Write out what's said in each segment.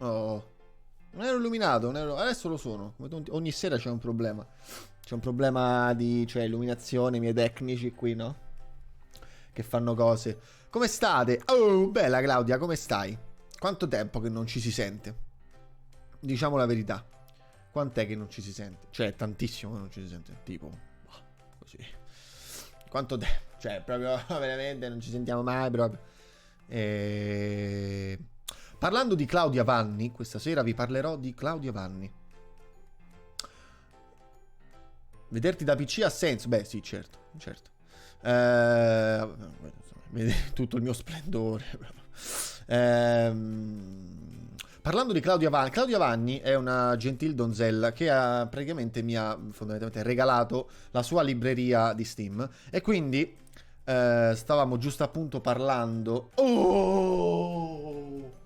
Oh, non ero illuminato, adesso lo sono. Ogni sera c'è un problema. C'è un problema di, cioè, illuminazione, i miei tecnici qui, no? Che fanno cose. Come state? Oh, bella Claudia, come stai? Quanto tempo che non ci si sente? Diciamo la verità. Quant'è che non ci si sente? Cioè, tantissimo che non ci si sente. Tipo, così. Quanto tempo? Cioè, proprio, veramente, non ci sentiamo mai, proprio. Parlando di Claudia Vanni, questa sera vi parlerò di Claudia Vanni. Vederti da PC ha senso? Beh, sì, certo. Tutto il mio splendore. Parlando di Claudia Vanni è una gentil donzella che mi ha fondamentalmente regalato la sua libreria di Steam. E quindi stavamo giusto appunto parlando. Oh!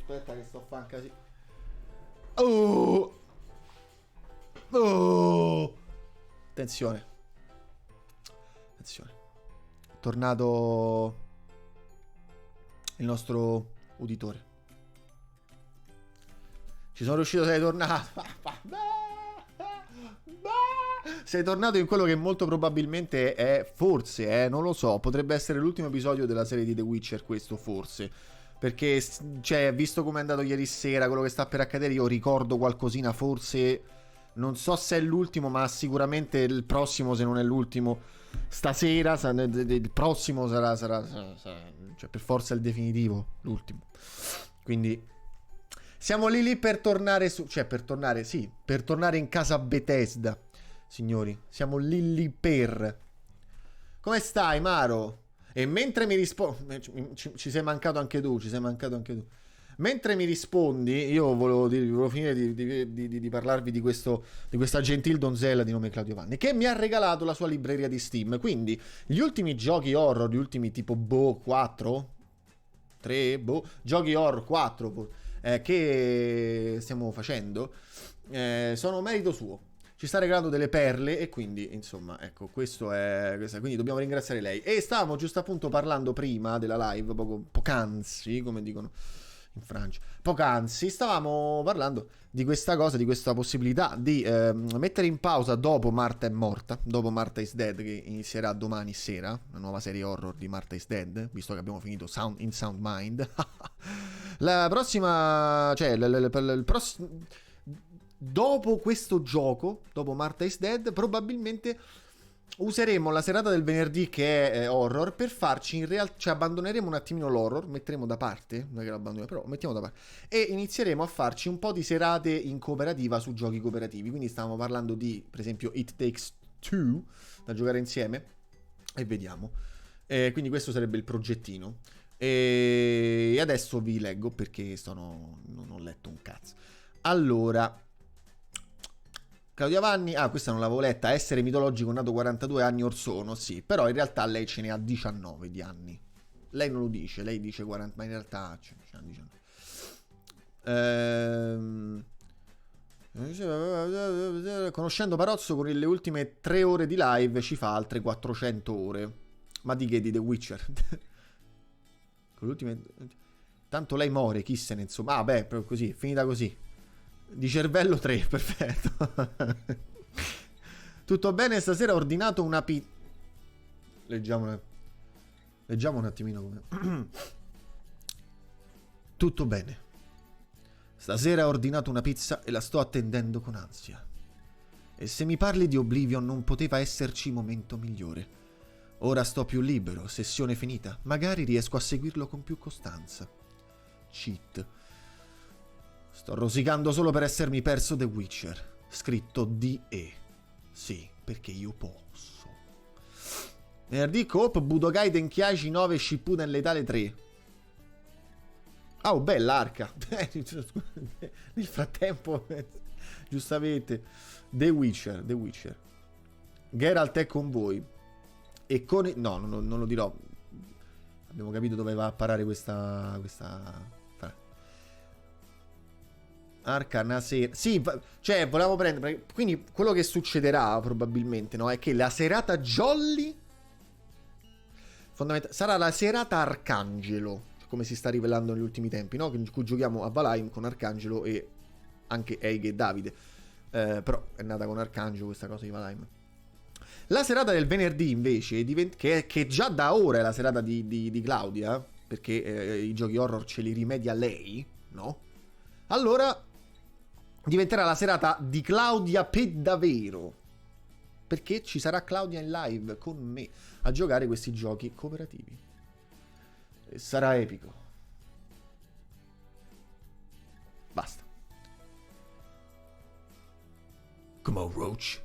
Aspetta che sto a fare così. Oh! Attenzione. È tornato il nostro uditore. Ci sono riuscito, sei tornato. Sei tornato in quello che molto probabilmente è, forse, non lo so, potrebbe essere l'ultimo episodio della serie di The Witcher, questo forse. Perché, cioè, visto come è andato ieri sera, quello che sta per accadere, io ricordo qualcosina, forse, non so se è l'ultimo, ma sicuramente il prossimo, se non è l'ultimo, stasera, il prossimo sarà, cioè, per forza il definitivo, l'ultimo. Quindi, siamo lì per tornare per tornare in casa Bethesda, signori, siamo lì per. Come stai, Maro? E mentre mi rispondi, ci sei mancato anche tu, Mentre mi rispondi, io volevo finire di parlarvi di questa gentil donzella di nome Claudio Vanni, che mi ha regalato la sua libreria di Steam. Quindi, gli ultimi giochi horror, gli ultimi tipo 4? 3? Giochi horror 4 che stiamo facendo, sono merito suo. Ci sta regalando delle perle e quindi, insomma, ecco, questo è. Quindi dobbiamo ringraziare lei. E stavamo giusto appunto parlando prima della live, poc'anzi, come dicono in Francia. Poc'anzi stavamo parlando di questa cosa, di questa possibilità di mettere in pausa dopo Marta è morta, dopo Marta is Dead, che inizierà domani sera, una nuova serie horror di Marta is Dead, visto che abbiamo finito Sound Mind. La prossima, cioè, il prossimo. Dopo questo gioco, dopo Martha is Dead, probabilmente useremo la serata del venerdì, che è horror, per farci in realtà, cioè abbandoneremo un attimino l'horror, metteremo da parte, non è che l'abbandoniamo, però mettiamo da parte, e inizieremo a farci un po' di serate in cooperativa su giochi cooperativi. Quindi stavamo parlando di, per esempio, It Takes Two, da giocare insieme, e vediamo. Quindi questo sarebbe il progettino. E adesso vi leggo, perché non ho letto un cazzo. Allora, Claudia Vanni, questa non l'avevo letta, essere mitologico nato 42 anni or sono, sì, però in realtà lei ce ne ha 19 di anni. Lei non lo dice, lei dice 40, ma in realtà ce ne ha 19. Conoscendo Parozzo, con le ultime 3 ore di live ci fa altre 400 ore. Ma di che? Di The Witcher? Con le ultime. Tanto lei muore, chi se ne, insomma. Beh, proprio così, finita così. Di cervello 3, perfetto. Tutto bene, stasera ho ordinato una pizza. Leggiamo un attimino come. Tutto bene. Stasera ho ordinato una pizza e la sto attendendo con ansia. E se mi parli di Oblivion non poteva esserci momento migliore. Ora sto più libero, sessione finita. Magari riesco a seguirlo con più costanza. Cheat. Sto rosicando solo per essermi perso The Witcher. Scritto D.E. Sì, perché io posso. Venerdì Coop, Budokai Tenkaichi 9 Shippuden letale 3. Oh, bella Arca. Nel frattempo, giustamente. The Witcher. Geralt è con voi. E con. No, non lo dirò. Abbiamo capito dove va a parare questa. Arcana sera. Sì, cioè, volevamo prendere. Quindi quello che succederà probabilmente, no? È che la serata jolly Sarà la serata Arcangelo, come si sta rivelando negli ultimi tempi, no? In cui giochiamo a Valheim con Arcangelo e anche Eige e Davide. Però è nata con Arcangelo questa cosa di Valheim. La serata del venerdì invece, che già da ora è la serata di Claudia, perché i giochi horror ce li rimedia lei, no? Allora diventerà la serata di Claudia per davvero, perché ci sarà Claudia in live con me a giocare questi giochi cooperativi. E sarà epico. Basta. Come on, Roach.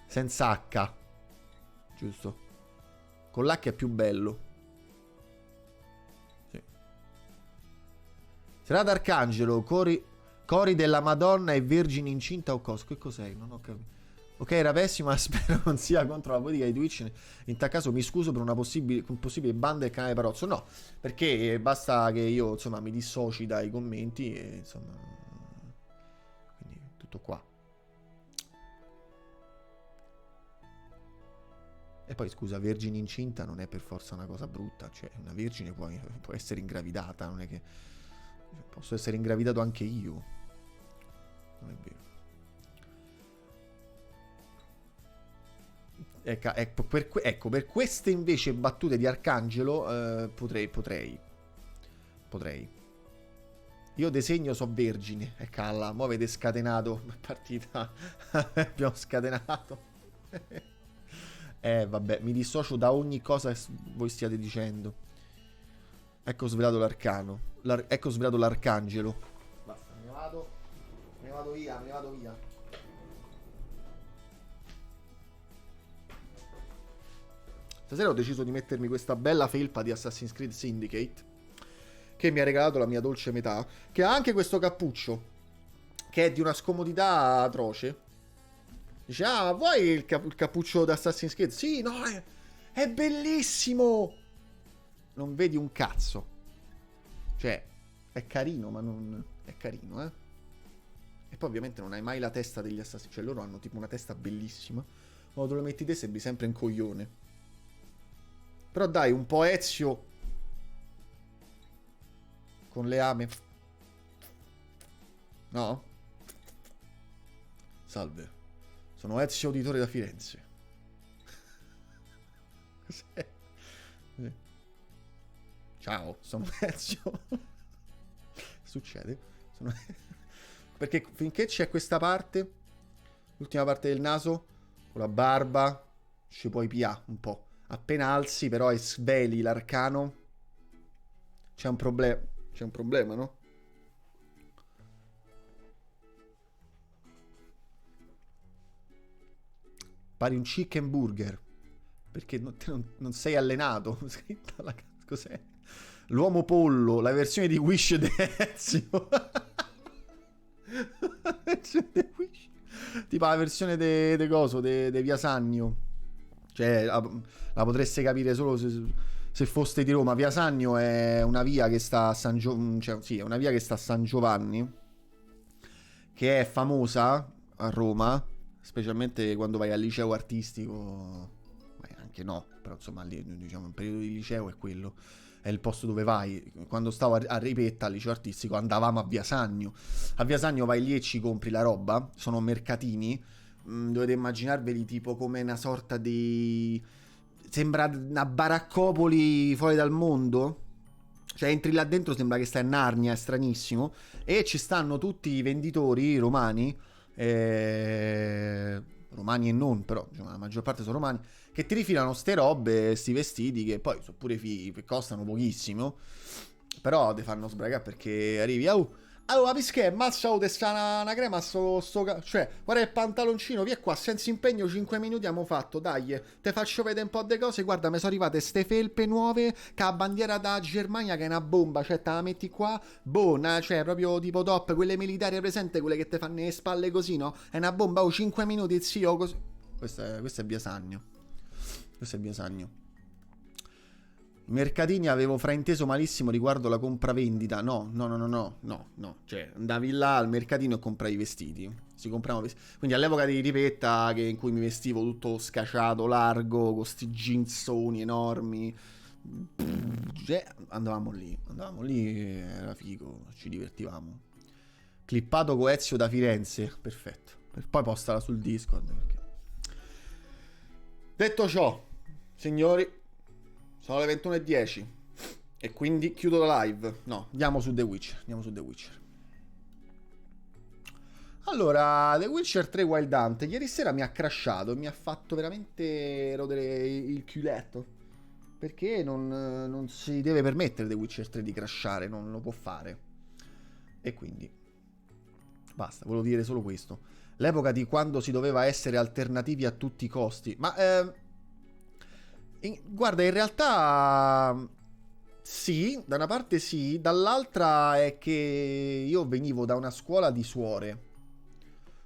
Senza H. Giusto. Con l'H è più bello. Sì. Serata Arcangelo, cori della Madonna e vergini incinta o cosa? Che cos'è? Non ho capito. Ok, era pessima, spero non sia contro la politica di Twitch. In tal caso mi scuso per un possibile ban del canale Parozzo. No, perché basta che io, insomma, mi dissoci dai commenti e, insomma, quindi tutto qua. E poi, scusa, vergine incinta non è per forza una cosa brutta. Cioè, una vergine può essere ingravidata, non è che... Posso essere ingravidato anche io. Non è vero. Ecco, per queste invece battute di Arcangelo potrei. Io disegno so vergine. E calla, mo avete scatenato. Partita. Abbiamo scatenato. Vabbè, mi dissocio da ogni cosa voi stiate dicendo. Ecco svelato l'arcano. Ecco svelato l'arcangelo. Basta, me ne vado via. Stasera ho deciso di mettermi questa bella felpa di Assassin's Creed Syndicate, che mi ha regalato la mia dolce metà, che ha anche questo cappuccio, che è di una scomodità atroce. Dice, ah, vuoi il cappuccio di Assassin's Creed? Sì, no, è bellissimo! Non vedi un cazzo. Cioè, è carino, ma non... È carino, eh? E poi ovviamente non hai mai la testa degli assassini. Cioè, loro hanno tipo una testa bellissima. Quando te lo metti te sembri sempre un coglione. Però dai, un po' Ezio con le ame. No? Salve. Sono Ezio Uditore da Firenze. Cos'è? Ciao, sono Ezio. Succede? Perché finché c'è questa parte, l'ultima parte del naso, con la barba, ci puoi pià un po'. Appena alzi però e sveli l'arcano, c'è un problema. C'è un problema, no? Pari un chicken burger. Perché non sei allenato. Cos'è? L'uomo pollo, la versione di Wish di Ezio. La versione di Wish. Tipo la versione de coso, de Via Sannio. Cioè, la potreste capire solo se foste di Roma. Via Sannio è una via che sta a è una via che sta a San Giovanni, che è famosa a Roma, specialmente quando vai al liceo artistico. Anche no, però insomma lì, diciamo, il periodo di liceo è quello, è il posto dove vai. Quando stavo a Ripetta al liceo artistico andavamo a Via Sannio. A Via Sannio vai lì e ci compri la roba, sono mercatini. Dovete immaginarveli tipo come una sorta di... Sembra una baraccopoli fuori dal mondo. Cioè entri là dentro, sembra che stai in Narnia, è stranissimo. E ci stanno tutti i venditori romani, romani e non, però diciamo, la maggior parte sono romani, che ti rifilano ste robe, sti vestiti che poi sono pure fighi, che costano pochissimo, però ti fanno sbragare perché arrivi, allora, perché mazza, te sta una crema, cioè, guarda il pantaloncino, via qua, senza impegno, 5 minuti abbiamo fatto, dai, te faccio vedere un po' di cose, guarda, mi sono arrivate ste felpe nuove, che la bandiera da Germania, che è una bomba, cioè, te la metti qua, buona, cioè, proprio tipo top, quelle militari presente, quelle che te fanno le spalle così, no? È una bomba, 5 minuti, zio, così. Questo è Via Sannio. Questo è Via Sannio. I mercatini avevo frainteso malissimo riguardo la compravendita. No. Cioè, andavi là al mercatino e compravi i vestiti. Si compravano vestiti. Quindi all'epoca di Ripetta, in cui mi vestivo tutto scaciato, largo, con sti jeansoni enormi. Andavamo lì, era figo, ci divertivamo. Clippato con Ezio da Firenze, perfetto. E poi postala sul Discord. Perché... Detto ciò, signori, sono le 21:10 e quindi chiudo la live. No, andiamo su The Witcher. Allora, The Witcher 3 Wild Hunt ieri sera mi ha crashato e mi ha fatto veramente rodere il culetto. Perché non si deve permettere The Witcher 3 di crashare, non lo può fare. E quindi basta, volevo dire solo questo. L'epoca di quando si doveva essere alternativi a tutti i costi. Ma guarda, in realtà sì, da una parte sì, dall'altra è che io venivo da una scuola di suore.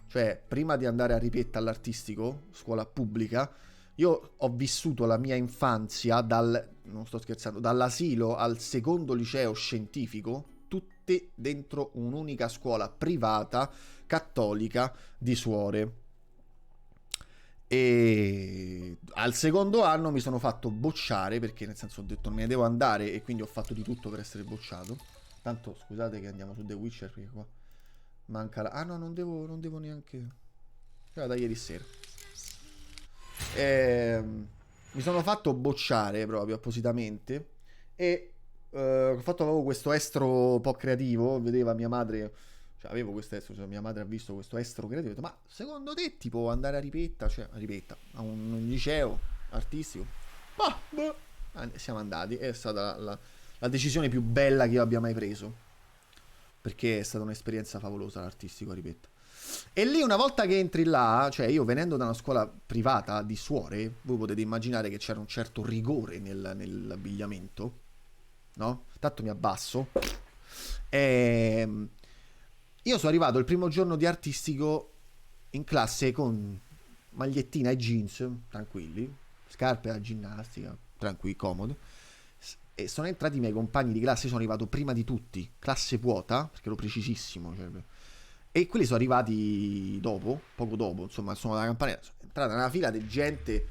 Cioè, prima di andare a Ripetta all'artistico, scuola pubblica, io ho vissuto la mia infanzia non sto scherzando, dall'asilo al secondo liceo scientifico, tutte dentro un'unica scuola privata, cattolica, di suore. E al secondo anno mi sono fatto bocciare, perché nel senso ho detto non me ne devo andare, e quindi ho fatto di tutto per essere bocciato. Tanto scusate che andiamo su The Witcher, perché qua manca la... Ah no, non devo neanche... Era da ieri sera. Mi sono fatto bocciare proprio appositamente. E avevo questo estro un po' creativo. Vedeva mia madre, cioè avevo questo estro, cioè mia madre ha visto questo estro creativo. Ho detto, ma secondo te tipo andare a Ripetta, cioè a Ripetta, a un liceo artistico? Siamo andati. È stata la decisione più bella che io abbia mai preso, perché è stata un'esperienza favolosa l'artistico a Ripetta. E lì una volta che entri là, cioè io venendo da una scuola privata di suore, voi potete immaginare che c'era un certo rigore nell'abbigliamento, no? Tanto mi abbasso. Io sono arrivato il primo giorno di artistico in classe con magliettina e jeans, tranquilli, scarpe da ginnastica, tranquilli, comodo. E sono entrati i miei compagni di classe, io sono arrivato prima di tutti, classe vuota, perché ero precisissimo, cioè, e quelli sono arrivati dopo, poco dopo, insomma, sono dalla campanella, sono entrata nella fila di gente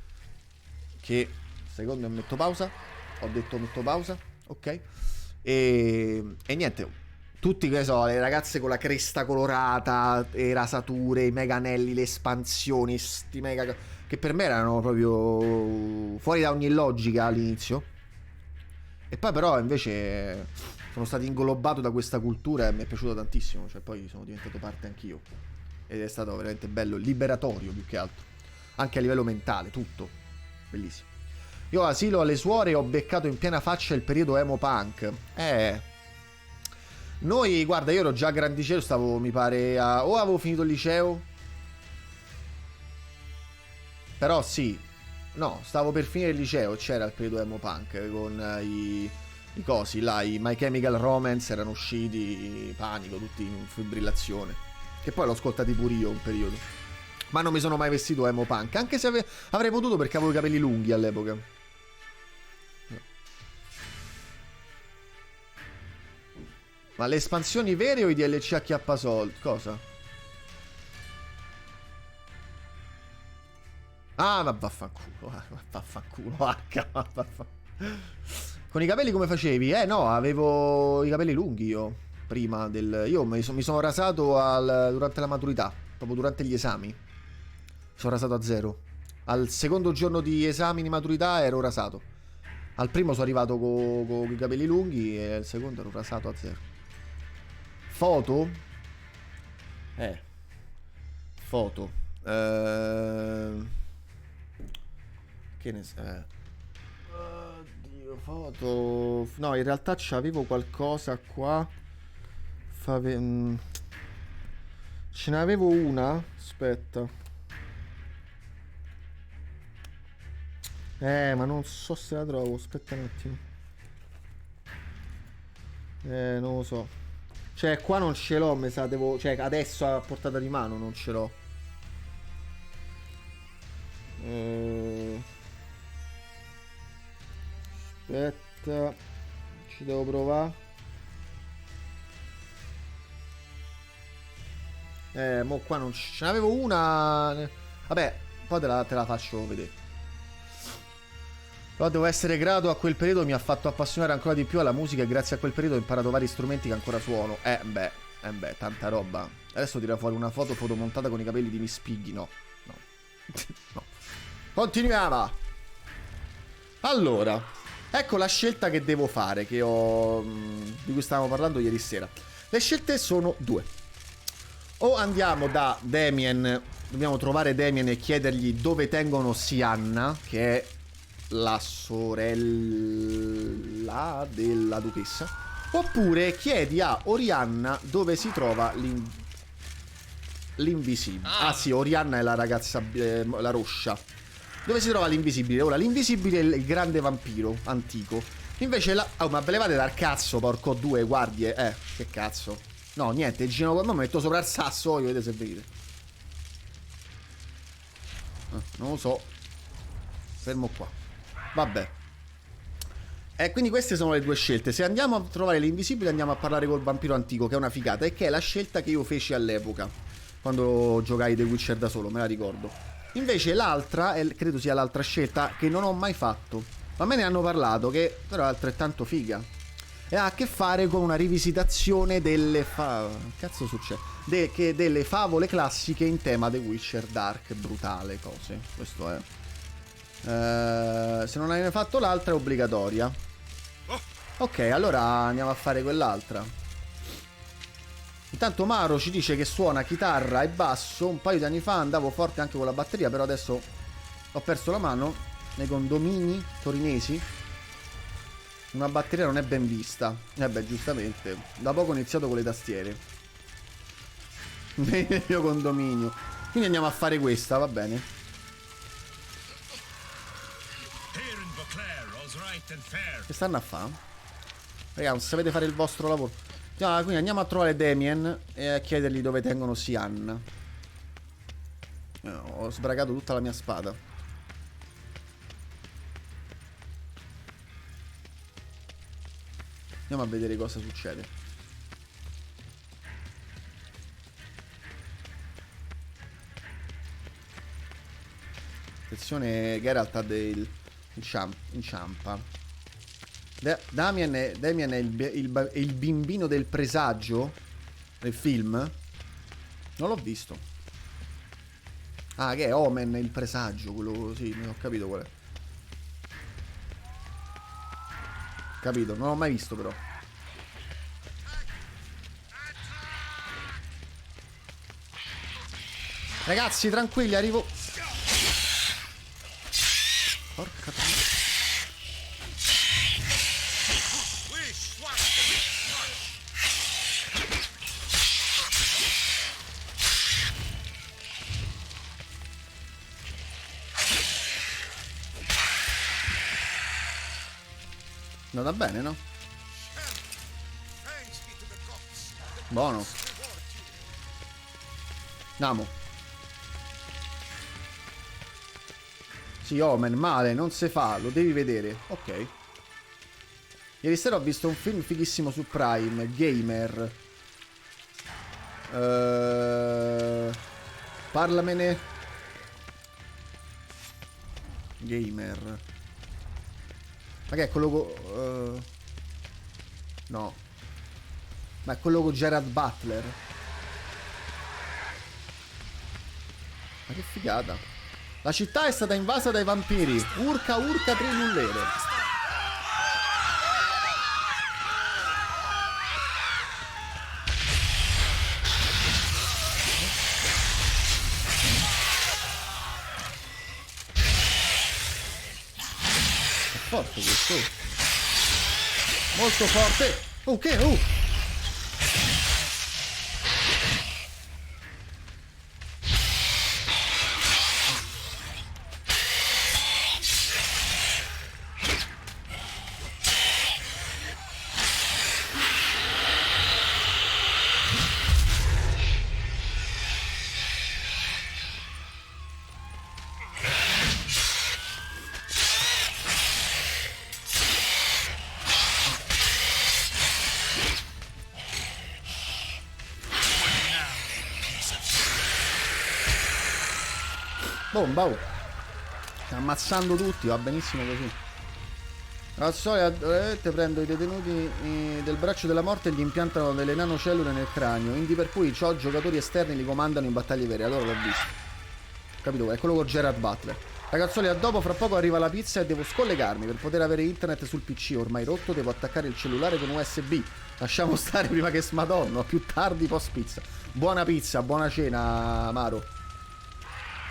che, secondo me, metto pausa, ho detto metto pausa, ok, e niente, tutti, che so, le ragazze con la cresta colorata, le rasature, i mega anelli, le espansioni, sti mega, che per me erano proprio fuori da ogni logica all'inizio. E poi però invece sono stato inglobato da questa cultura e mi è piaciuto tantissimo, cioè poi sono diventato parte anch'io. Ed è stato veramente bello, liberatorio più che altro. Anche a livello mentale, tutto. Bellissimo. Io asilo alle suore ho beccato in piena faccia il periodo emo punk. Noi, guarda, io ero già grandicello, stavo, mi pare, o avevo finito il liceo. Però sì, no, stavo per finire il liceo, c'era il periodo emo punk con i cosi là, i My Chemical Romance erano usciti, Panico, tutti in fibrillazione. Che poi l'ho ascoltati pure io un periodo. Ma non mi sono mai vestito emo punk, anche se avrei potuto perché avevo i capelli lunghi all'epoca. No. Ma le espansioni vere o i DLC a chiappasol? Cosa? Ah, ma vaffanculo, vaffanculo. Con i capelli come facevi? No, avevo i capelli lunghi io. Prima del... Io mi sono rasato durante la maturità. Proprio durante gli esami. Mi sono rasato a zero. Al secondo giorno di esami di maturità ero rasato. Al primo sono arrivato con i capelli lunghi e al secondo ero rasato a zero. Foto? Foto. Che ne sa? Oddio, foto. No, in realtà c'avevo qualcosa qua. Ce n'avevo una. Aspetta. Ma non so se la trovo. Aspetta un attimo. Non lo so. Cioè, qua non ce l'ho, mi sa, devo... Cioè, adesso a portata di mano non ce l'ho. Aspetta. Aspetta, ci devo provare. Mo qua non ce n'avevo una. Vabbè, poi te la faccio vedere. Però devo essere grato a quel periodo, mi ha fatto appassionare ancora di più alla musica e grazie a quel periodo ho imparato vari strumenti che ancora suono. Beh, tanta roba. Adesso tira fuori una foto montata con i capelli di Miss Piggy. No. No. Continuiamo. Allora, ecco la scelta che devo fare, di cui stavamo parlando ieri sera. Le scelte sono due. O andiamo da Damien, dobbiamo trovare Damien e chiedergli dove tengono Sianna, che è la sorella della duchessa. Oppure chiedi a Orianna dove si trova l'invisibile. Ah sì, Orianna è la ragazza, la roscia. Dove si trova l'invisibile? Ora, l'invisibile è il grande vampiro antico. Invece oh, ma ve le vate dal cazzo, porco due guardie. Che cazzo. No, niente, girano con me, metto sopra il sasso, io vedete se venite. Non lo so. Fermo qua. Vabbè. Quindi queste sono le due scelte. Se andiamo a trovare l'invisibile andiamo a parlare col vampiro antico, che è una figata, e che è la scelta che io feci all'epoca, quando giocai The Witcher da solo, me la ricordo. Invece l'altra, credo sia l'altra scelta, che non ho mai fatto, ma me ne hanno parlato, che però è altrettanto figa. E ha a che fare con una rivisitazione delle cazzo succede? Delle favole classiche in tema The Witcher Dark, brutale, cose. Questo è. Se non hai mai fatto l'altra è obbligatoria. Ok, allora andiamo a fare quell'altra. Intanto Maro ci dice che suona chitarra e basso. Un paio di anni fa andavo forte anche con la batteria, però adesso ho perso la mano nei condomini torinesi. Una batteria non è ben vista. Beh, giustamente. Da poco ho iniziato con le tastiere nel mio condominio. Quindi andiamo a fare questa, va bene? Che stanno a fare? Raga, non sapete fare il vostro lavoro. Quindi andiamo a trovare Damien e a chiedergli dove tengono Sianna. Ho sbragato tutta la mia spada. Andiamo a vedere cosa succede. Attenzione, Geralt ha inciampa. Damien è il bimbino del presagio nel film? Non l'ho visto. Ah, che è Omen, il presagio, quello, sì, non ho capito qual è. Capito, non l'ho mai visto però. Ragazzi, tranquilli, arrivo. Porca troia. Andata bene, no? Buono. Andiamo. Sì, Omen, male, non si fa, lo devi vedere. Ok. Ieri sera ho visto un film fighissimo su Prime, Gamer. Parlamene. Gamer. Ma che è quello no. Ma è quello con Gerard Butler. Ma che figata. La città è stata invasa dai vampiri. Urca, urca, tre nullere. Forte questo. Molto forte. Ok, Bomba, oh. Sta ammazzando tutti, va benissimo così. Al solito prendo i detenuti del braccio della morte e gli impiantano delle nanocellule nel cranio. Quindi per cui ciò giocatori esterni li comandano in battaglie vere. Allora l'ho visto. Capito? È quello con Gerard Butler. Ragazzoli, a dopo, fra poco arriva la pizza e devo scollegarmi. Per poter avere internet sul PC ormai rotto devo attaccare il cellulare con USB. Lasciamo stare prima che smadonno. Più tardi post pizza. Buona pizza, buona cena, Maro.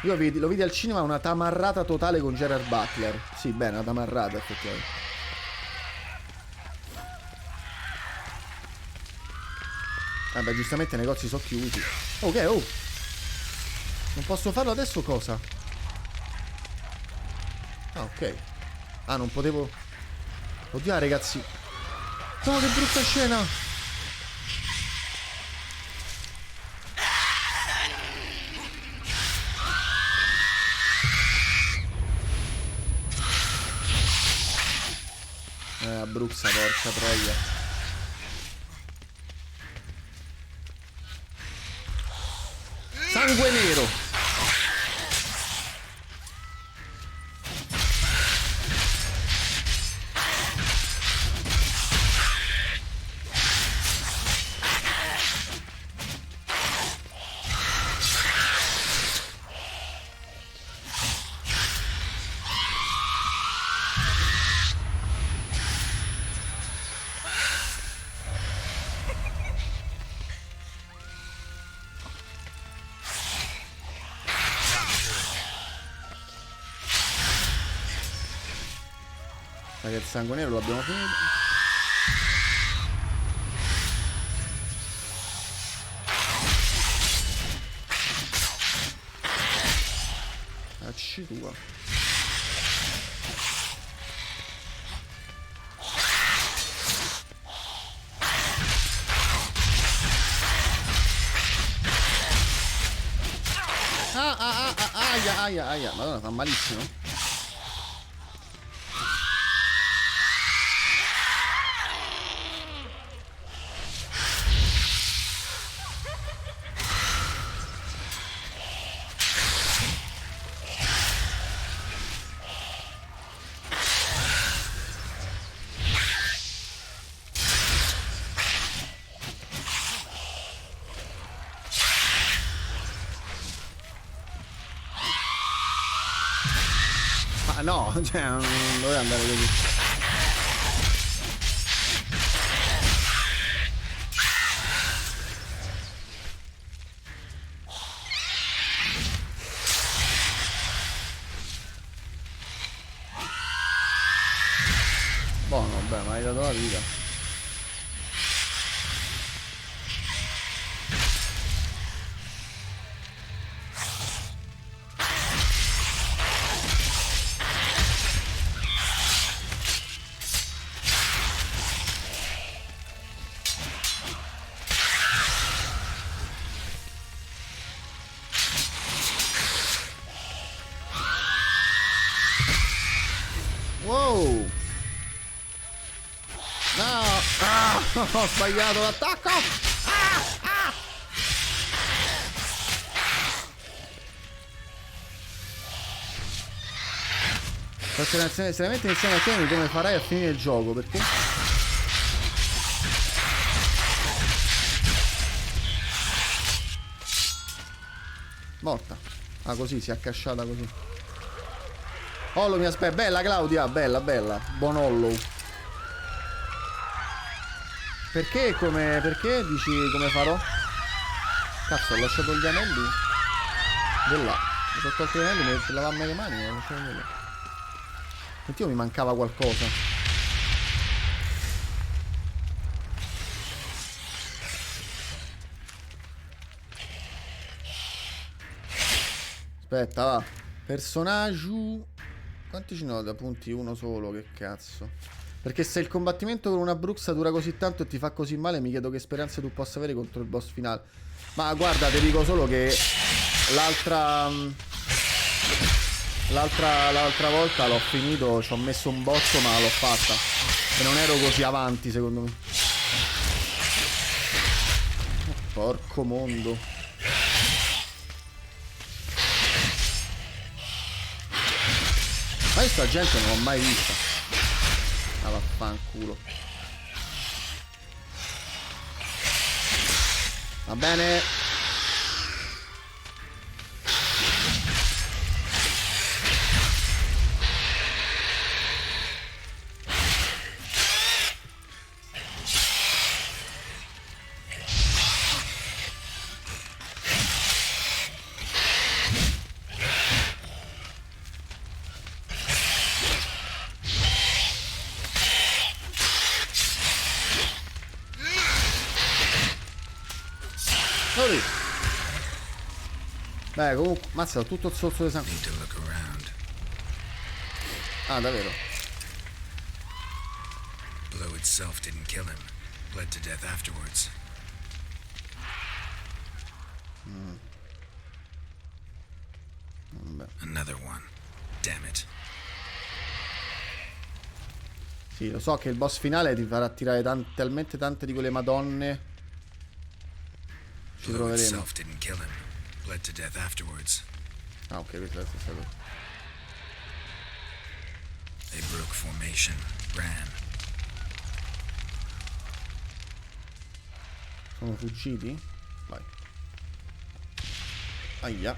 Io lo vidi al cinema, una tamarrata totale con Gerard Butler. Sì, bene, una tamarrata effettivamente. Vabbè, giustamente i negozi sono chiusi. Ok, oh. Non posso farlo adesso cosa? Ah, ok. Ah, non potevo... Oddio, ragazzi. No, che brutta scena. Abruzza, porca troia. Sangue nero. Che il sangue nero lo abbiamo finito. Facci tua. Aia. Madonna, fa malissimo. No, cioè, non doveva andare così. Buono, vabbè, ma hai dato la vita. Wow! No! Ah! Ho sbagliato l'attacco! Faccio seriamente insieme a te come farai a finire il gioco, perché? Morta. Ah, così, si è accasciata così. Hollow mi aspetta. Bella Claudia, bella. Buon Hollow. Perché dici come farò? Cazzo, ho lasciato gli anelli. Di là. Mi sono tolto gli anelli per lavarmi le mani. Sentivo mi mancava qualcosa. Aspetta, va. Personaggio. Quanti ci sono da punti? Uno solo, che cazzo. Perché se il combattimento con una bruxa dura così tanto e ti fa così male, mi chiedo che speranze tu possa avere contro il boss finale. Ma guarda, ti dico solo che l'altra volta l'ho finito, ci ho messo un botto, ma l'ho fatta. E non ero così avanti, secondo me. Porco mondo. Ma io sta gente non l'ho mai vista. Ah, vaffanculo. Va bene. Beh, comunque, mazza, tutto il zozzo di sangue. Ah, davvero? Blow itself didn't kill him. Bled to death afterwards. Another one. Damn it. Sì, lo so che il boss finale ti farà tirare talmente tante di quelle madonne. Ci Blow troveremo. itself didn't kill him. Bled to death afterwards. Ah, ok, questa è la stessa cosa. They broke formation. Ran. Sono fuggiti? Vai. Aia.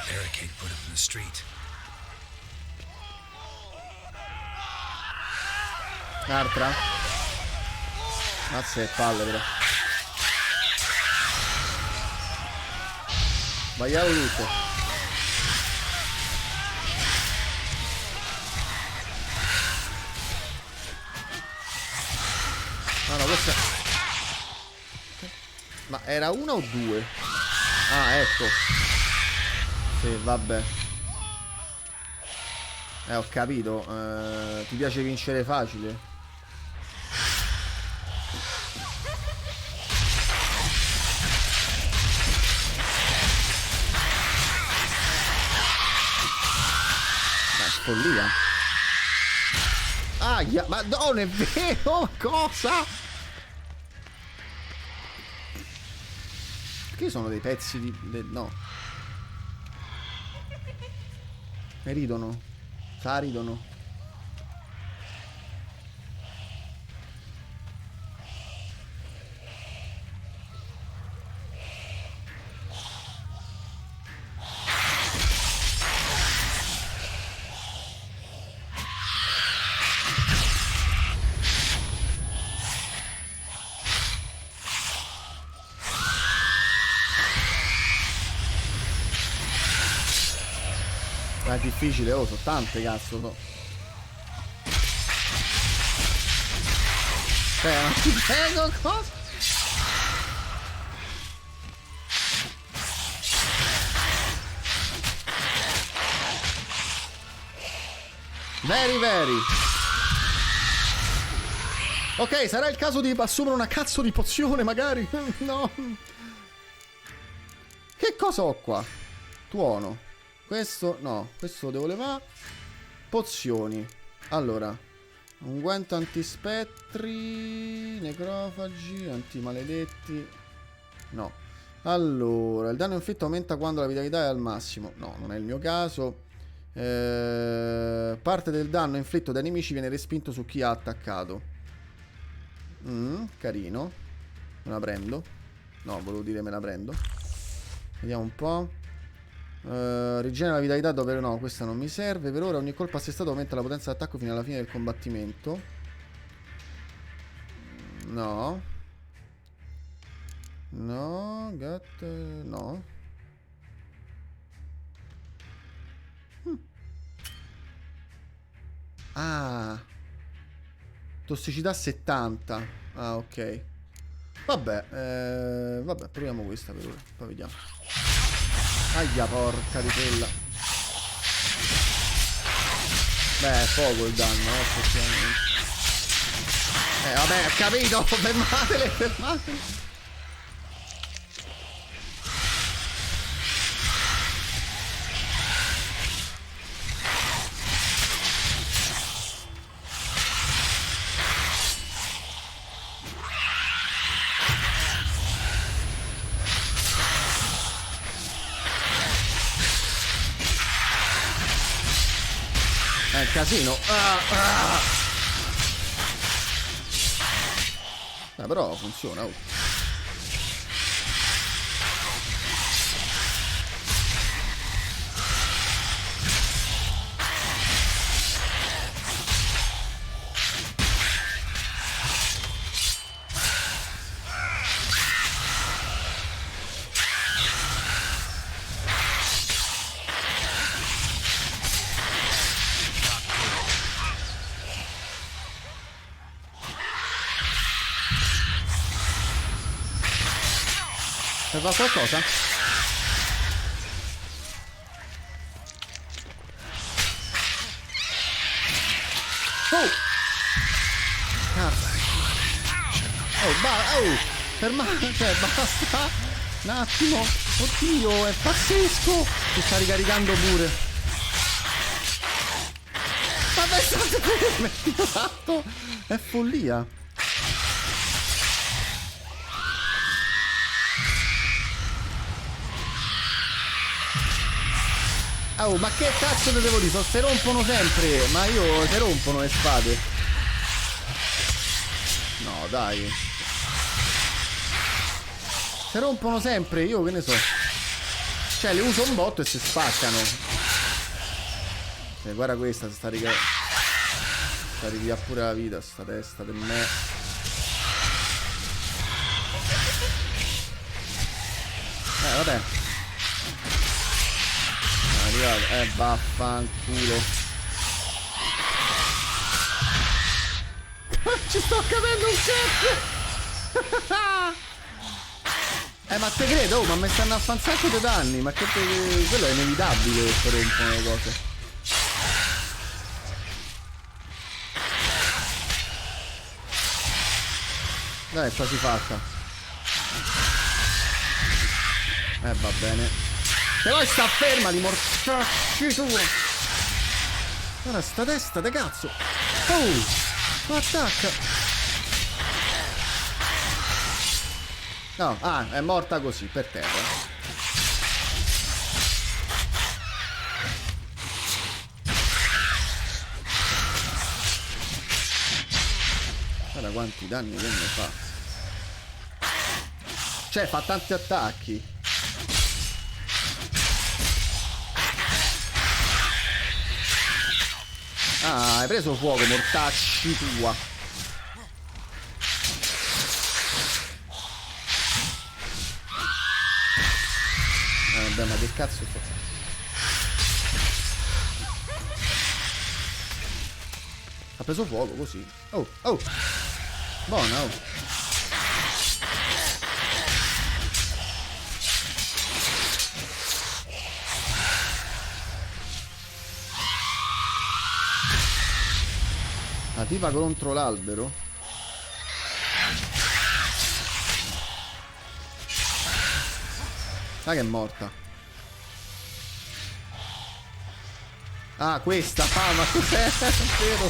Barricade put up in the street. Un'altra? Mazza che palle però. Sbagliavo tutto. No, questa... Ma era una o due? Ah, ecco. Sì, vabbè. Ho capito. Ti piace vincere facile? Follia. Aia, ma non è vero. Cosa? Perché sono dei pezzi di... no. Ne ridono. Sa ridono. Ma è difficile, oh, sono tante, cazzo. Ma ti prego, cosa? Very. Ok, sarà il caso di assumere una cazzo di pozione, magari. No. Che cosa ho qua? Tuono. Questo, no, questo lo devo levare. Pozioni. Allora, unguento antispettri, necrofagi, antimaledetti. No. Allora, il danno inflitto aumenta quando la vitalità è al massimo. No, non è il mio caso. Parte del danno inflitto dai nemici viene respinto su chi ha attaccato. Carino. Me la prendo. No, volevo dire me la prendo. Vediamo un po'. Rigenera la vitalità dove no, questa non mi serve. Per ora ogni colpo assestato aumenta la potenza d'attacco fino alla fine del combattimento. No. No, no. Ah. Tossicità 70. Ah, ok. Vabbè, vabbè, proviamo questa per ora. Poi vediamo. Aia, porca di quella. Beh, è poco il danno, effettivamente. Vabbè, ho capito. Fermatele. è casino. Però funziona. Per fare qualcosa? Oh! Cazzo! Cioè, basta! Un attimo! Oddio, è pazzesco! Si sta ricaricando pure! Vabbè, state fermi! È follia! Oh, ma che cazzo te devo dire? Se rompono sempre. Ma io se rompono le spade. No, dai. Se rompono sempre, io che ne so. Cioè, le uso un botto e si spaccano. Guarda questa, sta riga. Sta rivia pure la vita, sta testa per me. Vabbè. Vaffanculo. Ci sto cadendo un cazzo. Ma te credo, ma mi stanno a fare un sacco di danni. Ma che quello è inevitabile che si rompono le cose. Dai, è quasi fatta. Va bene. Se poi sta ferma di mortacci tu. Guarda sta testa de cazzo. Oh, non attacca. No, è morta così, per terra. Guarda quanti danni che ne fa. Cioè, fa tanti attacchi. Hai preso fuoco, mortacci tua. Vabbè, ma che cazzo fa? Ha preso fuoco così. Oh. Buona, La tipa contro l'albero. Sai che è morta. Questa ma cos'è? Vero.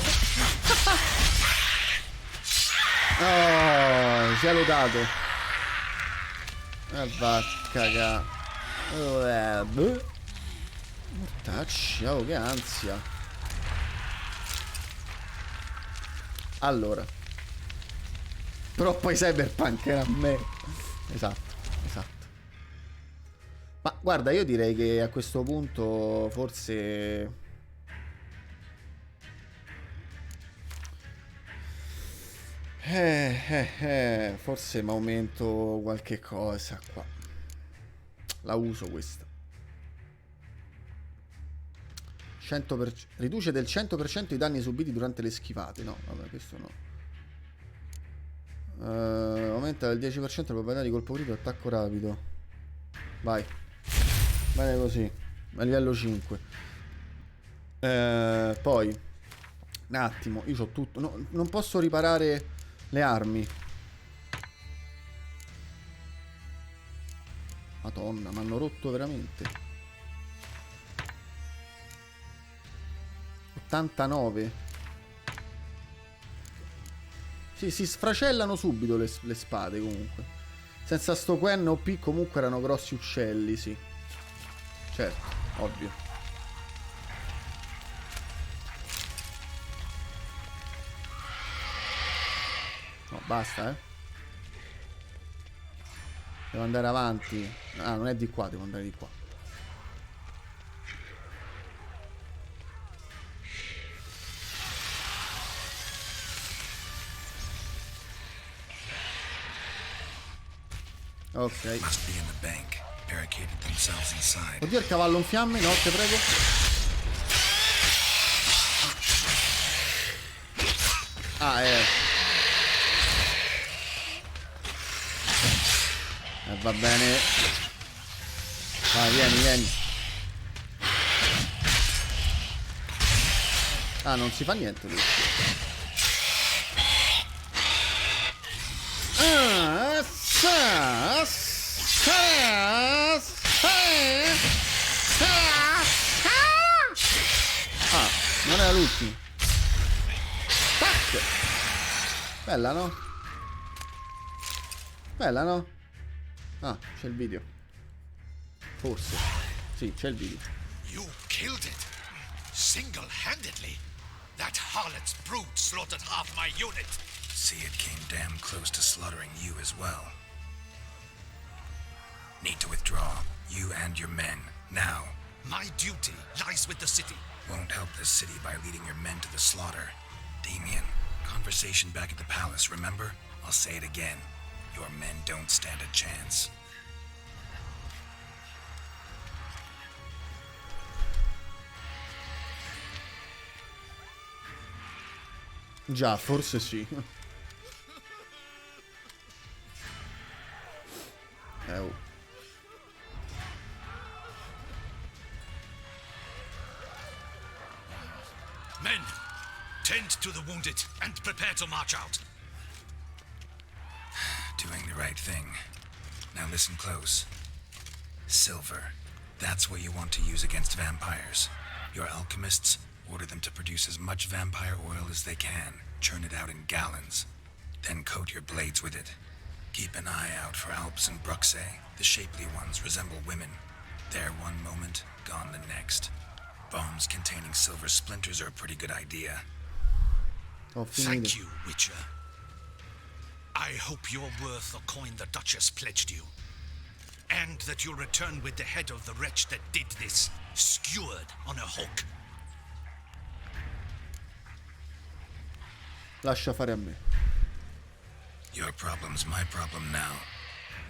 Oh, si è lodato. Va a cagà. Mortacci, che ansia. Allora, però poi Cyberpunk era a me. Esatto. Ma guarda, io direi che a questo punto forse forse mi aumento qualche cosa qua. La uso questa. 100%, riduce del 100% i danni subiti durante le schivate. No, vabbè, questo no. Aumenta del 10% la probabilità di colpo critico e attacco rapido. Vai. Bene così. A livello 5. Poi un attimo, io ho tutto. No, non posso riparare le armi. Madonna, mi hanno rotto veramente. 89. Sì, si sfracellano subito le spade comunque. Senza sto Quen OP comunque erano grossi uccelli, sì. Certo, ovvio. No, basta, Devo andare avanti. Ah, non è di qua, devo andare di qua. Ok. Must be in the bank. Barricaded themselves inside. Oddio, il cavallo in fiamme, no, te prego. Ah, va bene. Vai, vieni. Ah, non si fa niente lui. Non era l'ultimo. Tac. Bella, no? Bella, no? Ah, c'è il video. Forse. Sì, c'è il video. You killed it. Single-handedly. That harlot's brood slaughtered half my unit. See, it came damn close to slaughtering you as well. Need to withdraw, you and your men, now. My duty lies with the city. Won't help the city by leading your men to the slaughter. Damien, conversation back at the palace, remember? I'll say it again. Your men don't stand a chance. Già, forse sì. Oh. Men, tend to the wounded and prepare to march out. Doing the right thing. Now listen close. Silver. That's what you want to use against vampires. Your alchemists, order them to produce as much vampire oil as they can. Churn it out in gallons. Then coat your blades with it. Keep an eye out for Alps and Bruxae. The shapely ones resemble women. There one moment, gone the next. Bombs containing silver splinters are a pretty good idea. Thank you, Witcher. I hope you're worth the coin the Duchess pledged you. And that you'll return with the head of the wretch that did this, skewered on a hook. Lascia fare a me. Your problem's my problem now.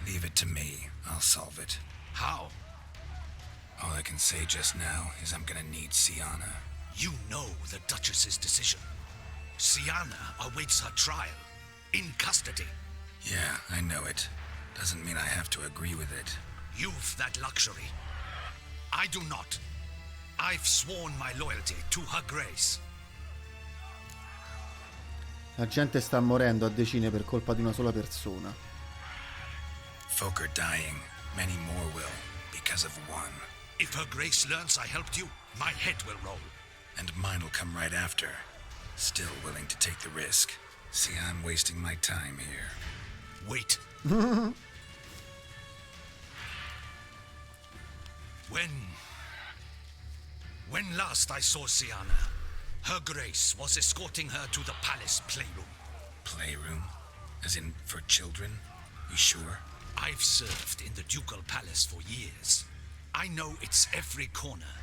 Leave it to me. I'll solve it. How? All I can say just now is I'm gonna need Sienna. You know the Duchess's decision. Sienna awaits her trial. In custody. Yeah, I know it. Doesn't mean I have to agree with it. You've that luxury. I do not. I've sworn my loyalty to her grace. La gente sta morendo a decine per colpa di una sola persona. Folk are dying. Many more will, because of one. If her grace learns I helped you, my head will roll. And mine will come right after. Still willing to take the risk. See, I'm wasting my time here. Wait. When last I saw Sienna, her grace was escorting her to the palace playroom. Playroom? As in, for children? You sure? I've served in the ducal palace for years. I know its every corner.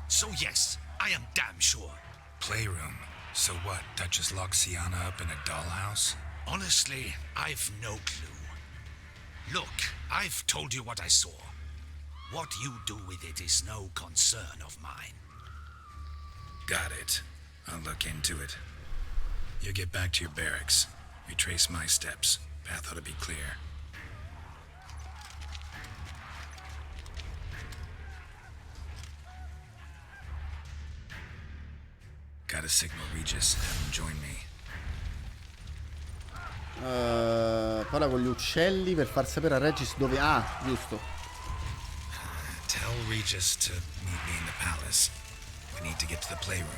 So yes, I am damn sure. Playroom? So what, Duchess locked Sienna up in a dollhouse? Honestly, I've no clue. Look, I've told you what I saw. What you do with it is no concern of mine. Got it. I'll look into it. You get back to your barracks. Retrace my steps. Path ought to be clear. Gotta signal Regis. Have him join me. Parla con gli uccelli per far sapere a Regis dove... Ah, giusto. Tell Regis to meet me in the palace. We need to get to the playroom.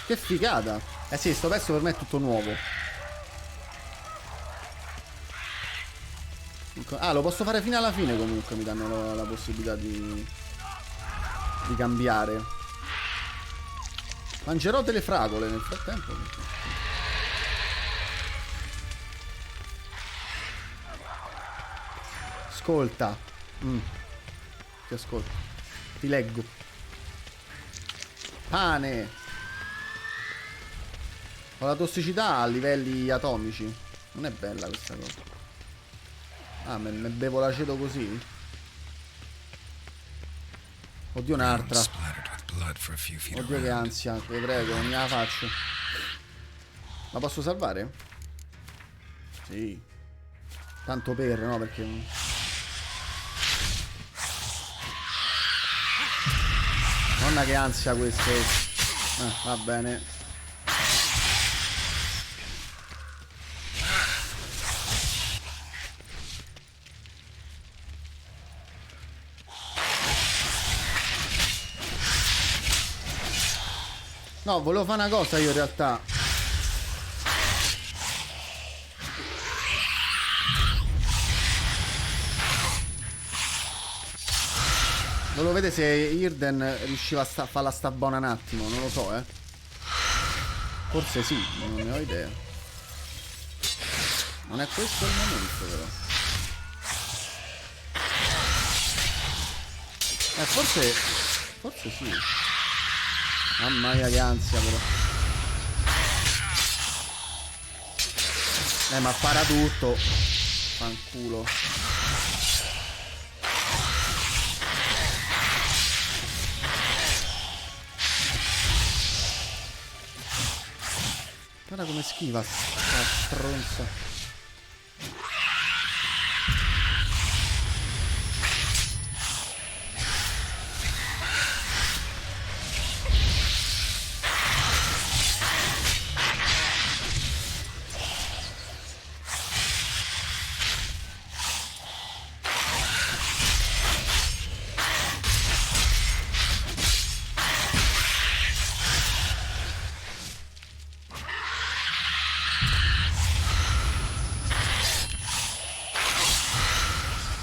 Che figata. Eh sì, sto pezzo per me è tutto nuovo. Ah, lo posso fare fino alla fine comunque. Mi danno la possibilità di cambiare. Mangerò delle fragole nel frattempo. Ascolta. Ti ascolto. Ti leggo. Pane. Ho la tossicità a livelli atomici. Non è bella questa cosa. Ah, me ne bevo l'aceto così? Oddio, un'altra. Oddio, che ansia. Ti prego, non gliela faccio. La posso salvare? Sì. Tanto per, no? Perché... Nonna, che ansia questo. Va bene. No, volevo fare una cosa io in realtà. Volevo vedere se Irden riusciva a farla sta buona un attimo, non lo so, eh. Forse sì, non ne ho idea. Non è questo il momento, però. Forse sì. Mamma mia, che ansia, però. Ma para tutto. Fanculo. Guarda come schiva sta stronza.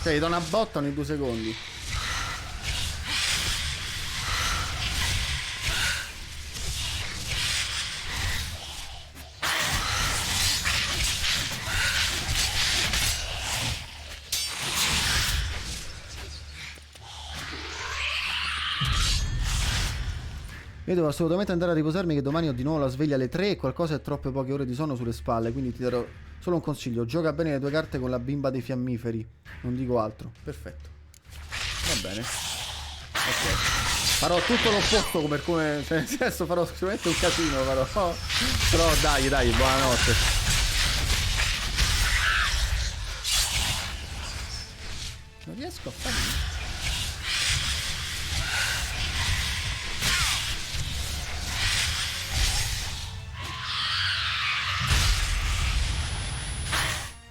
Cioè, gli do una botta ogni 2 secondi. Io devo assolutamente andare a riposarmi, che domani ho di nuovo la sveglia alle 3 e qualcosa è troppe poche ore di sonno sulle spalle, quindi ti darò solo un consiglio: gioca bene le tue carte con la bimba dei fiammiferi, non dico altro. Perfetto, va bene, ok, farò tutto l'opposto per come, cioè nel senso, farò sicuramente un casino, però dai, buonanotte. Non riesco a farlo.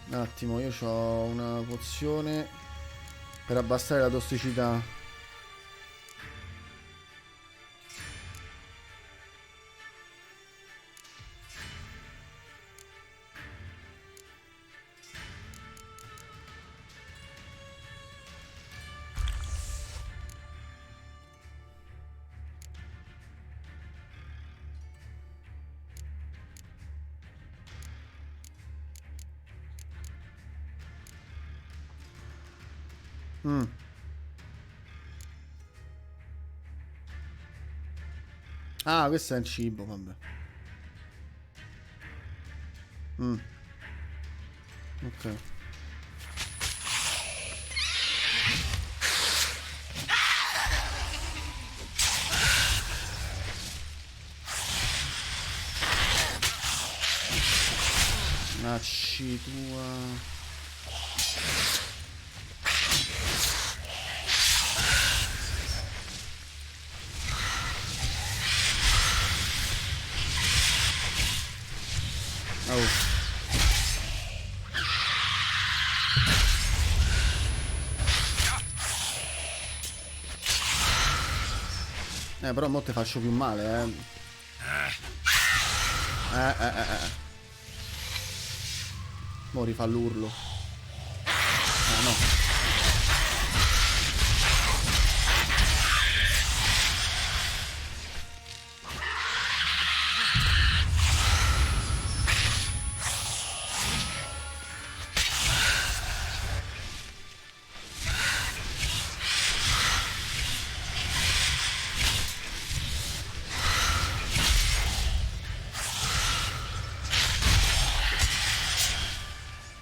Un attimo, io ho una pozione per abbassare la tossicità. Ah, questo è il cibo, vabbè. Ok. Nacci tua. Però mo te faccio più male, Mo rifà l'urlo. No.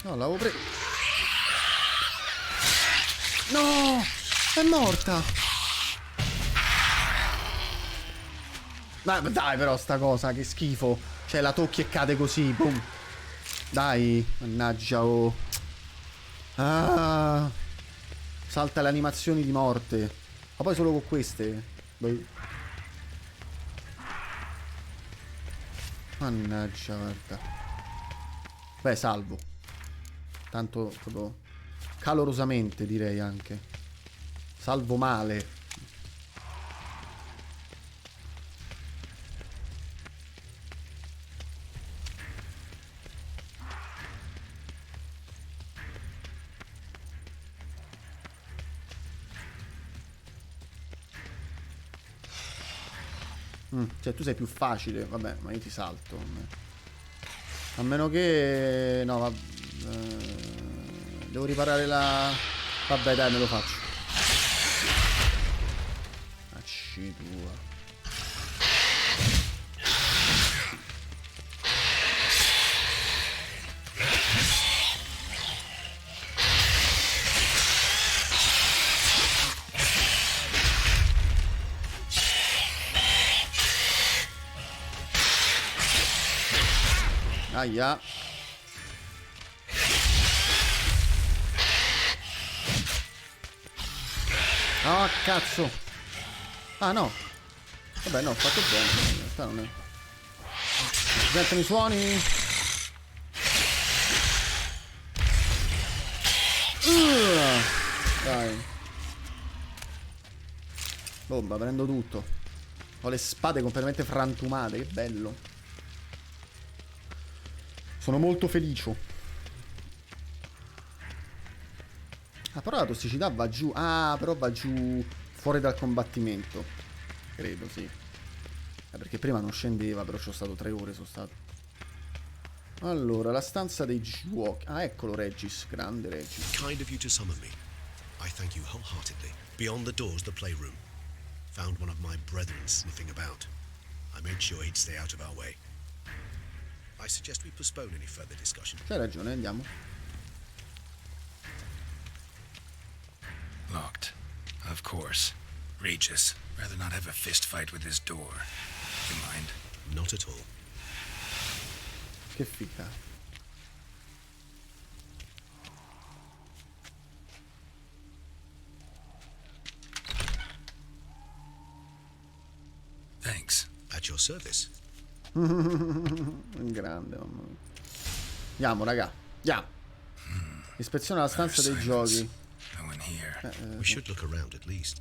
No, l'avevo preso. No! È morta! Dai, però sta cosa, che schifo. Cioè, la tocchi e cade così, boom. Dai, mannaggia, oh. Ah. Salta le animazioni di morte. Ma poi solo con queste. Mannaggia, guarda. Beh, salvo. Tanto proprio calorosamente, direi anche. Salvo male. Cioè tu sei più facile, vabbè, ma io ti salto. A meno che... No, devo riparare la... Vabbè, dai, me lo faccio. Acci tua. Aia. Oh, cazzo. Ah, no. Vabbè, no, ho fatto bene. In realtà non è... Smettono i suoni. Dai. Bomba, prendo tutto. Ho le spade completamente frantumate. Che bello. Sono molto felice. Ah, però la tossicità va giù. Ah, però va giù fuori dal combattimento. Credo, sì. Perché prima non scendeva, però ci sono stato 3 ore, sono stato. Allora, la stanza dei giochi. Ah, eccolo Regis, grande Regis. Kind of you to summon me. I thank you wholeheartedly. Beyond the doors, the playroom. Found one of my brethren sniffing about. I made sure he'd stay out of our way. I suggest we postpone any further discussion. C'hai ragione, andiamo. Locked. Of course. Regis. Rather not have a fist fight with this door. You mind? Not at all. Che figa. Thanks. At your service. Grande, mamma mia. Andiamo, raga. Andiamo. Ispeziona la stanza dei giochi. No one here. We should look around at least.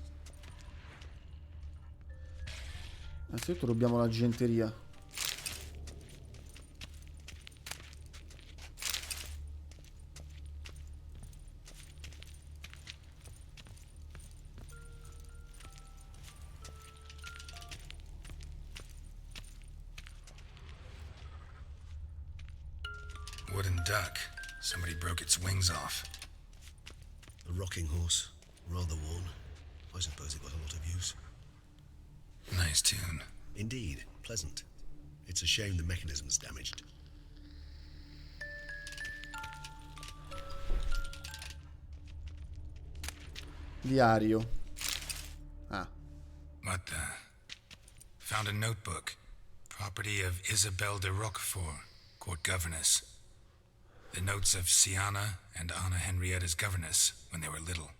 Innanzitutto dobbiamo l'argenteria. Wooden duck. Somebody broke its wings off. A rocking horse. Rather worn. I suppose it got a lot of use. Nice tune. Indeed. Pleasant. It's a shame the mechanism's damaged. Diario. Ah. What the? Found a notebook. Property of Isabelle de Roquefort, court governess. The notes of Siana and Anna Henrietta's governess when they were little.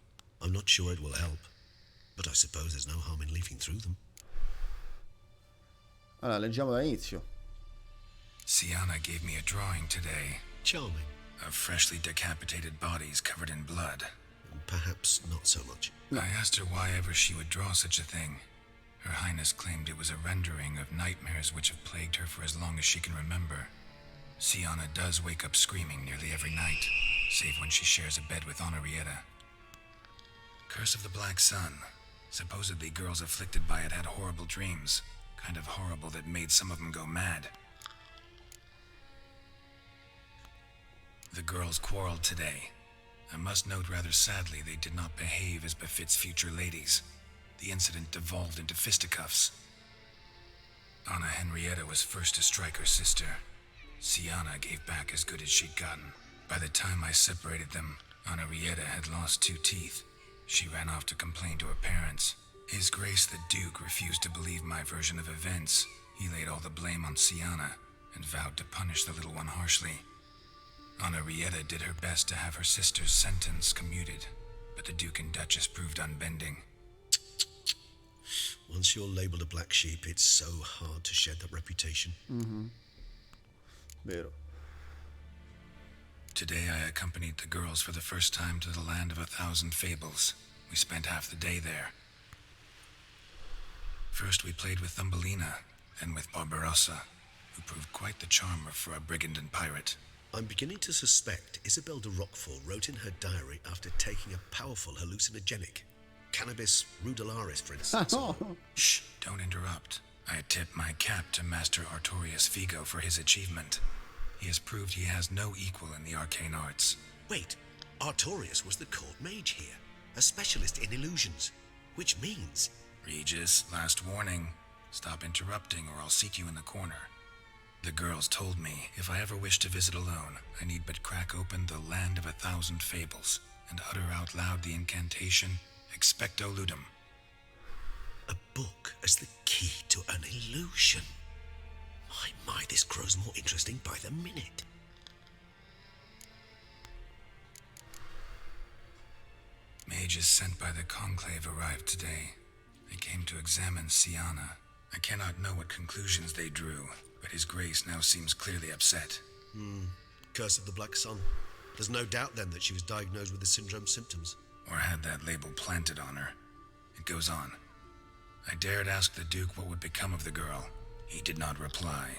I'm not sure it will help, but I suppose there's no harm in leafing through them. Allora, leggiamo dall'inizio. Siana gave me a drawing today Charming. of freshly decapitated bodies covered in blood. Perhaps not so much. I asked her why ever she would draw such a thing. Her Highness claimed it was a rendering of nightmares which have plagued her for as long as she can remember. Siana does wake up screaming nearly every night, save when she shares a bed with Henrietta. Curse of the Black Sun. Supposedly girls afflicted by it had horrible dreams. Kind of horrible that made some of them go mad. The girls quarreled today. I must note rather sadly they did not behave as befits future ladies. The incident devolved into fisticuffs. Anna Henrietta was first to strike her sister. Siana gave back as good as she'd gotten. By the time I separated them, Henrietta had lost 2 teeth. She ran off to complain to her parents. His Grace the Duke refused to believe my version of events. He laid all the blame on Sienna and vowed to punish the little one harshly. Henrietta did her best to have her sister's sentence commuted, but the Duke and Duchess proved unbending. Once you're labelled a black sheep, it's so hard to shed that reputation. Vero. Today I accompanied the girls for the first time to the land of 1,000 fables. We spent half the day there. First we played with Thumbelina, then with Barbarossa, who proved quite the charmer for a brigand and pirate. I'm beginning to suspect Isabel de Roquefort wrote in her diary after taking a powerful hallucinogenic. Cannabis rudularis, for instance. Shh, don't interrupt. I tip my cap to Master Artorius Figo for his achievement. He has proved he has no equal in the arcane arts. Wait, Artorius was the court mage here, a specialist in illusions, which means... Regis, last warning. Stop interrupting or I'll seat you in the corner. The girls told me if I ever wish to visit alone, I need but crack open the land of 1,000 fables and utter out loud the incantation Expecto Ludum. A book as the key to an illusion. My, this grows more interesting by the minute. Mages sent by the Conclave arrived today. They came to examine Sienna. I cannot know what conclusions they drew, but His Grace now seems clearly upset. Curse of the Black Sun. There's no doubt then that she was diagnosed with the syndrome symptoms. Or had that label planted on her. It goes on. I dared ask the Duke what would become of the girl. He did not reply.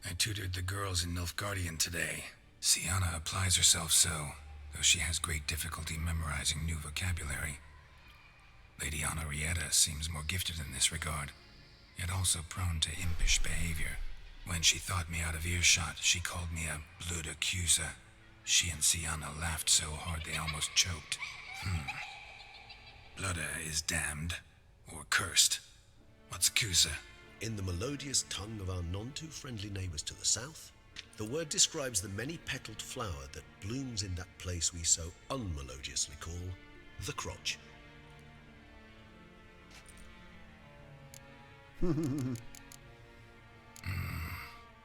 I tutored the girls in Nilfgaardian today. Sienna applies herself so, though she has great difficulty memorizing new vocabulary. Lady Henrietta seems more gifted in this regard, yet also prone to impish behavior. When she thought me out of earshot, she called me a blood accuser. She and Sienna laughed so hard they almost choked. Blooda is damned, or cursed. What's accuser? In the melodious tongue of our none-too-friendly neighbours to the south, the word describes the many-petaled flower that blooms in that place we so unmelodiously call the crotch.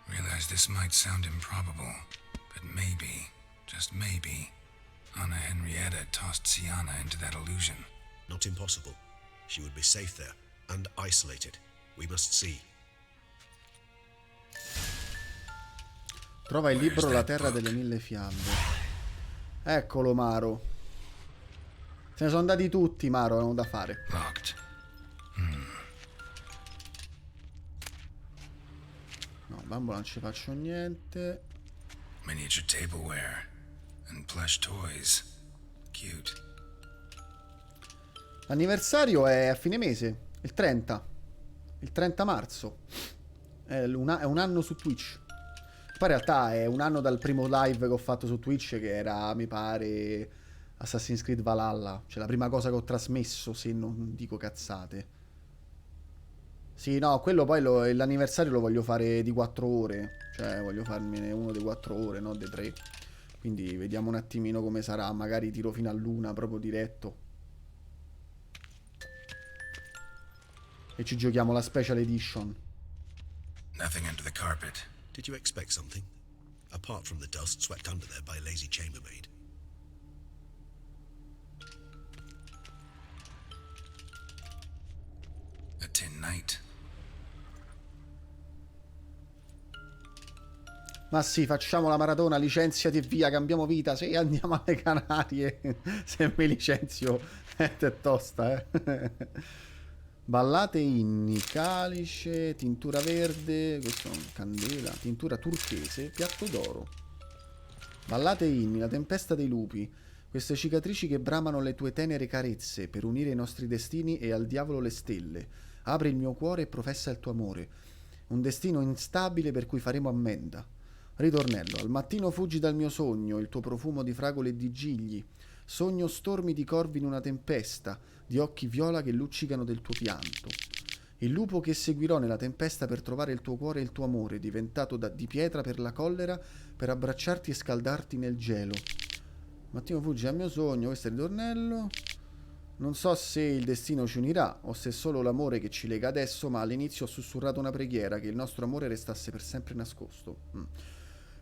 Realize this might sound improbable, but maybe, just maybe, Anna Henrietta tossed Sienna into that illusion. Not impossible. She would be safe there, and isolated. We must see. Trova il libro La terra delle mille fiamme. Eccolo, Maro. Se ne sono andati tutti, Maro, avevano da fare. Locked. No, bambola non ci faccio niente. Miniature tableware and plush toys. Cute. L'anniversario è a fine mese, il 30. Il 30 marzo. È un anno su Twitch. Poi in realtà è un anno dal primo live che ho fatto su Twitch, che era, mi pare, Assassin's Creed Valhalla. Cioè la prima cosa che ho trasmesso, se non dico cazzate. Sì, no, quello poi l'anniversario lo voglio fare di 4 ore. Cioè voglio farmene uno di 4 ore, no di 3. Quindi vediamo un attimino come sarà. Magari tiro fino all'una proprio diretto. E ci giochiamo la Special Edition. Nothing under the carpet. Did you expect something? Apart from the dust swept under there by a lazy chambermaid. A tin knight. Ma sì, facciamo la maratona, licenziati e via, cambiamo vita. Sì, andiamo alle Canarie. Se mi licenzio è tosta, Ballate inni, calice, tintura verde, questo è candela, tintura turchese, piatto d'oro. Ballate inni, la tempesta dei lupi, queste cicatrici che bramano le tue tenere carezze per unire i nostri destini e al diavolo le stelle. Apri il mio cuore e professa il tuo amore, un destino instabile per cui faremo ammenda. Ritornello, al mattino fuggi dal mio sogno, il tuo profumo di fragole e di gigli. Sogno stormi di corvi in una tempesta, di occhi viola che luccicano del tuo pianto. Il lupo che seguirò nella tempesta per trovare il tuo cuore e il tuo amore, diventato di pietra per la collera, per abbracciarti e scaldarti nel gelo. Mattino fugge al mio sogno, questo è il ritornello. Non so se il destino ci unirà o se è solo l'amore che ci lega adesso, ma all'inizio ho sussurrato una preghiera che il nostro amore restasse per sempre nascosto.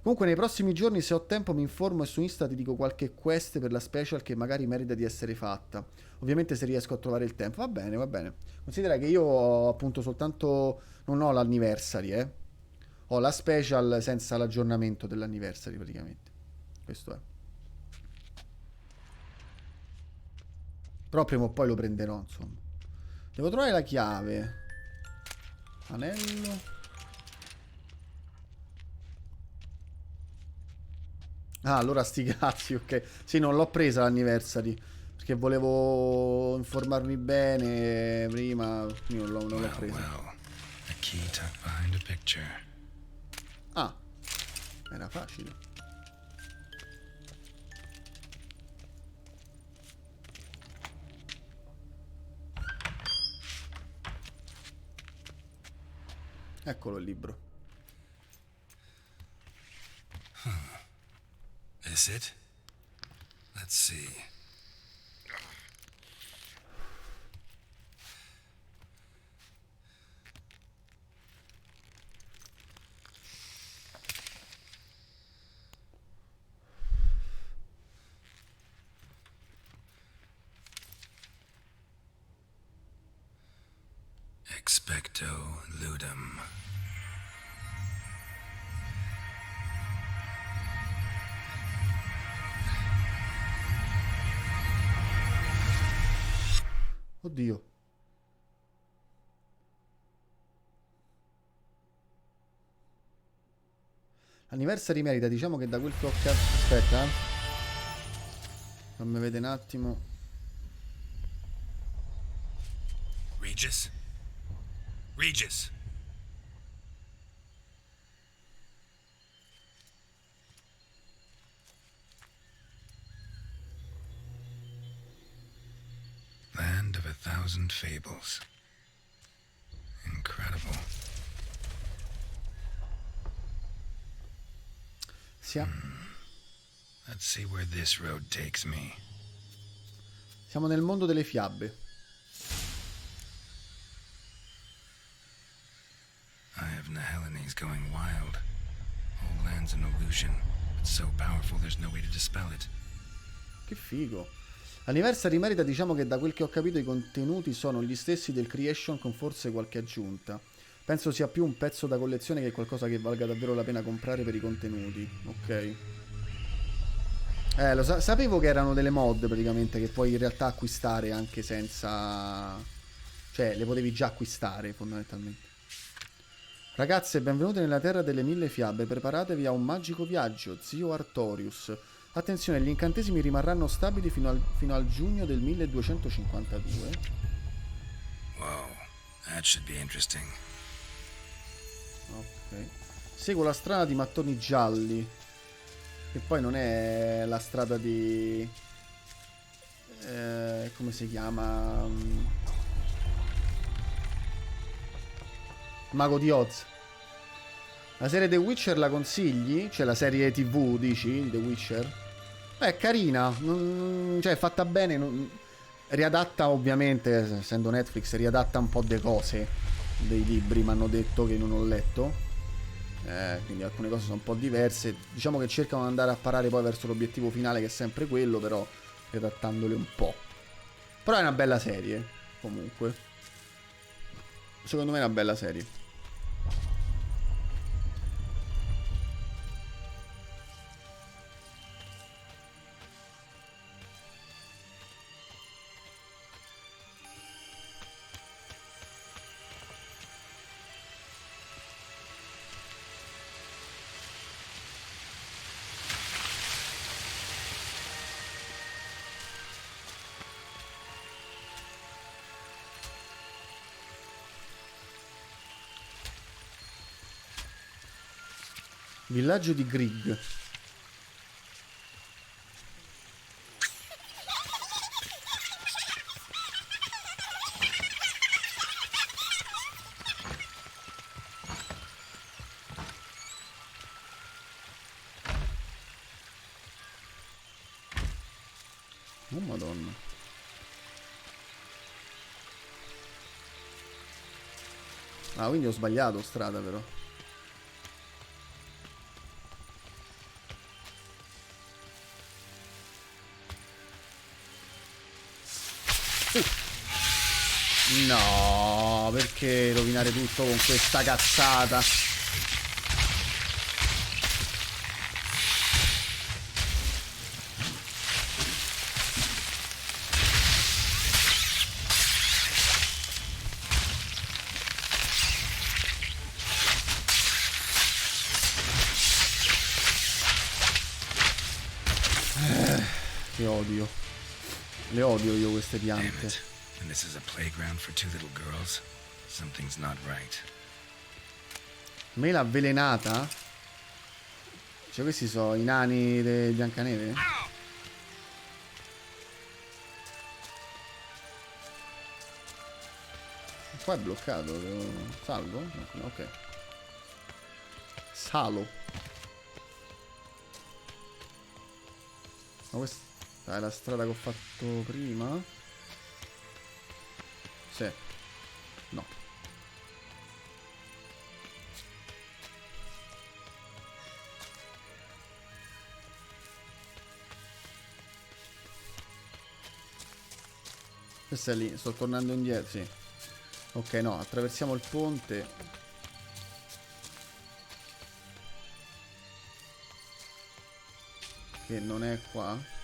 Comunque nei prossimi giorni, se ho tempo, mi informo e su Insta ti dico qualche quest per la special che magari merita di essere fatta. Ovviamente se riesco a trovare il tempo. Va bene, va bene. Considera che io ho appunto soltanto... non ho l'anniversary, Ho la special senza l'aggiornamento dell'anniversary praticamente. Questo è. Però prima o poi lo prenderò, insomma. Devo trovare la chiave. Anello. Ah, allora sti cazzi, ok. Sì, non l'ho presa l'anniversary, perché volevo informarmi bene prima. Io non l'ho presa. A key tucked behind a picture. Ah, era facile. Eccolo il libro. Is it? Let's see. Expecto ludum. Oddio. L'anniversary merita, diciamo che da quel che ho aspetta, fammi vedere un attimo. Regis? Regis! Land of 1,000 fables. Incredible. Let's see where this road takes me. Siamo nel mondo delle fiabe. I have Nehelines going wild. Whole land's an illusion. It's so powerful there's no way to dispel it. Che figo. L'anniversary merita, diciamo che da quel che ho capito i contenuti sono gli stessi del Creation con forse qualche aggiunta. Penso sia più un pezzo da collezione che qualcosa che valga davvero la pena comprare per i contenuti. Ok. Sapevo che erano delle mod praticamente che puoi in realtà acquistare anche senza... Cioè, le potevi già acquistare fondamentalmente. Ragazze, benvenute nella terra delle 1000 fiabe. Preparatevi a un magico viaggio, zio Artorius. Attenzione, gli incantesimi rimarranno stabili fino al giugno del 1252. Wow, that should be interesting. Ok. Seguo la strada di mattoni gialli. Che poi non è la strada di... come si chiama? Mago di Oz. La serie The Witcher la consigli? Cioè la serie TV, dici? Di The Witcher? È carina. Cioè è fatta bene. Riadatta ovviamente, essendo Netflix, riadatta un po' de cose dei libri, mi hanno detto che non ho letto. Quindi alcune cose sono un po' diverse. Diciamo che cercano di andare a parare poi verso l'obiettivo finale, che è sempre quello, però riadattandole un po'. Però è una bella serie, comunque. Secondo me è una bella serie. Villaggio di Grieg. Oh madonna. Ah, quindi ho sbagliato strada però. No, perché rovinare tutto con questa cazzata? Che odio. Le odio io queste piante. And this is a playground for two little girls. Something's not right. Mela avvelenata? Cioè questi sono i nani di Biancaneve? Qua è bloccato. Salvo? Ok. Salo. Ma questa è la strada che ho fatto prima? Sì. No. Questa è lì, sto tornando indietro, sì. Ok, no, attraversiamo il ponte. Che non è qua.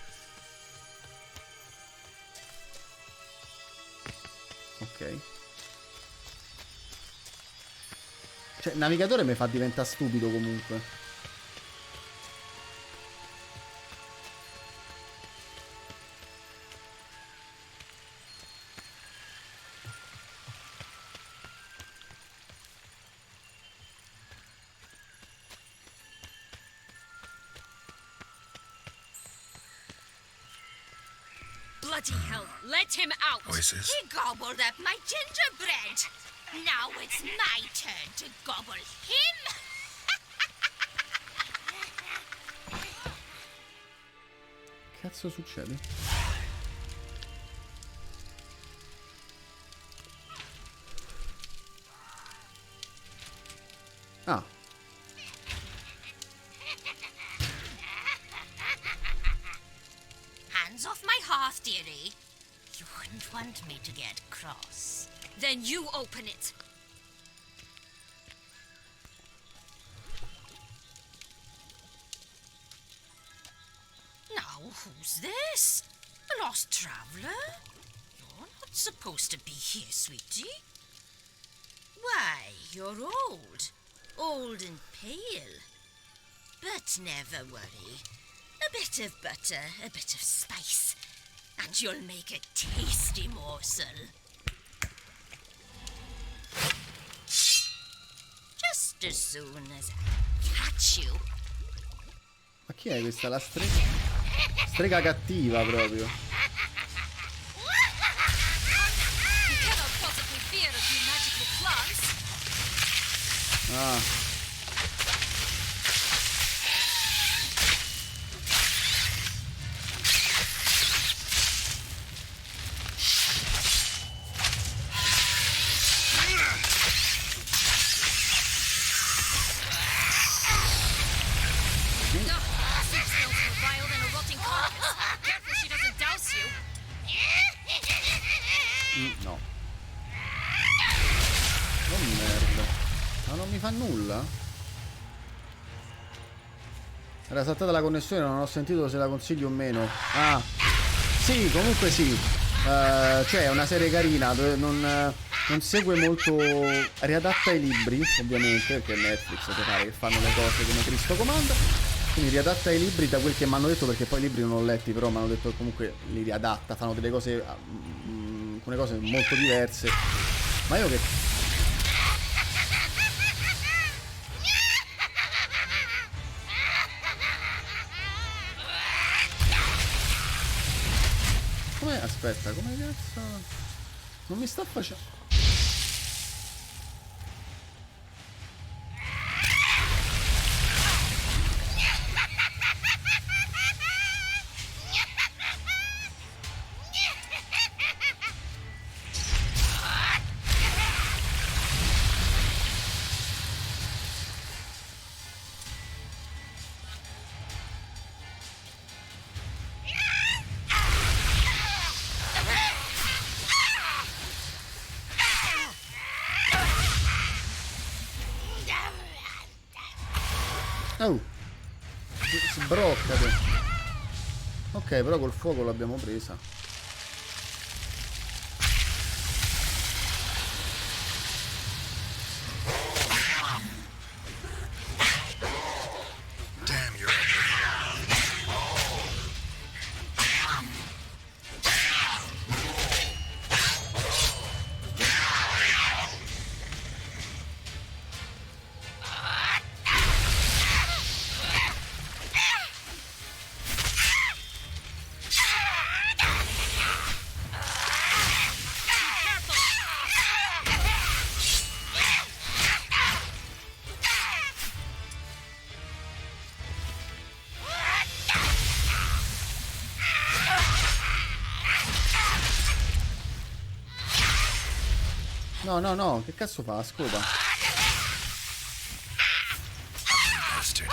Ok. Cioè, il navigatore mi fa diventare stupido comunque. Bloody hell, let him out! Voices? He gobbled up my gingerbread! Now it's my turn to gobble him! Che cazzo succede? Ah. Hands off my hearth, dearie. You wouldn't want me to get cross. Then you open it. Now, who's this? A lost traveler? You're not supposed to be here, sweetie. Why, you're old. Old and pale. But never worry. A bit of butter, a bit of spice, and you'll make a tasty morsel. Just as soon as I catch you. Ma chi è questa? La strega? Strega cattiva proprio. You cannot possibly fear of you magical plants. Ah. No. Oh merda. Ma non mi fa nulla? Era saltata la connessione, non ho sentito se la consiglio o meno. Ah. Sì, comunque sì. Cioè è una serie carina, non segue molto. Riadatta i libri, ovviamente, perché Netflix ti pare che fanno le cose come Cristo comanda. Quindi riadatta i libri da quel che mi hanno detto, perché poi i libri non ho letti, però mi hanno detto che comunque li riadatta, fanno delle cose, alcune cose molto diverse. Ma io che... Come? Aspetta, come cazzo? Non mi sta facendo... Oh, sbroccate. Ok, però col fuoco l'abbiamo presa. Damn, you're ugly. No, no, no, che cazzo fa la scopa? Bastard.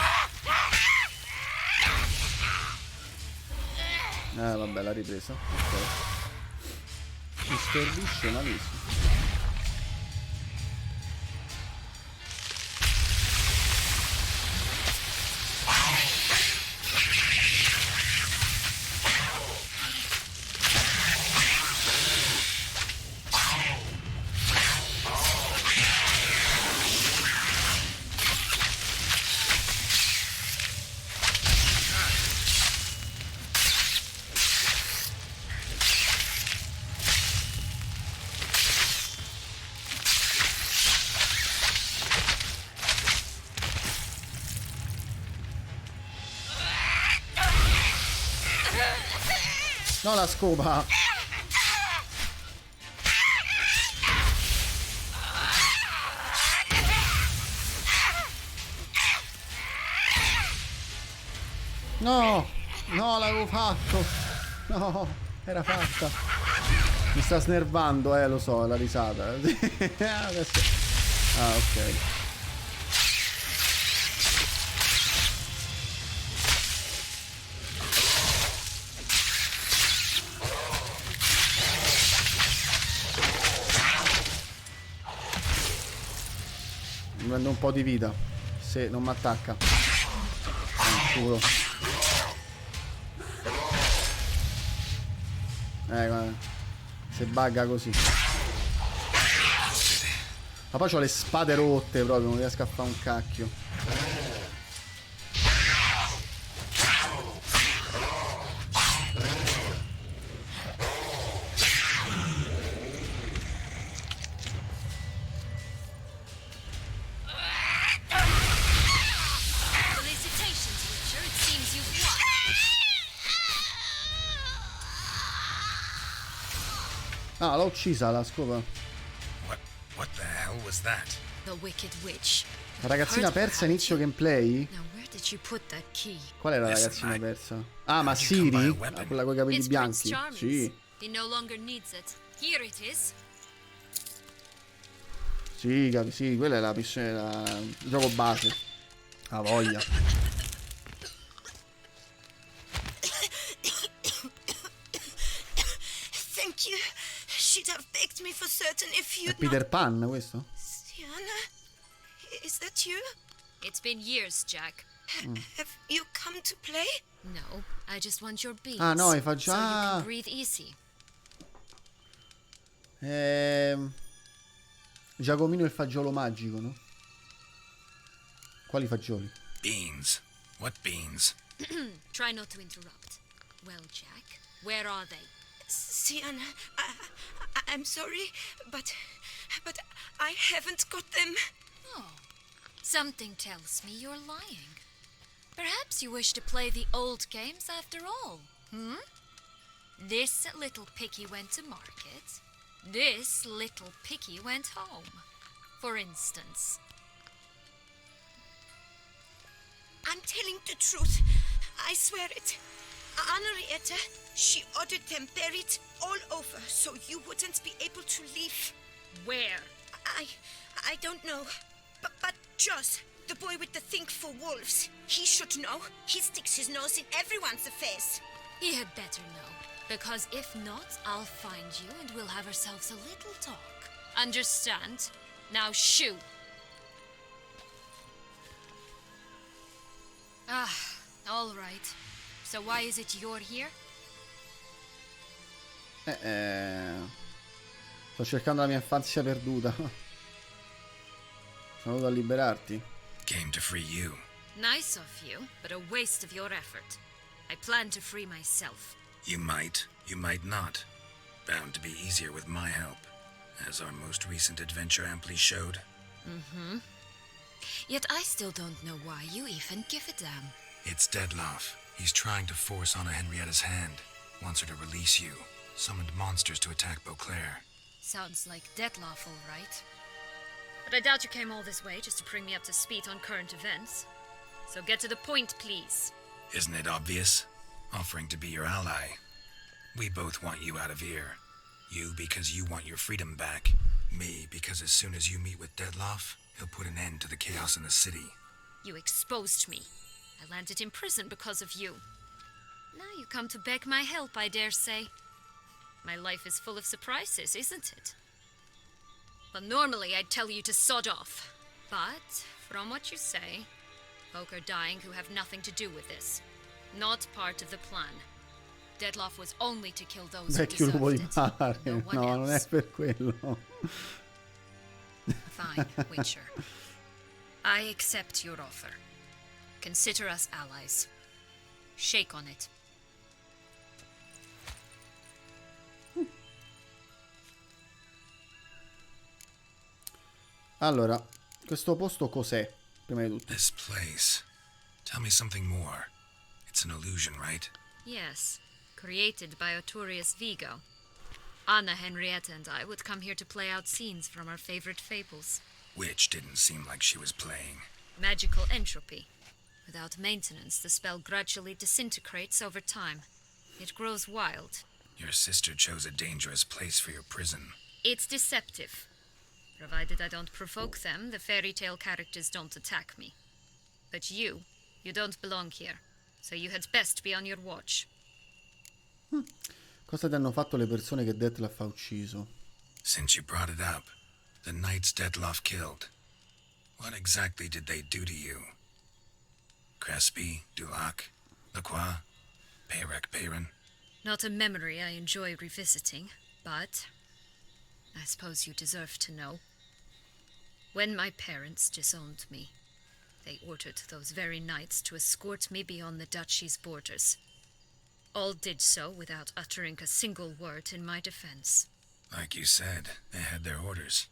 Vabbè, l'ha ripresa. Ok. Mi stordisce malissimo. No, la scopa. No, no, l'avevo fatto. No, era fatta. Mi sta snervando, lo so, la risata. Adesso... Ah, ok. Mi prendo un po' di vita. Se non mi attacca. Sicuro. Guarda. Se bugga così. Ma poi c'ho le spade rotte proprio, non riesco a fare un cacchio. Ah, l'ho uccisa la scopa. What the hell was that? The wicked witch. La ragazzina persa inizio gameplay? Now where did you put that key? Qual è la ragazzina persa? Ah, ma Siri? Ah, quella con i capelli It's bianchi? Prince Charming's. Sì. He no longer needs it. Here it is. Sì, sì, quella è la pistola, il gioco base. Ha voglia. Thank you. She'd have begged me for certain if È you'd Peter Pan questo? Sienna, is that you? It's been years, Jack. Have you come to play? No, I just want your beans. Ah no, fa So you già... can breathe easy. Giacomino il fagiolo magico, no? Quali fagioli? Beans. What beans? Try not to interrupt. Well, Jack, where are they? Sienna, I'm sorry, but I haven't got them. Oh, something tells me you're lying. Perhaps you wish to play the old games after all, This little piggy went to market. This little piggy went home, for instance. I'm telling the truth. I swear it. Henrietta, she ordered them buried all over so you wouldn't be able to leave. Where? I don't know. But Joss, the boy with the thing for wolves, he should know. He sticks his nose in everyone's affairs. He had better know. Because if not, I'll find you and we'll have ourselves a little talk. Understand? Now shoo! Ah, all right. So why is it you're here? Sto cercando la mia infanzia perduta. Sono venuto a liberarti. Came to free you. Nice of you, but a waste of your effort. I plan to free myself. You might not. Bound to be easier with my help, as our most recent adventure amply showed. Mm-hmm. Yet I still don't know why you even give a damn. It's Dettlaff. He's trying to force Anna Henrietta's hand. Wants her to release you. Summoned monsters to attack Beauclair. Sounds like Dettlaff, all right. But I doubt you came all this way just to bring me up to speed on current events. So get to the point, please. Isn't it obvious? Offering to be your ally. We both want you out of here. You because you want your freedom back. Me because as soon as you meet with Dettlaff, he'll put an end to the chaos in the city. You exposed me. I landed in prison because of you. Now you come to beg my help, I dare say. My life is full of surprises, isn't it? Well, normally I'd tell you to sod off. But, from what you say, folk are dying who have nothing to do with this. Not part of the plan. Dettlaff was only to kill those who Vecchio lupo di deserved it. mare. No one No, non è else. per quello. Fine, Witcher. I accept your offer. Consider us allies. Shake on it. Allora, questo posto cos'è? Prima di tutto. This place. Tell me something more. It's an illusion, right? Yes, created by Arturius Vigo. Anna, Henrietta, and I would come here to play out scenes from our favorite fables. Which didn't seem like she was playing. Magical entropy. Without maintenance, the spell gradually disintegrates over time. It grows wild. Your sister chose a dangerous place for your prison. It's deceptive. Provided I don't provoke them, the fairy tale characters don't attack me. But you don't belong here. So you had best be on your watch. Cosa ti hanno fatto le persone che Dettlaff ha ucciso? Since you brought it up, the knights Dettlaff killed. What exactly did they do to you? Crespi, Dulac, Lacroix, Peyrac Peyran? Not a memory I enjoy revisiting, but I suppose you deserve to know. When my parents disowned me, they ordered those very knights to escort me beyond the duchy's borders. All did so without uttering a single word in my defense. Like you said, they had their orders.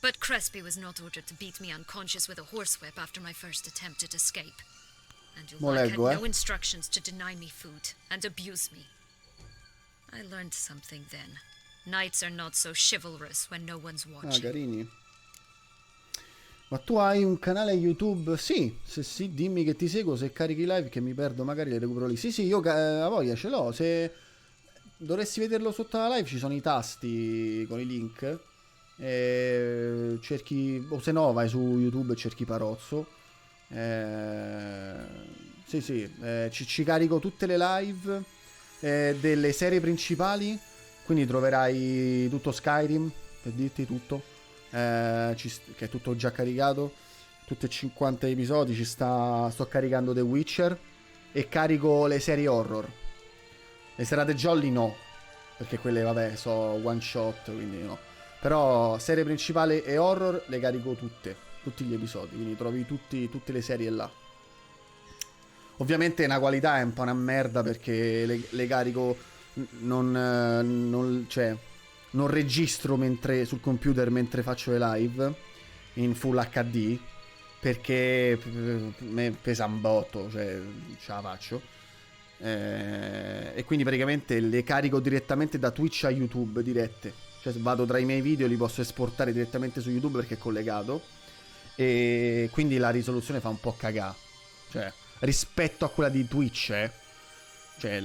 But Crespi was not ordered to beat me unconscious with a horsewhip after my first attempt at escape. And Dulac had no instructions to deny me food and abuse me. I learned something then. Knights are not so chivalrous when no one's Ah, watching. carini. Ma tu hai un canale YouTube? Sì, se sì, dimmi che ti seguo, se carichi live che mi perdo magari le recupero lì. Sì, sì, io a voglia ce l'ho, se dovresti vederlo sotto la live ci sono i tasti con i link. Cerchi, o se no vai su YouTube e cerchi Parozzo. Sì, sì, ci carico tutte le live delle serie principali, quindi troverai tutto Skyrim, per dirti tutto. Che è tutto già caricato, tutti e 50 episodi, sto caricando The Witcher e carico le serie horror. Le serate jolly no, perché quelle vabbè so one shot, quindi no, però serie principale e horror le carico tutti gli episodi, quindi trovi tutte le serie là. Ovviamente una qualità è un po' una merda perché le carico cioè non registro sul computer mentre faccio le live in full HD perché me pesa un botto, cioè ce la faccio, e quindi praticamente le carico direttamente da Twitch a YouTube dirette, cioè vado tra i miei video, li posso esportare direttamente su YouTube perché è collegato, e quindi la risoluzione fa un po' cagà, cioè rispetto a quella di Twitch, cioè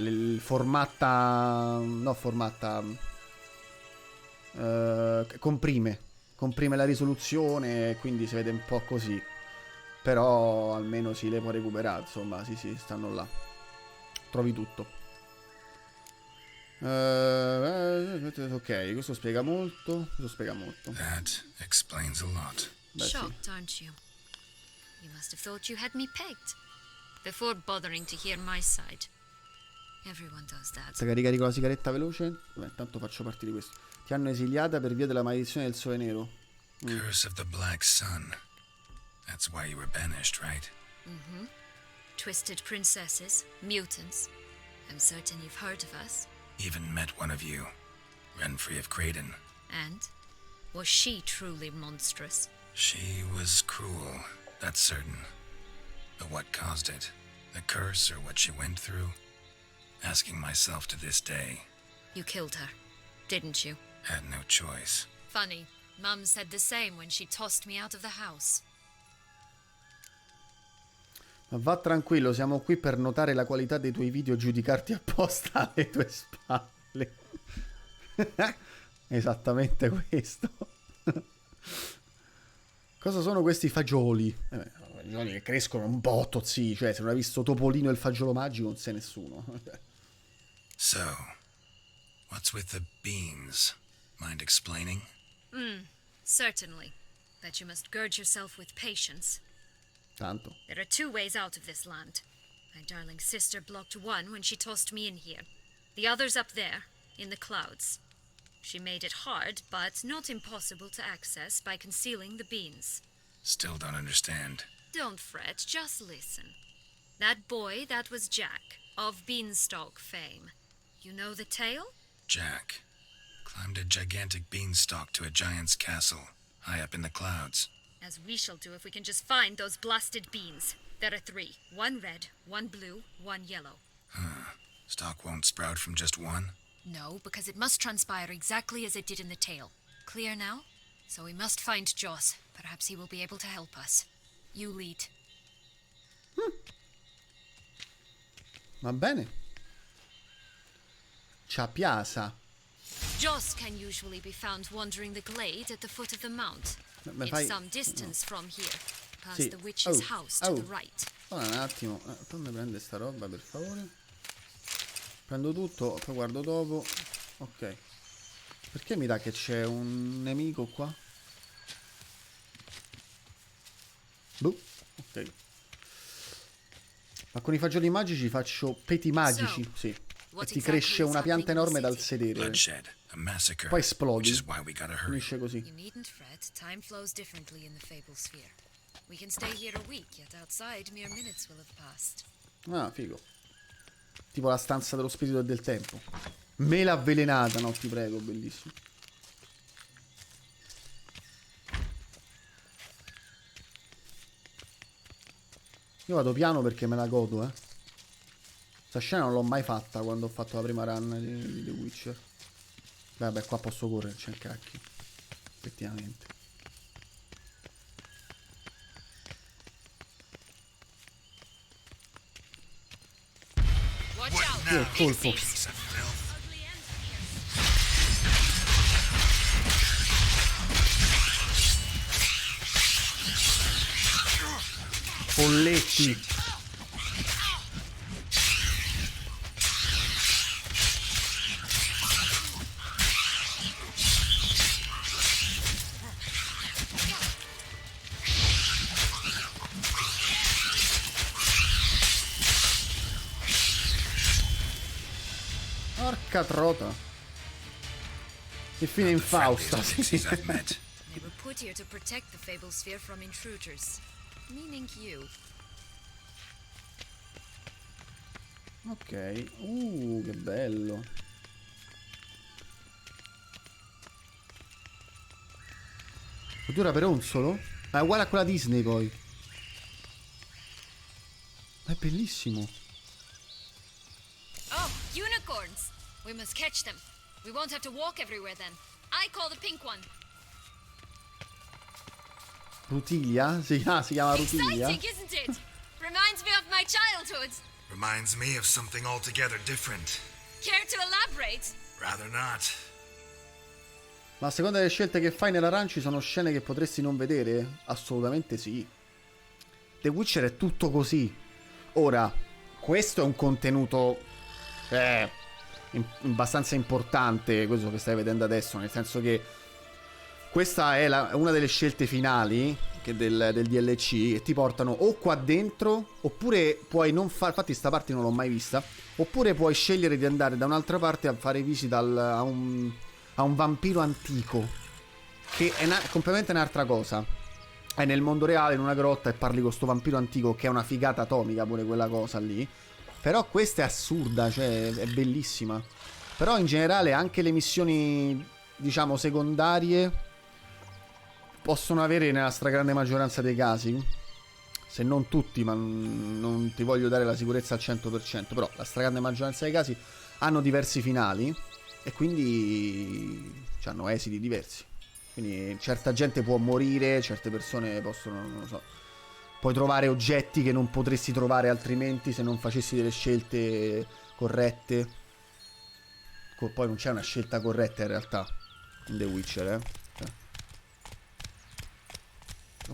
comprime la risoluzione, quindi si vede un po' così, però almeno si le può recuperare, insomma, sì, stanno là, trovi tutto. Ok, questo spiega molto. That explains a lot. Beh, sì. Shocked, aren't you? You must have thought you had me pegged. before bothering to hear my side. Everyone does that. Caricare con la sigaretta veloce. Vabbè, intanto faccio partire questo. Ti hanno esiliata per via della maledizione del sole nero. Curse of the Black Sun. That's why you were banished, right? Mm-hmm. Twisted princesses, mutants. I'm certain you've heard of us. Even met one of you. Renfrey of Creighton. And? Was she truly monstrous? She was cruel, that's certain. But what caused it? The curse or what she went through? Asking myself to this day. You killed her, didn't you? Had no choice. Funny. Mum said the same when she tossed me out of the house. Ma va tranquillo, siamo qui per notare la qualità dei tuoi video e giudicarti apposta alle tue spalle. Esattamente questo. Cosa sono questi fagioli? Fagioli che crescono un botto, sì. Cioè, se non hai visto Topolino e il fagiolo magico, non sei nessuno. So, what's with the beans? Mind explaining? Certainly. But you must gird yourself with patience. Tanto. There are 2 ways out of this land. My darling sister blocked one when she tossed me in here. The other's up there, in the clouds. She made it hard, but not impossible to access by concealing the beans. Still don't understand. Don't fret, just listen. That boy, that was Jack, of Beanstalk fame. You know the tale? Jack climbed a gigantic beanstalk to a giant's castle, high up in the clouds. As we shall do if we can just find those blasted beans. There are 3. 1 red, 1 blue, 1 yellow. Stalk won't sprout from just one? No, because it must transpire exactly as it did in the tale. Clear now? So we must find Joss. Perhaps he will be able to help us. You lead. Va bene. Ciapiasa. Joss can usually be found wandering the glade at the foot of the mount. It's some distance from here, past Sì. the witch's house to the right. Allora, un attimo, fammi prendere sta roba per favore. Prendo tutto, poi guardo dopo. Ok. Perché mi dà che c'è un nemico qua? Boh, ok. Ma con i fagioli magici faccio peti magici, sì. E ti cresce una pianta enorme dal sedere. Bloodshed, a massacre. Poi esplodi. Which is why we gotta hurry. Finisce così. You needn't fret. Time flows differently in the Fable Sphere. We can stay here a week, yet outside mere minutes will have passed. Ah, figo. Tipo la stanza dello spirito e del tempo. Mela avvelenata, no, ti prego, bellissimo. Io vado piano perché me la godo, eh. Questa scena non l'ho mai fatta quando ho fatto la prima run di The Witcher. Vabbè, qua posso correre, c'è il cacchio. Effettivamente. Io il colpo. Polletti. Porca trota. Che fine infausta. Pixies I've met. They were put here to protect the Fable Sphere from intruders, meaning you. Ok. Che bello. Dura per un solo? Ma è uguale a quella Disney poi. Ma è bellissimo. Oh, unicorns! We must catch them. We won't have to walk everywhere then. I call the pink one. Rutilia? Si chiama Rutilia. Exciting, isn't it? Reminds me of my childhood. Reminds me of something altogether different. Care to elaborate? Rather not. Ma a seconda delle scelte che fai nella run ci sono scene che potresti non vedere? Assolutamente sì. The Witcher è tutto così. Ora, questo è un contenuto abbastanza importante, questo che stai vedendo adesso, nel senso che questa è una delle scelte finali che del DLC, e ti portano o qua dentro, oppure puoi non fare, infatti sta parte non l'ho mai vista, oppure puoi scegliere di andare da un'altra parte a fare visita a un vampiro antico, che è completamente un'altra cosa. È nel mondo reale, in una grotta, e parli con sto vampiro antico, che è una figata atomica pure quella cosa lì. Però questa è assurda, cioè è bellissima. Però in generale anche le missioni, diciamo, secondarie possono avere, nella stragrande maggioranza dei casi, se non tutti, ma non ti voglio dare la sicurezza al 100%, però la stragrande maggioranza dei casi hanno diversi finali e quindi hanno esiti diversi. Quindi certa gente può morire, certe persone possono, non lo so, puoi trovare oggetti che non potresti trovare altrimenti se non facessi delle scelte corrette. Poi non c'è una scelta corretta in realtà in The Witcher,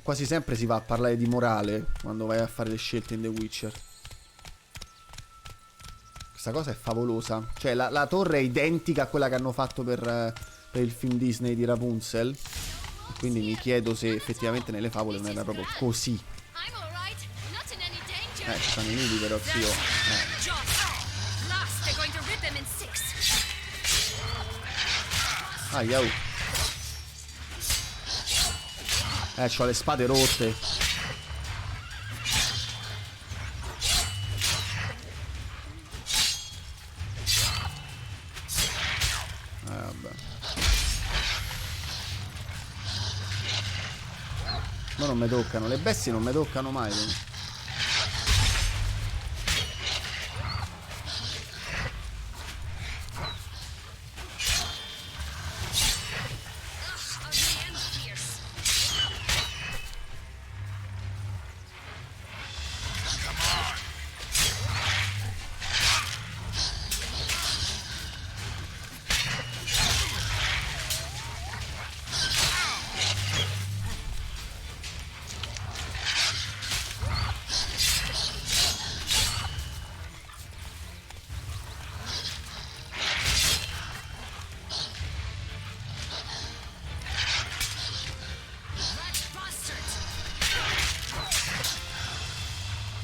Quasi sempre si va a parlare di morale quando vai a fare le scelte in The Witcher. Questa cosa è favolosa. Cioè la torre è identica a quella che hanno fatto per il film Disney di Rapunzel. E quindi mi chiedo se effettivamente nelle favole non era proprio così. Stanno i nudi però, zio. Yau. C'ho le spade rotte. Vabbè. Ma non mi toccano. Le bestie non mi toccano mai.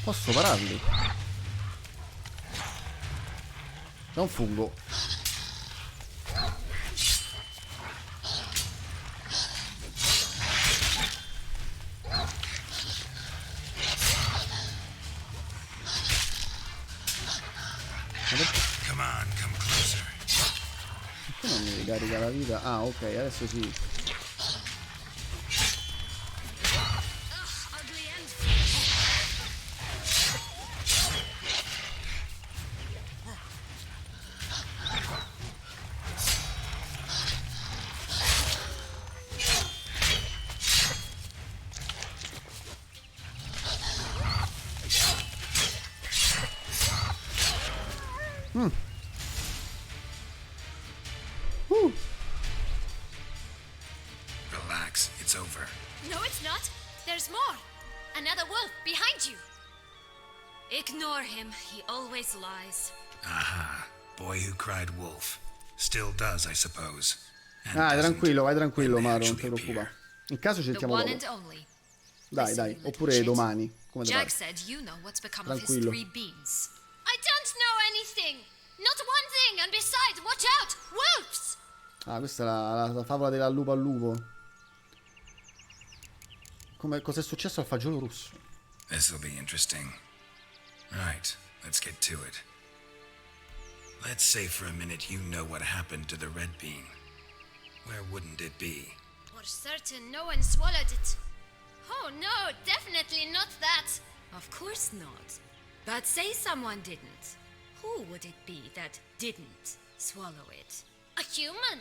Posso pararli? C'è un fungo. Perché non mi ricarica la vita? Ah, ok, adesso sì. Relax, it's over. No, it's not. There's more. Another wolf behind you. Ignore him. He always lies. Aha. Boy who cried wolf. Still does, I suppose. And tranquillo, vai doesn't tranquillo, when they Maro, non ti actually preoccupare. appear. In caso The cerchiamo one dopo. and only. Dai, dai, oppure domani, come te Jack pare. said you know what's become of his Tranquillo. 3 beans. I don't know anything. Not one thing. And besides, watch out. Wolves. Ah, questa è la favola della lupo al lupo. Cos'è successo al fagiolo rosso? This'll be interesting. Right, let's get to it. Let's say for a minute you know what happened to the red bean. Where wouldn't it be? For certain, no one swallowed it. Oh no, definitely not that. Of course not. But say someone didn't. Who would it be that didn't swallow it? A human.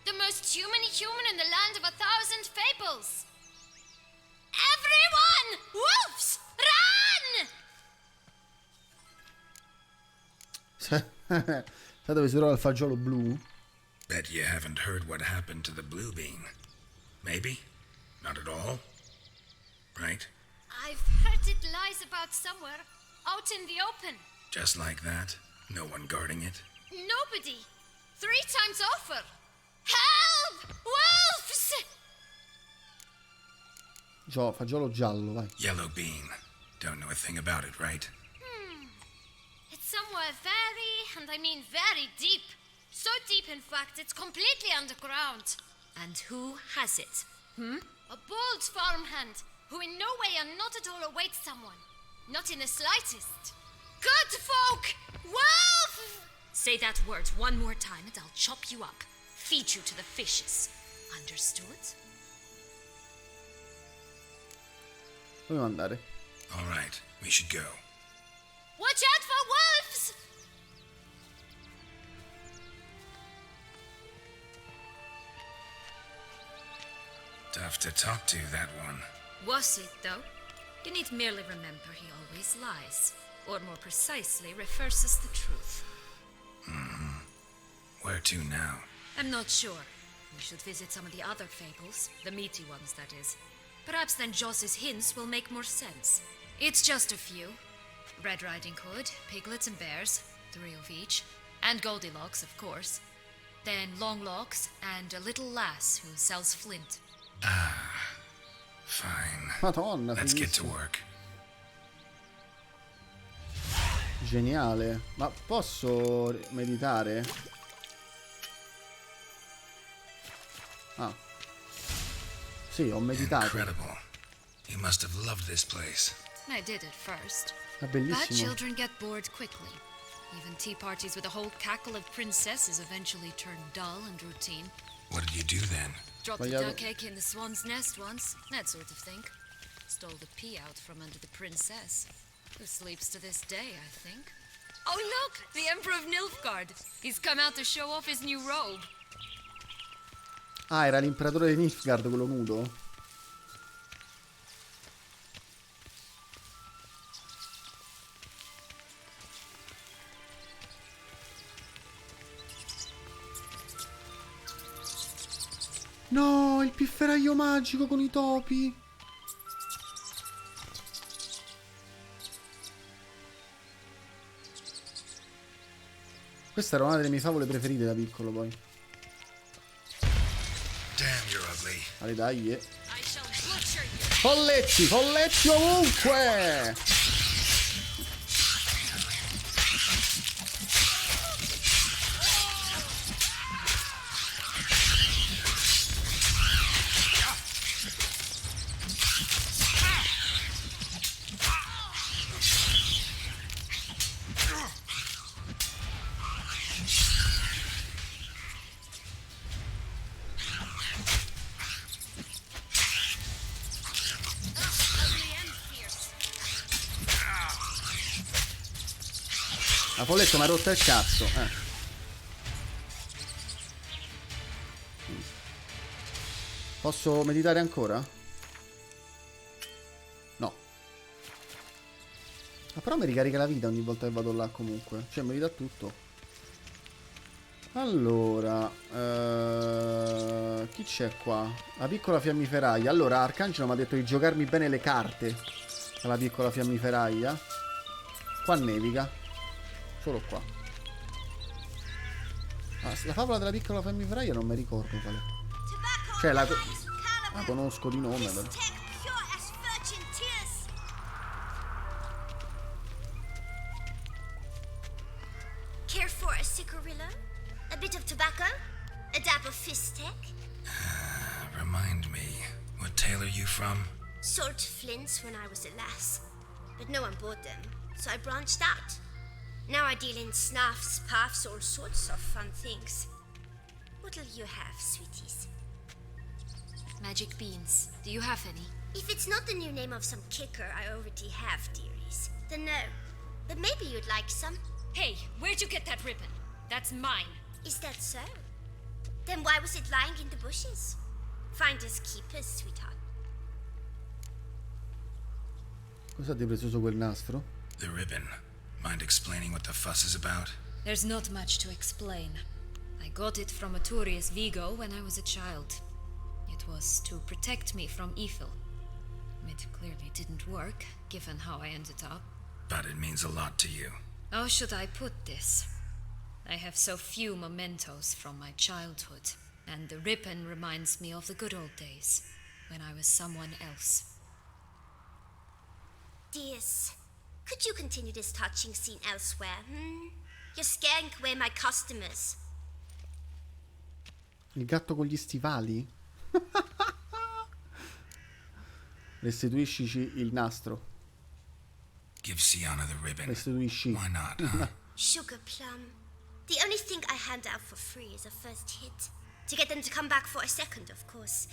The most humany human in the land of 1,000 fables. Everyone! Wolves! Run! Sai dove si trova il fagiolo blu? Bet you haven't heard what happened to the blue bean. Maybe? Not at all? Right? I've heard it lies about somewhere, out in the open. Just like that? No one guarding it? Nobody. 3 times over. Help! Wolves! Fagiolo giallo, vai. Yellow bean. Don't know a thing about it, right? It's somewhere very, and I mean very deep. So deep, in fact, it's completely underground. And who has it? A bold farmhand, who in no way and not at all awaits someone. Not in the slightest. Good folk! Wolf! Say that word one more time and I'll chop you up. Feed you to the fishes. Understood? Dove andare? All right, we should go. Watch out for wolves! Tough to talk to, that one. Was it, though? You need merely remember he always lies. Or more precisely, reverses the truth. Where to now? I'm not sure. We should visit some of the other fables. The meaty ones, that is. Perhaps then Joss's hints will make more sense. It's just a few. Red Riding Hood, piglets and bears, 3 of each. And Goldilocks, of course. Then Longlocks and a little lass who sells flint. Fine. Madonna, Let's get to fighissimo. work. Geniale. Ma posso meditare? Ah. Sì, ho meditato. Incredible. You must have loved this place. I did at first. È But bellissimo. children get bored quickly. Even tea parties with a whole cackle of princesses eventually turn dull and routine. What did you do then? Dropped a Sbagliato. duck egg in the swan's nest once, that sort of thing. Stole the pea out from under the princess, who sleeps to this day, I think. Oh look, the Emperor of Nilfgaard. He's come out to show off his new robe. Ah, era l'imperatore di Nilfgaard, quello nudo? No, il pifferaio magico con i topi. Questa era una delle mie favole preferite da piccolo, poi. Damn, you're ugly. Ale dai, I shall butcher you. Folletti, folletti ovunque! La folletto mi ha rotto il cazzo, Posso meditare ancora? No. Ah, però mi ricarica la vita ogni volta che vado là comunque. Cioè mi ridà tutto. Allora, chi c'è qua? La piccola fiammiferaia. Allora, Arcangelo mi ha detto di giocarmi bene le carte alla piccola fiammiferaia. Qua nevica. Solo qua. Ah, la favola della piccola fiammiferaia non mi ricordo qual è. Cioè la conosco di nome però. Care for a cigarillo? A bit of tobacco? A dab of fizz-tech? Remind me, what tale are you from? Sold flints when I was a lass, but no one bought them, so I branched out. Now I deal in snuffs, puffs, all sorts of fun things. What'll you have, sweeties? Magic beans. Do you have any? If it's not the new name of some kicker I already have, dearies, then no. But maybe you'd like some. Hey, where'd you get that ribbon? That's mine. Is that so? Then why was it lying in the bushes? Finders keepers, sweetheart. Cosa ti hai preso su quel nastro? The ribbon. Mind explaining what the fuss is about? There's not much to explain. I got it from Aturius Vigo when I was a child. It was to protect me from evil. It clearly didn't work, given how I ended up. But it means a lot to you. How should I put this? I have so few mementos from my childhood, and the ribbon reminds me of the good old days, when I was someone else. Dears, could you continue this touching scene elsewhere? You're scaring away my customers. Il gatto con gli stivali? Restituisci il nastro. Give Sienna the ribbon. Restituisci. Why not, huh? Sugar plum. The only thing I hand out for free is a first hit. To get them to come back for a second, of course.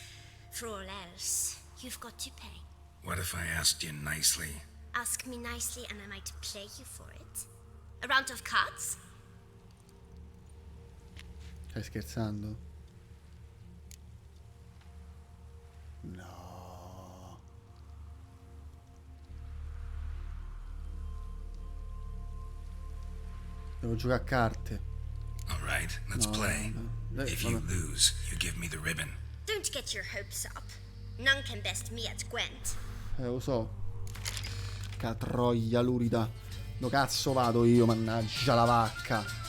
For all else, you've got to pay. What if I asked you nicely? Ask me nicely and I might play you for it. A round of cards? Stai scherzando? No. Devo giocare a carte. All right, let's play. If you lose, you give me the ribbon. Don't get your hopes up. None can best me at Gwent. Lo so. Catroia lurida. No cazzo vado io, mannaggia la vacca.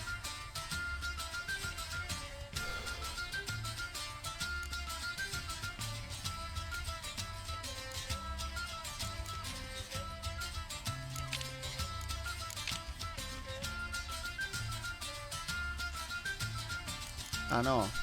Ah no.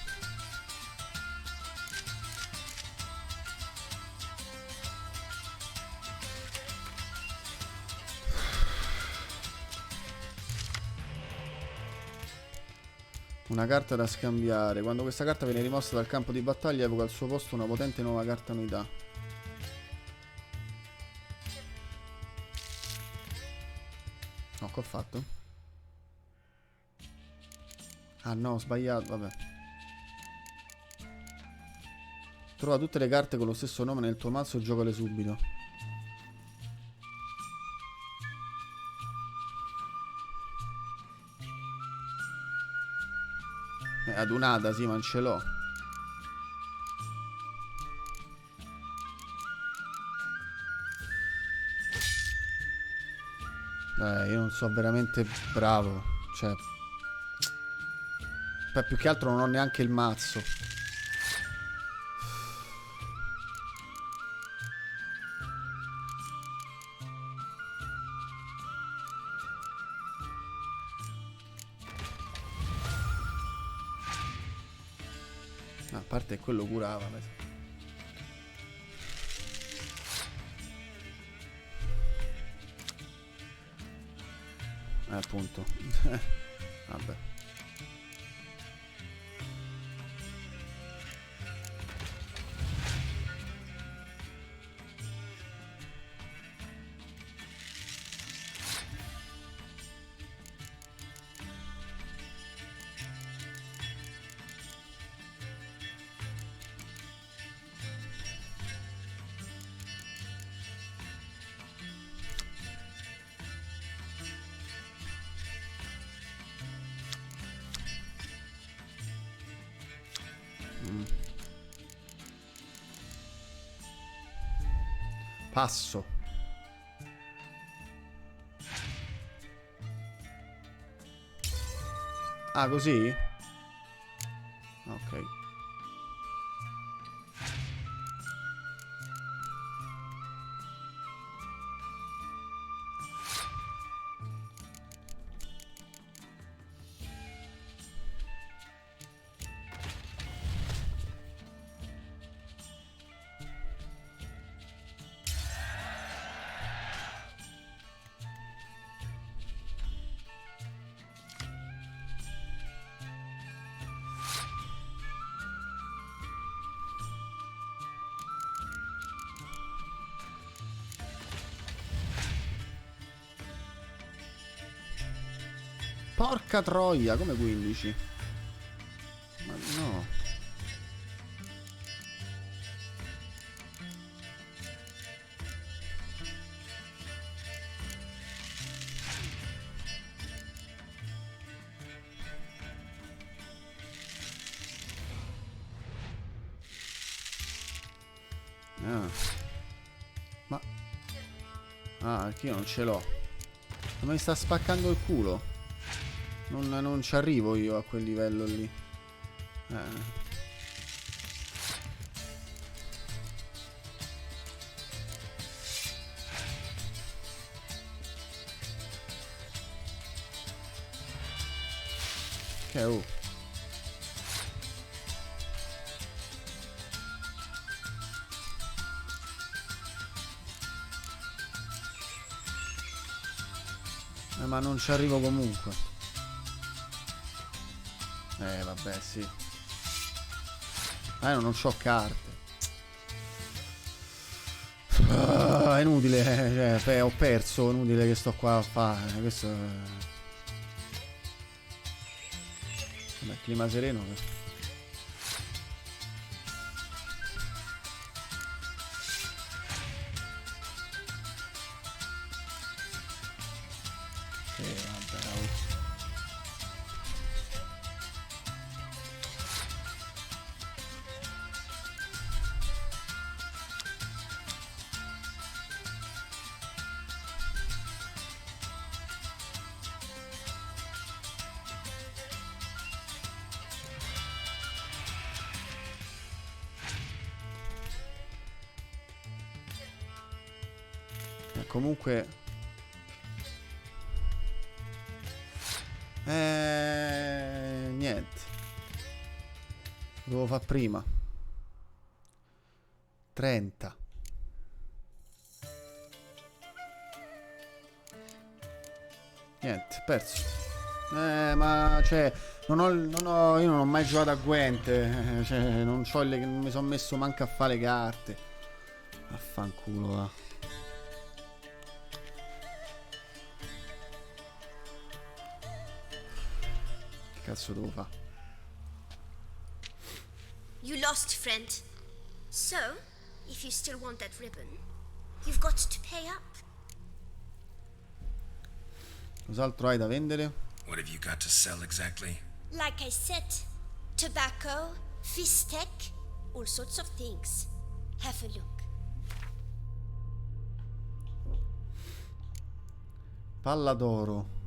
Una carta da scambiare. Quando questa carta viene rimossa dal campo di battaglia, evoca al suo posto una potente nuova carta novità. No, che ho fatto? Ah no, ho sbagliato, vabbè. Trova tutte le carte con lo stesso nome nel tuo mazzo e giocale subito. Adunata, sì, ma non ce l'ho. Io non so veramente bravo. Cioè, poi più che altro non ho neanche il mazzo. A parte che quello curava. Appunto. Vabbè. Passo. Ah, così? Ok. Porca troia, come 15? Ma no. Ma... Ah, perché io non ce l'ho. Ma mi sta spaccando il culo. Non ci arrivo io a quel livello lì. Che oh. Ma non ci arrivo comunque. Vabbè, sì. Non c'ho carte. È inutile, cioè, ho perso, è inutile che sto qua a fare. Questo vabbè, clima sereno. Vabbè, comunque niente, devo fare prima 30. Niente, perso. Ma cioè io non ho mai giocato a Gwent, cioè non mi sono messo manco a fare le carte. Affanculo, va. Cazzo devo fare? You lost, friend. So, if you still want that ribbon, you've got to pay up. Cos'altro hai da vendere? What have you got to sell exactly? Like I said, tobacco, fistek, all sorts of things. Have a look. Palla d'oro.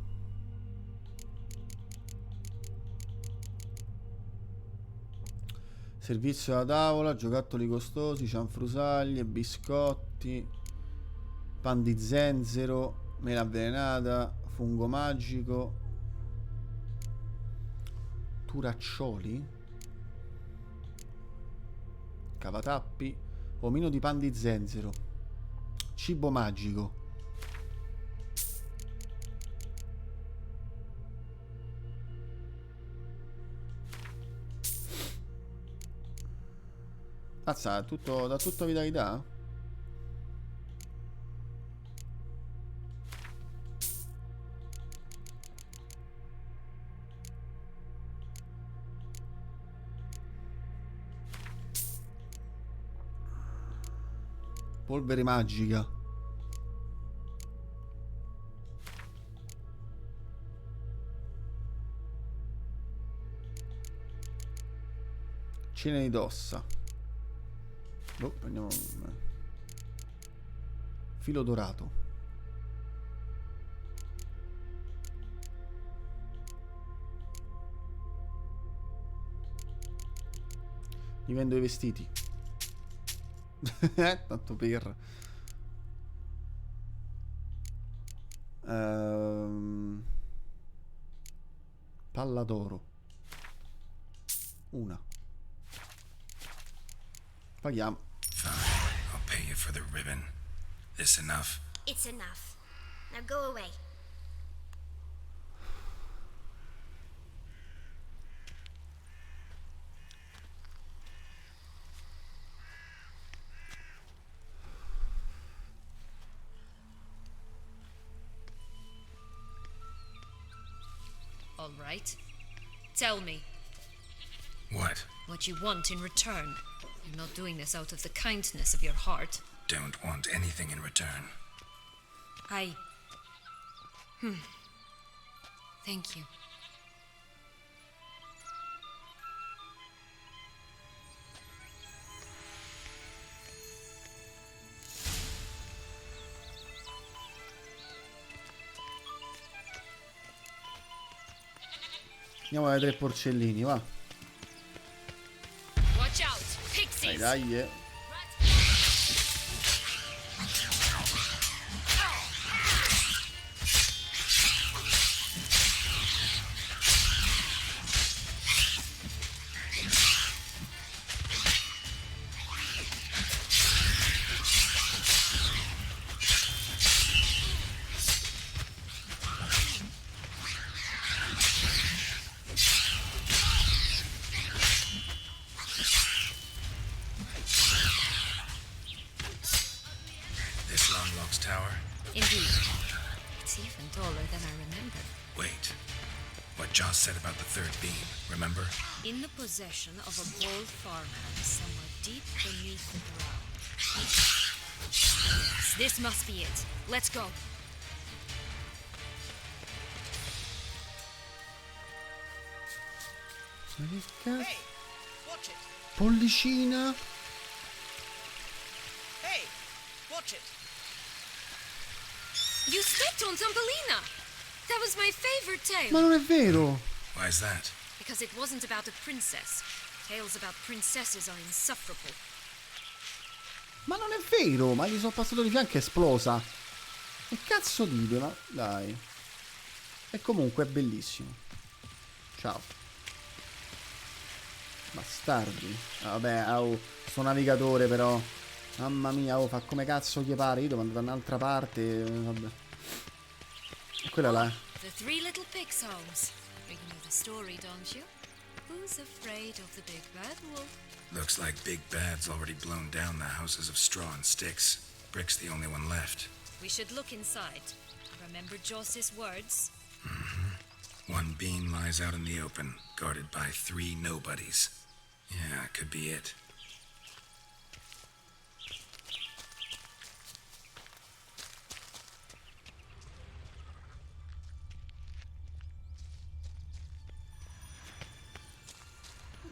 Servizio da tavola, giocattoli costosi, cianfrusaglie, biscotti, pan di zenzero, mela avvelenata, fungo magico, turaccioli, cavatappi, omino di pan di zenzero, cibo magico. Mazza, da tutta vitalità? Polvere magica. Cena di dossa. Oh, prendiamo filo dorato. Gli vendo i vestiti. Tanto per palla d'oro. Una. Paghiamo. Fine, I'll pay you for the ribbon. This enough? It's enough. Now go away. All right. Tell me What? what you want in return. You're not doing this out of the kindness of your heart. Don't want anything in return. Thank you. Andiamo ai 3 porcellini, va. Watch out, pixies! Dai. He's even taller than I remember. Wait. What Joss said about the third beam, remember? In the possession of a bold farmhand somewhere deep beneath the ground. Yes, this must be it. Let's go. Ma che cazzo? Hey, watch it. Pollicina? Hey, watch it. You stepped on Thumbelina! That was my favorite tale. Ma non è vero! Why is that? Because it wasn't about a princess. Tales about princesses are insufferable. Ma non è vero! Ma gli sono passato di fianco e è esplosa! Che cazzo dite? Ma dai! E comunque è bellissimo. Ciao. Bastardi. Vabbè, sto navigatore però. Mamma mia, fa come cazzo gli pare. Io devo andare da un'altra parte. Vabbè. E quella là. The Three Little Pigs homes. You know the story, don't you? Who's afraid of the big bad wolf? Looks like Big Bad's already blown down the houses of straw and sticks. Brick's the only one left. We should look inside. Remember Joss's words? One beam lies out in the open, guarded by 3 nobodies. Yeah, could be it.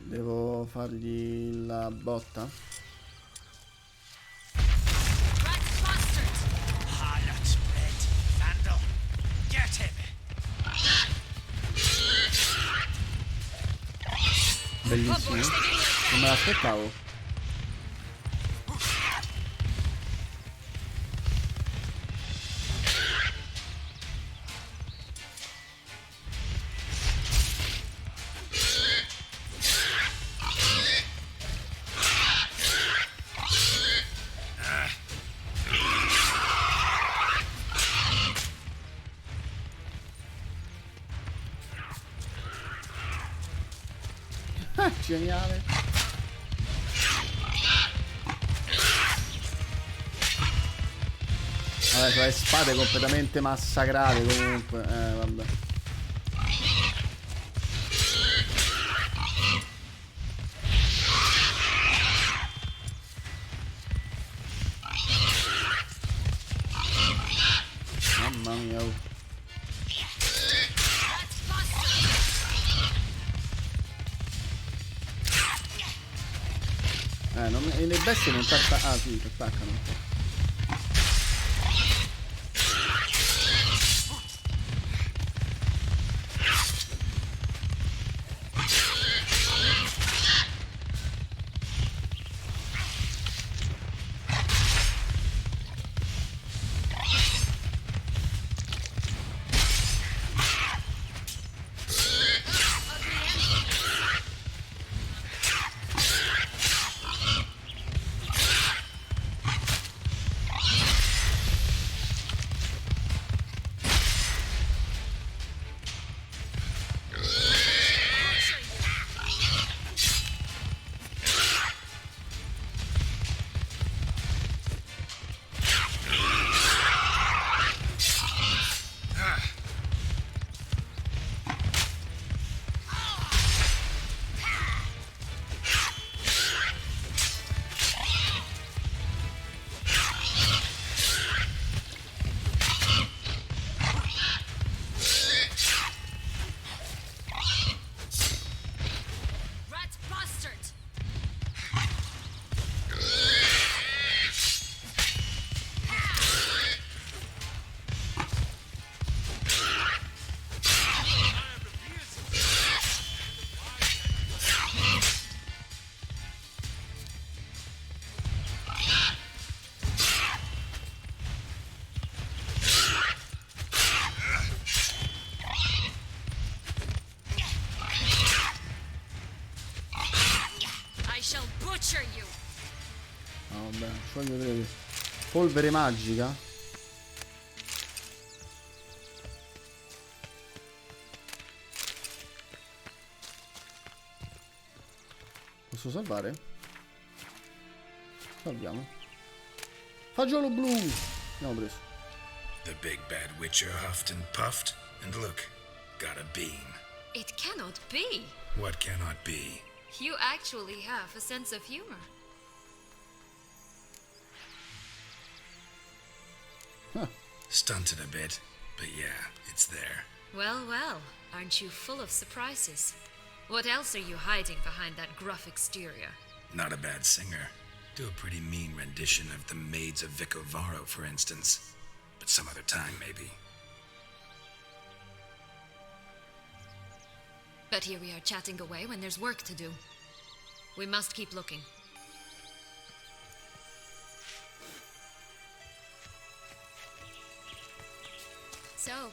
Devo fargli la botta? Harlot, red, vandal. Get him. Bellissimo. Non me l'aspettavo. Geniale. Vabbè, sono le spade completamente massacrate comunque. Vabbè. Mamma mia. Oh. Le bestie non ti attaccano. Ah sì, ti attaccano un po'. Vabbè, voglio vedere. Polvere magica? Posso salvare? Salviamo. Fagiolo blu! Abbiamo preso. The big bad witcher huffed and puffed, and look, got a bean. It cannot be. What cannot be? You actually have a sense of humor. Huh. Stunted a bit, but yeah, it's there. Well, well, aren't you full of surprises? What else are you hiding behind that gruff exterior? Not a bad singer. Do a pretty mean rendition of The Maids of Vicovaro, for instance. But some other time, maybe. But here we are chatting away when there's work to do. We must keep looking. So,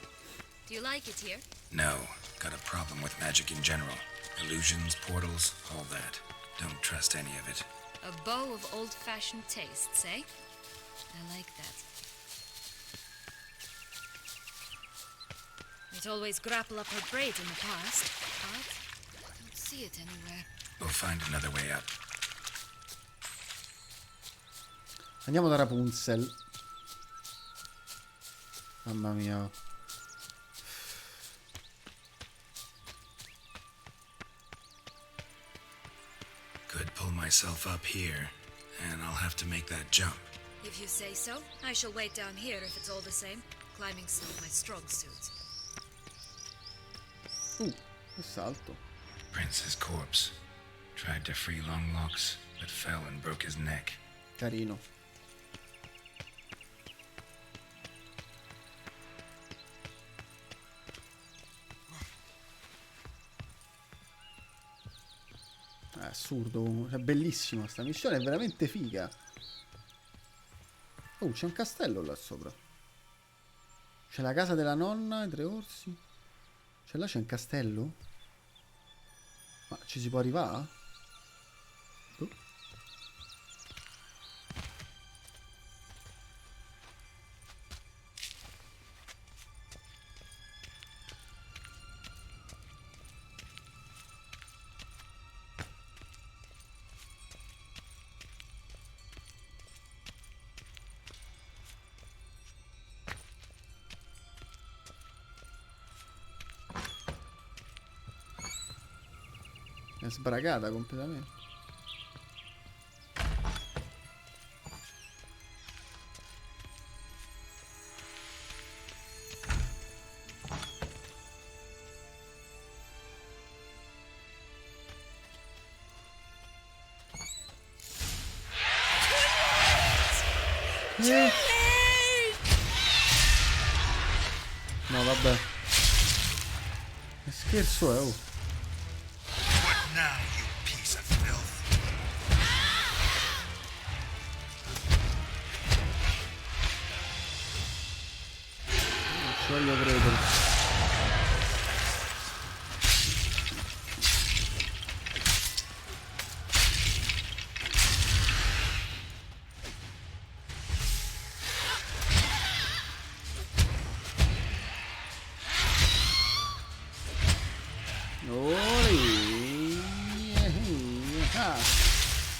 do you like it here? No, got a problem with magic in general. Illusions, portals, all that. Don't trust any of it. A bow of old-fashioned tastes, eh? I like that. It always grapple up her braid in the past, but I don't see it anywhere. We'll find another way up. Andiamo da Rapunzel. Mamma mia. Could pull myself up here, and I'll have to make that jump. If you say so, I shall wait down here if it's all the same. Climbing's not my strong suit. Che salto. Prince's corpse. Tried to free Longlocks, but fell and broke his neck. Carino. È assurdo, è bellissima sta missione, è veramente figa. Oh, c'è un castello là sopra. C'è la casa della nonna, i tre orsi. Là c'è un castello? Ma ci si può arrivare? Oh. È sbragata completamente. No, vabbè. Che scherzo è, oh. Now, you piece of filth. Non ci voglio credere.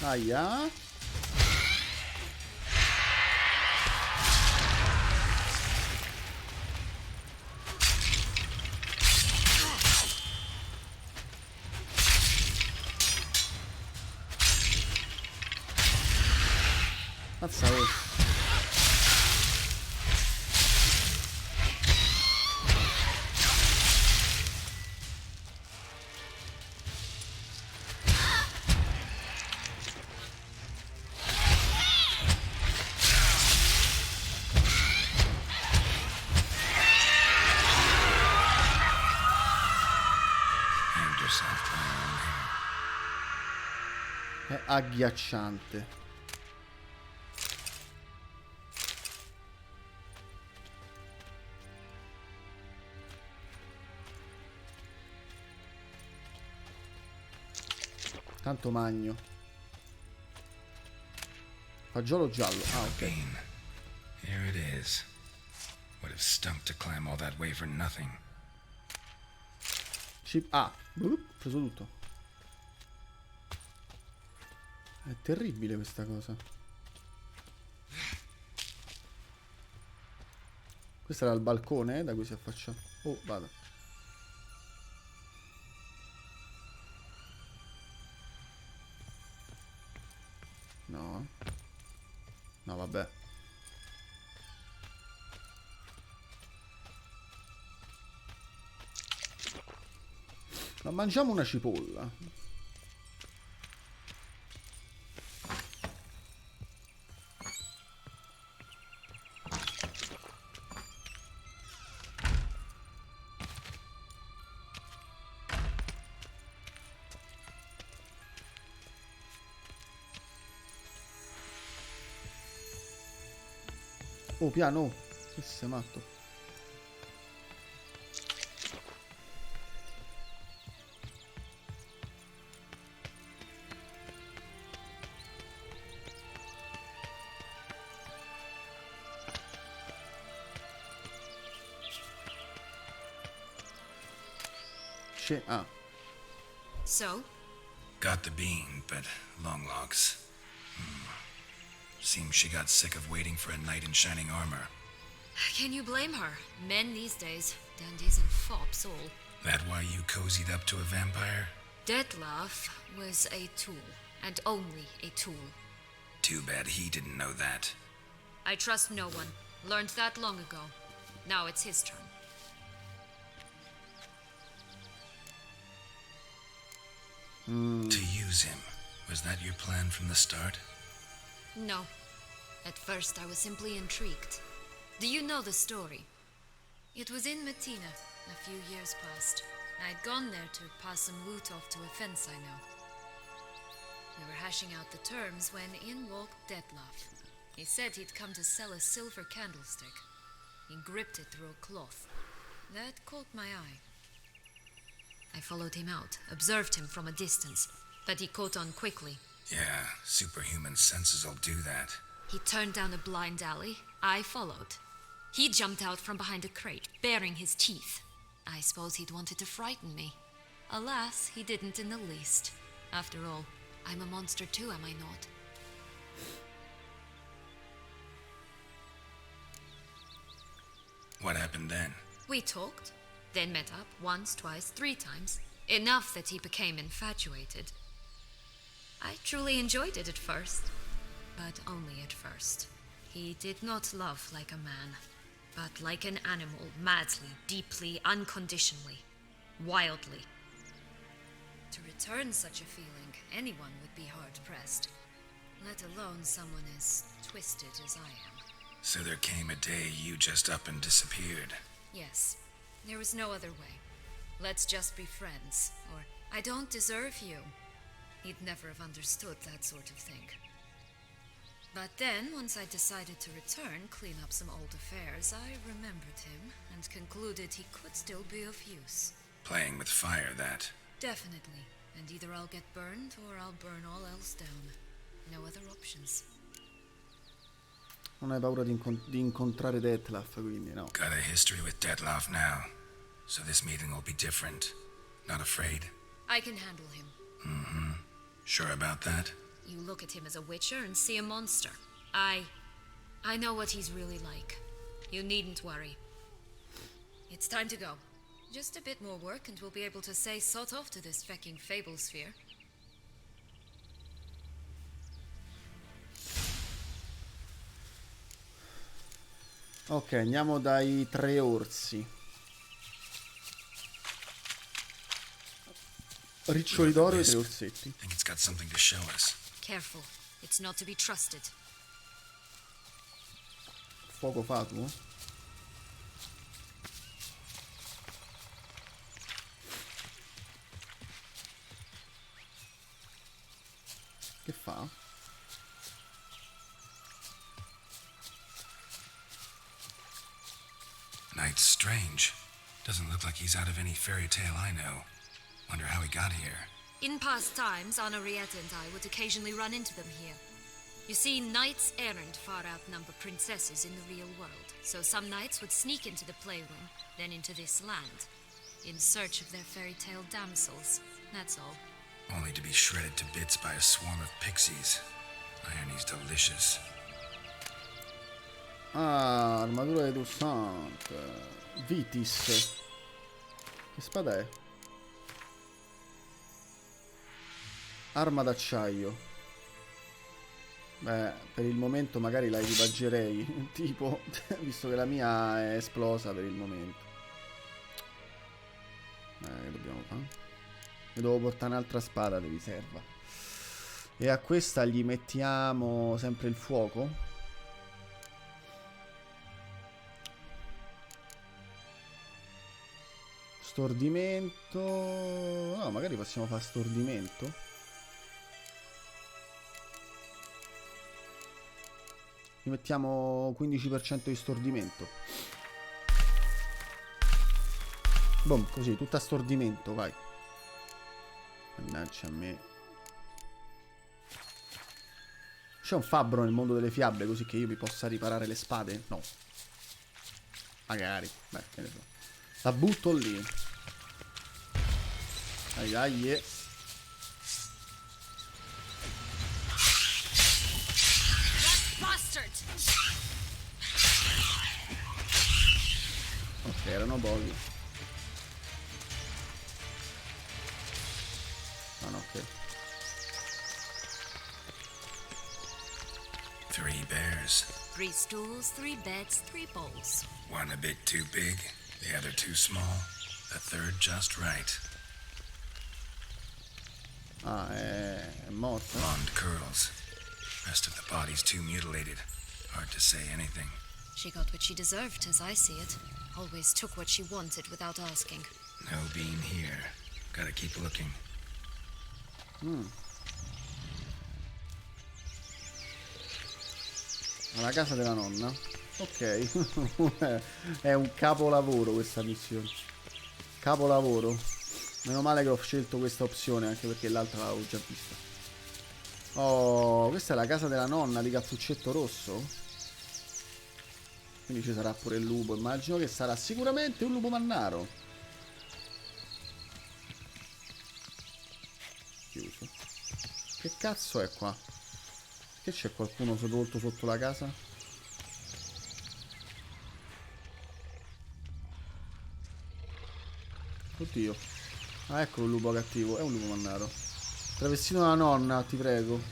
Aia. Mazza, oh. È agghiacciante. Tanto magno. Fagiolo giallo. Ah, ok. Bean. Here it is. Would have stunk to climb all that way for nothing. Ah, preso tutto. È terribile questa cosa. Questo era il balcone da cui si affaccia. Oh, vado. No. No, vabbè. Ma mangiamo una cipolla. Oh, piano. Oh. Che sei matto. Ah. So? Got the bean, but long logs. Seems she got sick of waiting for a knight in shining armor. Can you blame her? Men these days, dandies and fops all. That why you cozied up to a vampire? Detlef was a tool, and only a tool. Too bad he didn't know that. I trust no one. Learned that long ago. Now it's his turn. To use him. Was that your plan from the start? No. At first I was simply intrigued. Do you know the story? It was in Messina, a few years past. I'd gone there to pass some loot off to a fence I know. We were hashing out the terms when in walked Detlef. He said he'd come to sell a silver candlestick. He gripped it through a cloth. That caught my eye. I followed him out, observed him from a distance, but he caught on quickly. Yeah, superhuman senses will do that. He turned down a blind alley. I followed. He jumped out from behind a crate, baring his teeth. I suppose he'd wanted to frighten me. Alas, he didn't in the least. After all, I'm a monster too, am I not? What happened then? We talked, then met up once, twice, 3 times. Enough that he became infatuated. I truly enjoyed it at first, but only at first. He did not love like a man, but like an animal, madly, deeply, unconditionally, wildly. To return such a feeling, anyone would be hard-pressed, let alone someone as twisted as I am. So there came a day you just up and disappeared. Yes, there was no other way. Let's just be friends, or I don't deserve you. He'd never have understood that sort of thing. But then, once I decided to return, clean up some old affairs, I remembered him and concluded he could still be of use. Playing with fire, that. Definitely. And either I'll get burned or I'll burn all else down. No other options. Non hai paura di incontrare Detlef, quindi no. Got a history with Detlef now, so this meeting will be different. Not afraid? I can handle him. Mm-hmm. Sure about that? You look at him as a witcher and see a monster. I know what he's really like. You needn't worry. It's time to go. Just a bit more work and we'll be able to say sort off to this fecking fable sphere. Ok, andiamo dai 3 orsi. Riccioli d'oro e 3 orsetti. Think it's got something to show us. Careful. It's not to be trusted. Fuoco fatuo? Che fa? Knight's strange. Doesn't look like he's out of any fairy tale I know. Wonder how he got here. In past times, Henrietta and I would occasionally run into them here. You see, knights errant far outnumber princesses in the real world, so some knights would sneak into the playroom, then into this land, in search of their fairy tale damsels, that's all. Only to be shredded to bits by a swarm of pixies. Irony's delicious. Ah, armatura di Toussaint. Vitis. Che spada è? Arma d'acciaio. Beh, per il momento magari la equipaggerei. Tipo, visto che la mia è esplosa per il momento. Che dobbiamo fare? E devo portare un'altra spada di riserva. E a questa gli mettiamo sempre il fuoco. Stordimento. No, magari possiamo fare stordimento. Gli mettiamo 15% di stordimento. Boom, così, tutta a stordimento, vai. Mannaggia a me. C'è un fabbro nel mondo delle fiabe così che io mi possa riparare le spade? No. Magari. Beh, che ne so. La butto lì. Dai, dai. Ok, erano pochi. No, ok. 3 bears. 3 stools, 3 beds, 3 bowls. One a bit too big, the other too small, the third just right. Ah, è morto. Blonde curls. Rest of the body's too mutilated. Hard to say anything. She got what she deserved, as I see it. Always took what she wanted without asking. No bean here. Gotta keep looking. Alla casa della nonna. Ok. È un capolavoro questa missione. Capolavoro. Meno male che ho scelto questa opzione, anche perché l'altra l'avevo già vista. Oh, questa è la casa della nonna di Cappuccetto Rosso. Quindi ci sarà pure il lupo. Immagino che sarà sicuramente un lupo mannaro. Chiuso. Che cazzo è qua? Che c'è qualcuno sepolto sotto la casa? Oddio. Ah, ecco il lupo cattivo. È un lupo mannaro. Travestito da nonna, ti prego.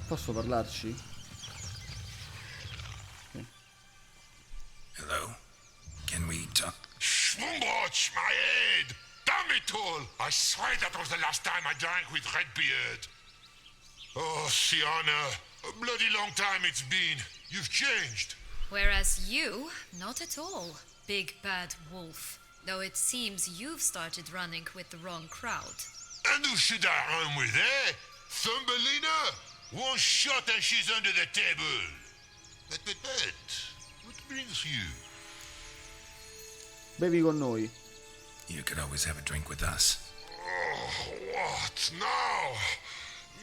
Posso parlarci? Hello? Can we talk? Schwungwatch, my head! Damn it all! I swear that was the last time I drank with Redbeard. Oh, Sienna, a bloody long time it's been. You've changed. Whereas you, not at all, big bad wolf. Though it seems you've started running with the wrong crowd. And who should I run with, eh? Thumbelina? One shot and she's under the table. But, what brings you? Bevi con noi. You could always have a drink with us. Oh, what now?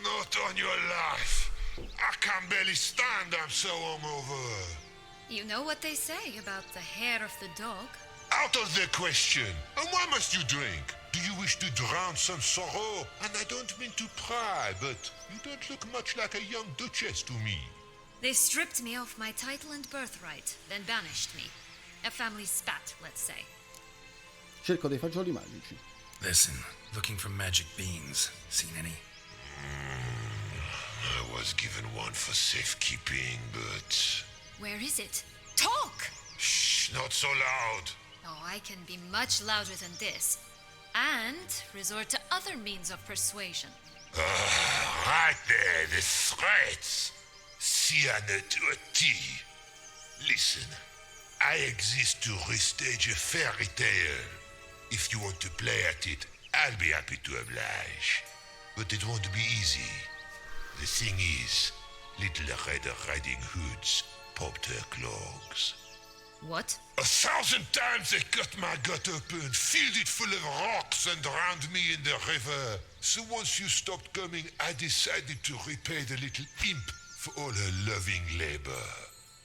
Not on your life. I can barely stand, I'm so hungover. You know what they say about the hair of the dog? Out of the question. And why must you drink? Do you wish to drown some sorrow? And I don't mean to pry, but you don't look much like a young duchess to me. They stripped me of my title and birthright, then banished me. A family spat, let's say. Cerco dei fagioli magici. Listen, looking for magic beans. Seen any? I was given one for safekeeping, but... Where is it? Talk! Shh, not so loud. Oh, I can be much louder than this. And resort to other means of persuasion. Right there, the threats. Sienna to a T. Listen, I exist to restage a fairy tale. If you want to play at it, I'll be happy to oblige. But it won't be easy. The thing is, Little Red Riding Hoods popped her clogs. What? 1,000 times they cut my gut open, filled it full of rocks and drowned me in the river. So once you stopped coming, I decided to repay the little imp for all her loving labor.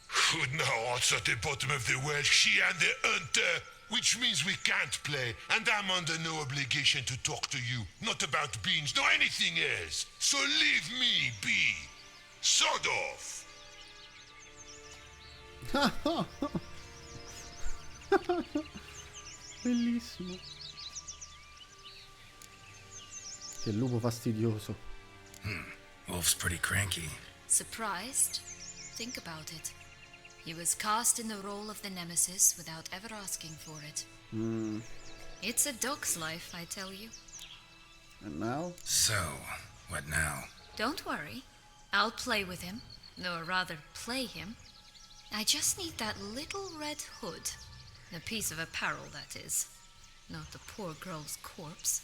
Who now rots at the bottom of the well, she and the hunter, which means we can't play, and I'm under no obligation to talk to you, not about beans, nor anything else. So leave me be. Sod off. Bellissimo. Che lupo fastidioso. Wolf's pretty cranky. Surprised? Think about it. He was cast in the role of the nemesis without ever asking for it. It's a dog's life, I tell you. And now? So, what now? Don't worry. I'll play with him. Or rather, play him. I just need that little red hood. A piece of apparel, that is. Not the poor girl's corpse.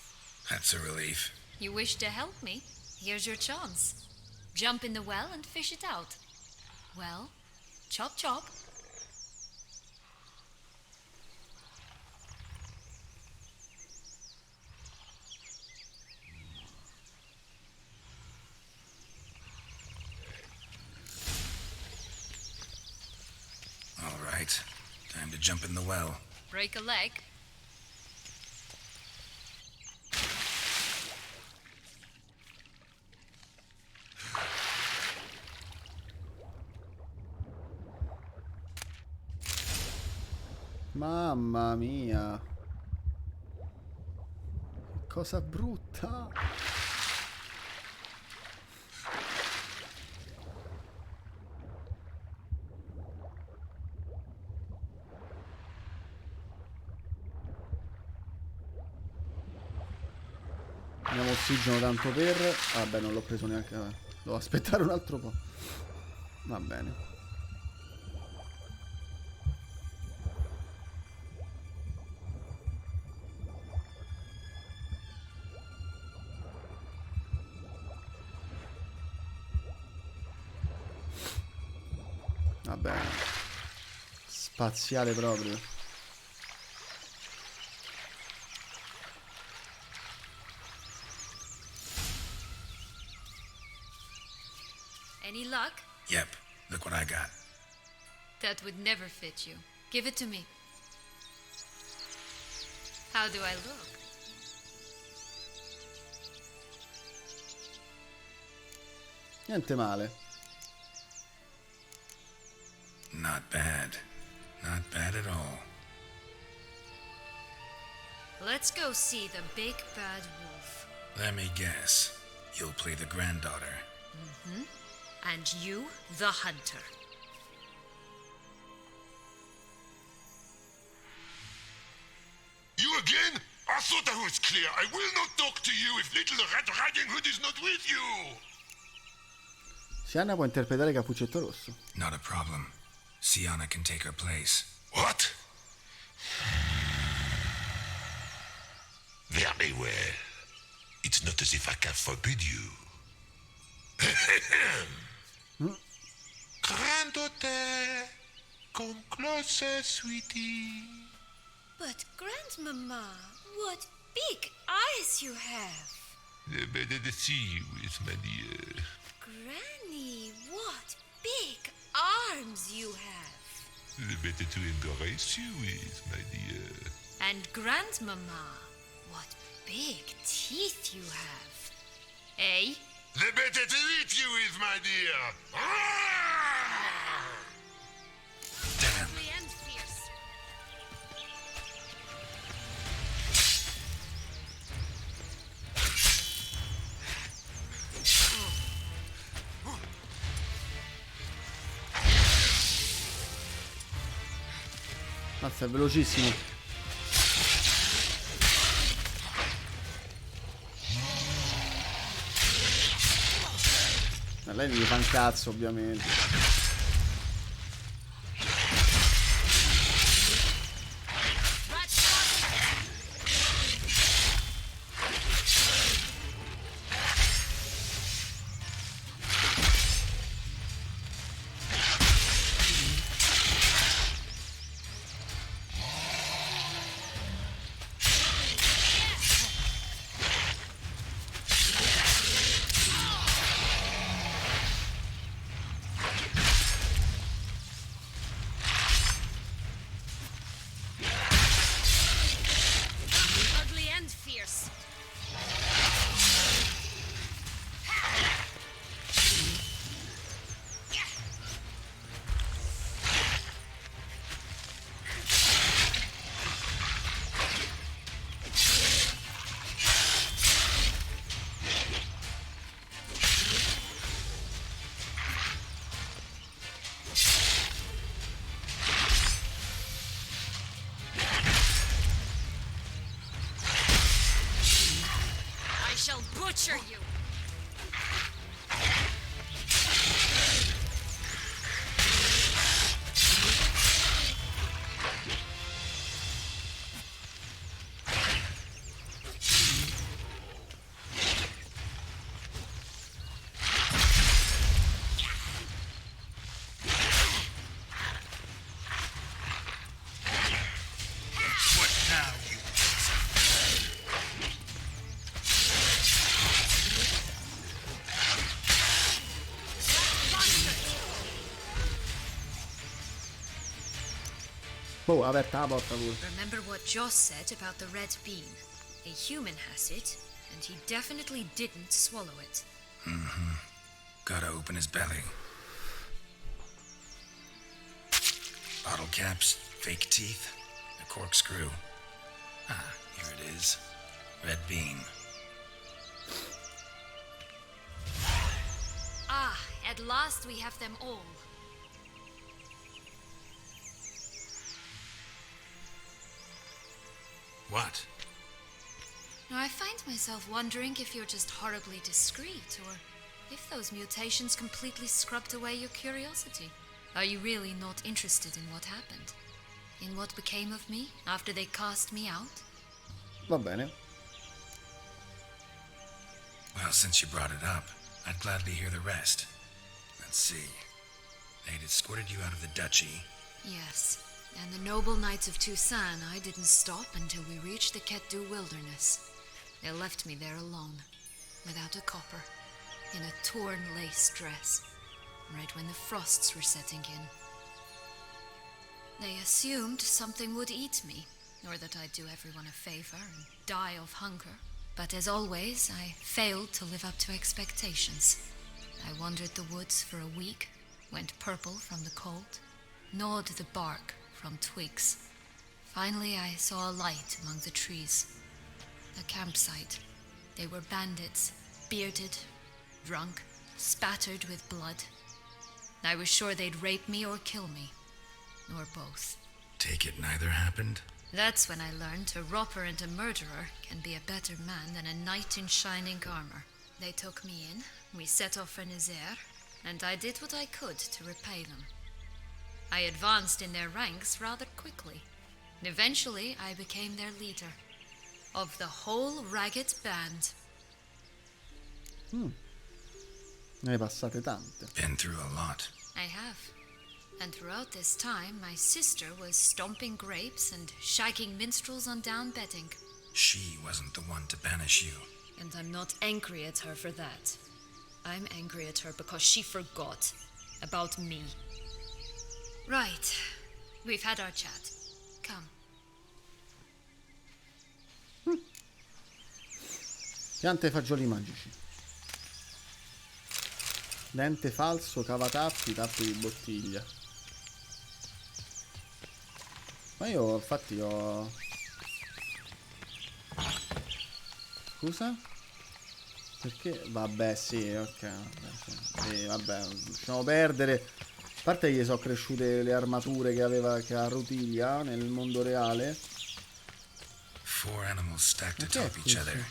That's a relief. You wish to help me? Here's your chance. Jump in the well and fish it out. Well, chop chop. All right. Time to jump in the well. Break a leg. Mamma mia. Cosa brutta. Abbiamo ossigeno tanto per... Vabbè, non l'ho preso neanche... Devo aspettare un altro po'. Va bene. Vabbè. Spaziale proprio. Any luck? Yep, look what I got. That would never fit you. Give it to me. How do I look? Niente male. Not bad. Not bad at all. Let's go see the big bad wolf. Let me guess. You'll play the granddaughter. And you, the hunter. You again? I thought I was clear. I will not talk to you if Little Red Riding Hood is not with you. Sienna può interpretare Cappuccetto Rosso. Not a problem. Sienna can take her place. What? Very well. It's not as if I can forbid you. Granddaughter, come closer, sweetie. But, Grandmama, what big eyes you have. The better to see you is, my dear. Granny, what big arms you have. The better to embrace you is, my dear. And Grandmama, what big teeth you have. Eh? The better to eat you is, my dear. Damn. And fierce. Mazza, è velocissimo. Ma lei gli fa un cazzo, ovviamente. butcher you! Boh, aperta la porta pure. Remember what Joss said about the red bean? A human has it, and he definitely didn't swallow it. Gotta open his belly. Bottle caps, fake teeth, a corkscrew. Ah, here it is. Red bean. Ah, at last we have them all. What? Now, I find myself wondering if you're just horribly discreet, or if those mutations completely scrubbed away your curiosity. Are you really not interested in what happened? In what became of me after they cast me out? Va bene. Well, since you brought it up, I'd gladly hear the rest. Let's see. They'd escorted you out of the duchy. Yes, and the noble knights of Toussaint, I didn't stop until we reached the Ketdu wilderness. They left me there alone, without a copper, in a torn lace dress, right when the frosts were setting in. They assumed something would eat me, or that I'd do everyone a favor and die of hunger. But as always, I failed to live up to expectations. I wandered the woods for a week, went purple from the cold, gnawed the bark from twigs. Finally, I saw a light among the trees. A campsite. They were bandits, bearded, drunk, spattered with blood. I was sure they'd rape me or kill me, or both. Take it neither happened? That's when I learned a robber and a murderer can be a better man than a knight in shining armor. They took me in, we set off for Nazaire, and I did what I could to repay them. I advanced in their ranks rather quickly. Eventually, I became their leader. Of the whole ragged band. Ne hai passate tante. Been through a lot. I have. And throughout this time, my sister was stomping grapes and shagging minstrels on down bedding. She wasn't the one to banish you. And I'm not angry at her for that. I'm angry at her because she forgot about me. Right. We've had our chat. Come. Piante e fagioli magici. Dente falso, cavatappi, tappi di bottiglia. Ma io infatti ho... Scusa? Perché? Vabbè sì, ok. Vabbè, sì, vabbè, lasciamo perdere. A parte che gli sono cresciute le armature che aveva Rutilia nel mondo reale. 4 animals stacked atop each other.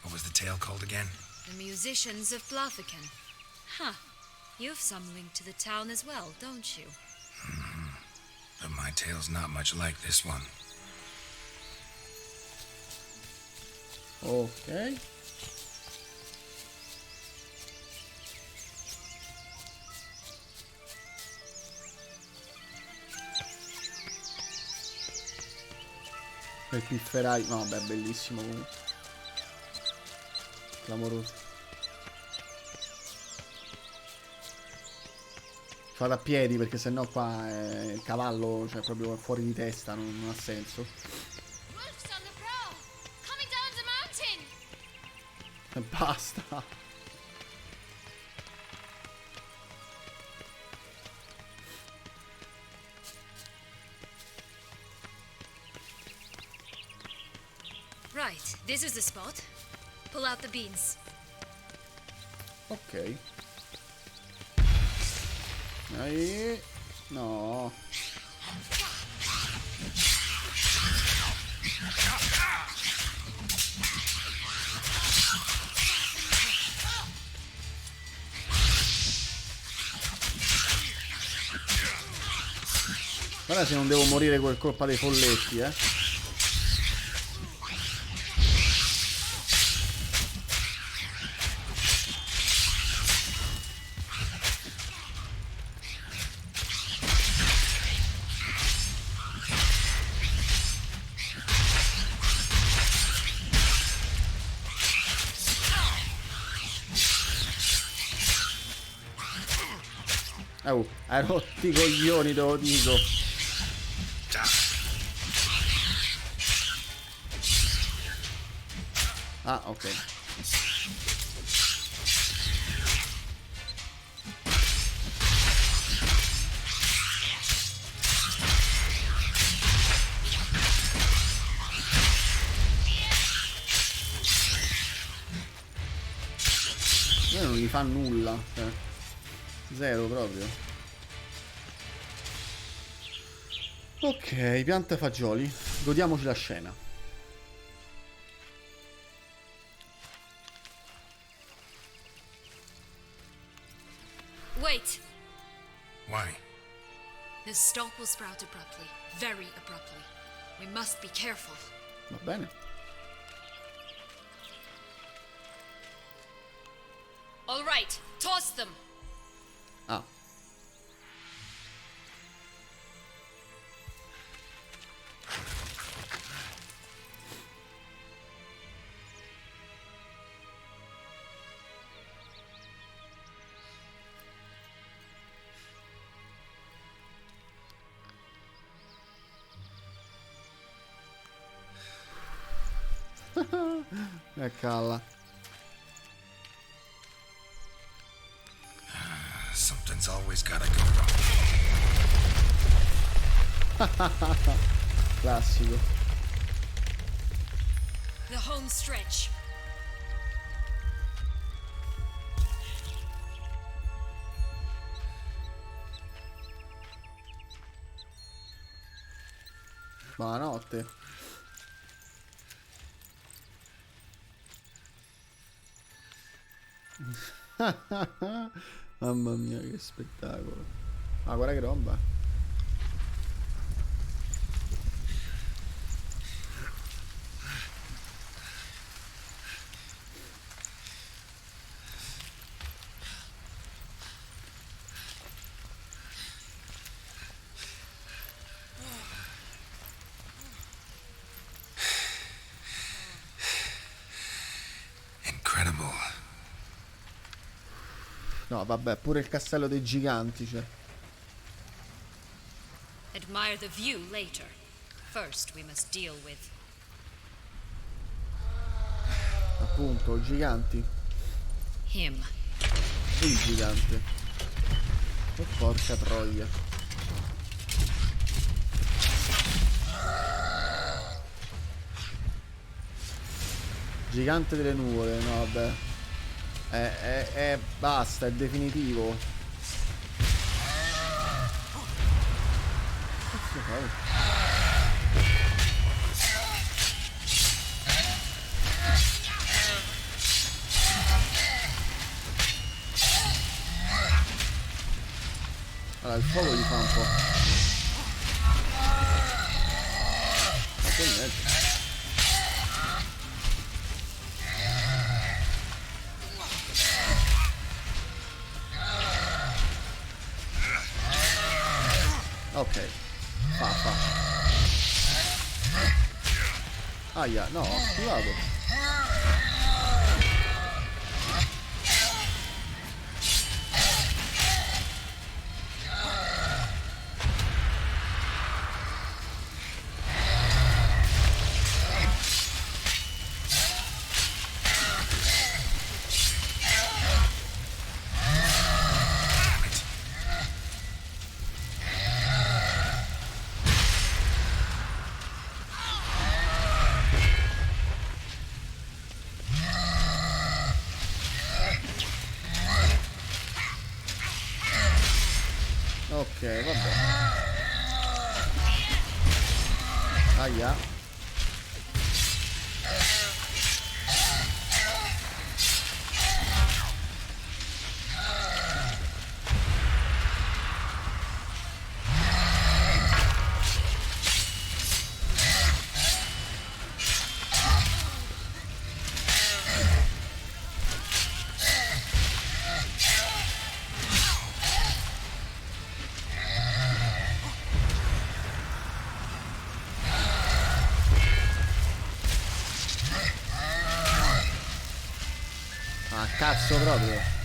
What was the tale called again? The musicians of Blaviken. Huh. You've some link to the town as well, don't you? But my tale's not much like this one. Ok. Per pifferai. No, vabbè, bellissimo comunque. Clamoroso. Vado a piedi perché sennò qua il cavallo, cioè proprio fuori di testa, non ha senso. E basta. Right, this is the spot. Pull out the beans. Ok. Dai. No. Guarda se non devo morire per colpa dei folletti, eh. Hai rotti i coglioni, te lo dico. Ah, ok. Io non gli fa nulla, cioè. Zero proprio. Ok, pianta fagioli. Godiamoci la scena. Wait! Why? This stalk will sprout abruptly. Very abruptly. We must be careful. Va bene. All right, toss them! Ah. Calla. Something's always gotta go wrong. Classico. The home stretch. Buonanotte. Mamma mia, che spettacolo. Ah, guarda che roba. Incredible. No, vabbè, pure il castello dei giganti, cioè. Admire the view later. First, we must deal with. Appunto, giganti. Him. Il gigante. Oh, porca troia. Gigante delle nuvole, no, vabbè. Basta, è definitivo. Cazzo fai? Allora, il fuoco gli fa un po'. Ma che niente. Ok, fa. Aia, no, ho schivato. Ok, vabbè. Aia. cazzo proprio.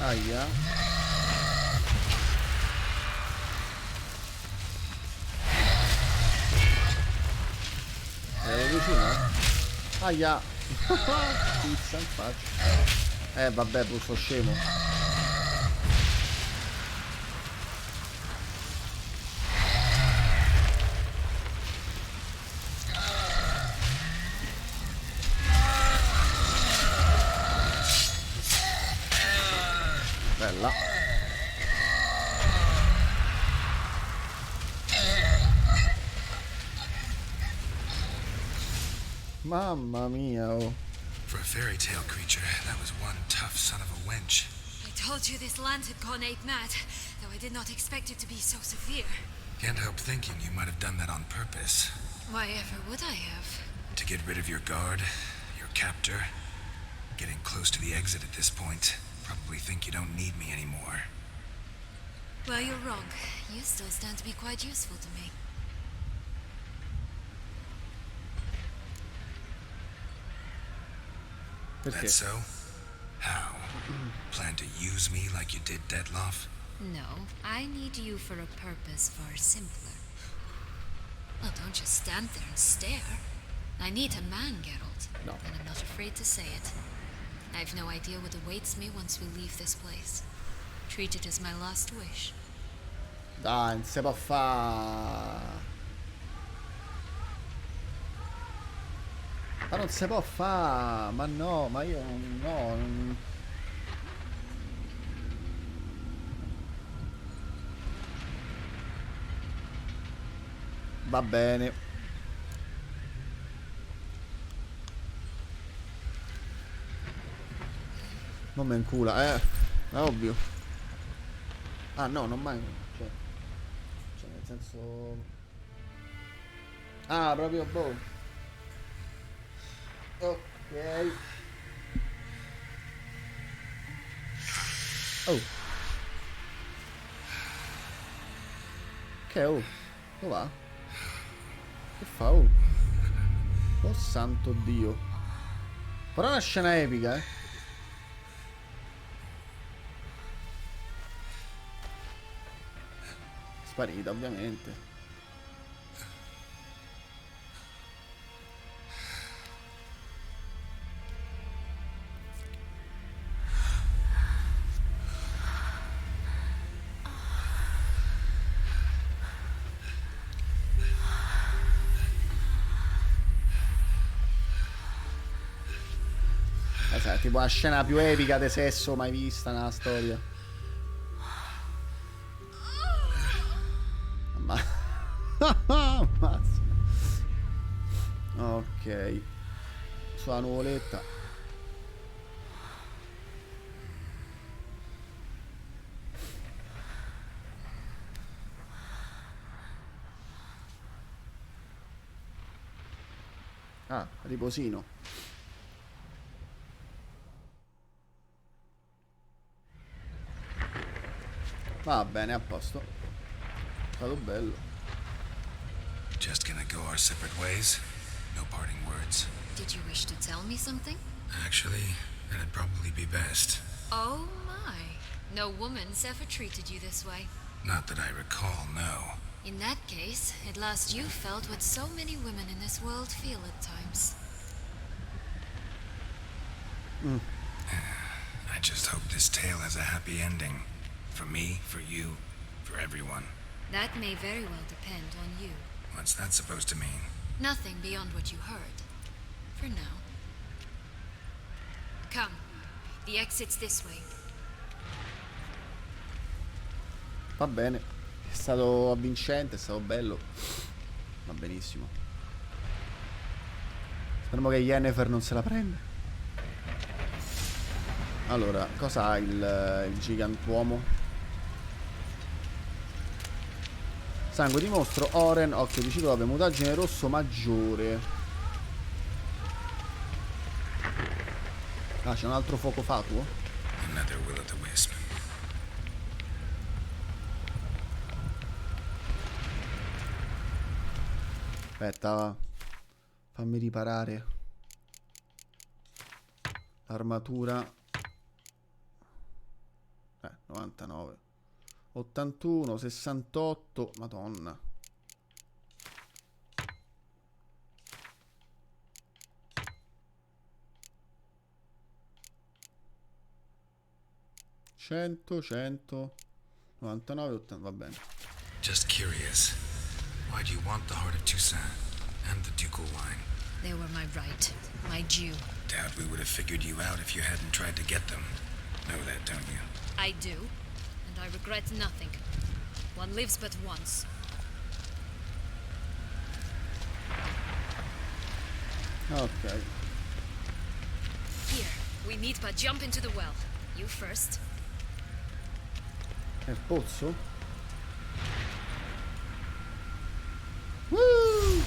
Aia. Ero vicino? Aia. Pizza in faccia. Vabbè, pure scemo. Bella. Mamma mia, oh. For a fairy tale creature, that was one tough son of a wench. I told you this land had gone ape mad, though I did not expect it to be so severe. Can't help thinking you might have done that on purpose. Why ever would I have? To get rid of your guard, your captor. Getting close to the exit at this point. Probably think you don't need me anymore. Well, you're wrong. You still stand to be quite useful to me. Perché? That so? How? Plan to use me like you did Detloff? No, I need you for a purpose far simpler. Well, don't just stand there and stare. I need a man, Geralt. No. And I'm not afraid to say it. I've no idea what awaits me once we leave this place. Treat it as my last wish. Dai, non si può fare. Ma non si può fare. Ma no, ma io no. Va bene. Non me incula, è ovvio. Ah no, non mai. Cioè nel senso. Ah, proprio boh. Ok. Oh. Che oh? Dove va? Che fa oh? Oh santo Dio. Però è una scena epica, eh. Sparita ovviamente. Esatto, tipo la scena più epica di sesso mai vista nella storia. Ammazza. Ok. Sulla nuvoletta. Ah, riposino. Va bene, a posto. È stato bello. Just gonna go our separate ways? No parting words? Did you wish to tell me something? Actually, that'd probably be best. Oh my. No woman's ever treated you this way. Not that I recall, no. In that case, at last you felt what so many women in this world feel at times. I just hope this tale has a happy ending. For me, for you, for everyone. That may very well depend on you. What's that supposed to mean? Nothing beyond what you heard. For now. Come. The exit's this way. Va bene. È stato avvincente, è stato bello. Va benissimo. Speriamo che Yennefer non se la prende. Allora, cosa ha il gigantuomo? Sangue di mostro, Oren, occhio di ciclope, mutaggine rosso maggiore. Ah, c'è un altro fuoco fatuo? Another will o' the wisp. Aspetta, fammi riparare l'armatura. 99, 81, 68, madonna. Cento, 99, 80, va bene. Just curious. Why do you want the heart of Toussaint and the ducal wine? They were my right, my due. Doubt we would have figured you out if you hadn't tried to get them. Know that, don't you? I do, and I regret nothing. One lives but once. Ok. Here, we need but jump into the well. You first. Nel pozzo? Woo!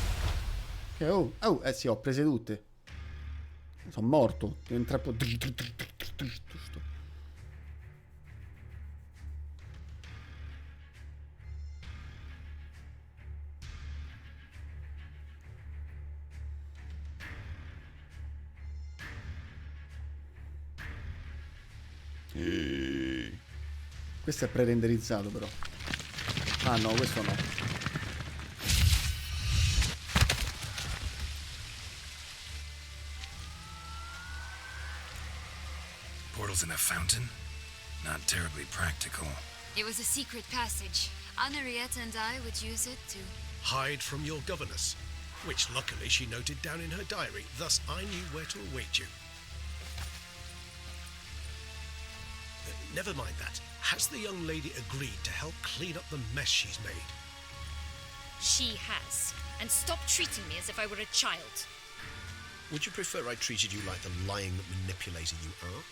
Che sì, ho prese tutte. Sono morto. Entra un po'. Questo è pre-renderizzato però. Ah no, questo no. Portals in a fountain? Not terribly practical. It was a secret passage. Henriette and I would use it to... Hide from your governess, which luckily she noted down in her diary. Thus I knew where to await you. Never mind that. Has the young lady agreed to help clean up the mess she's made? She has. And stop treating me as if I were a child. Would you prefer I treated you like the lying manipulator you are?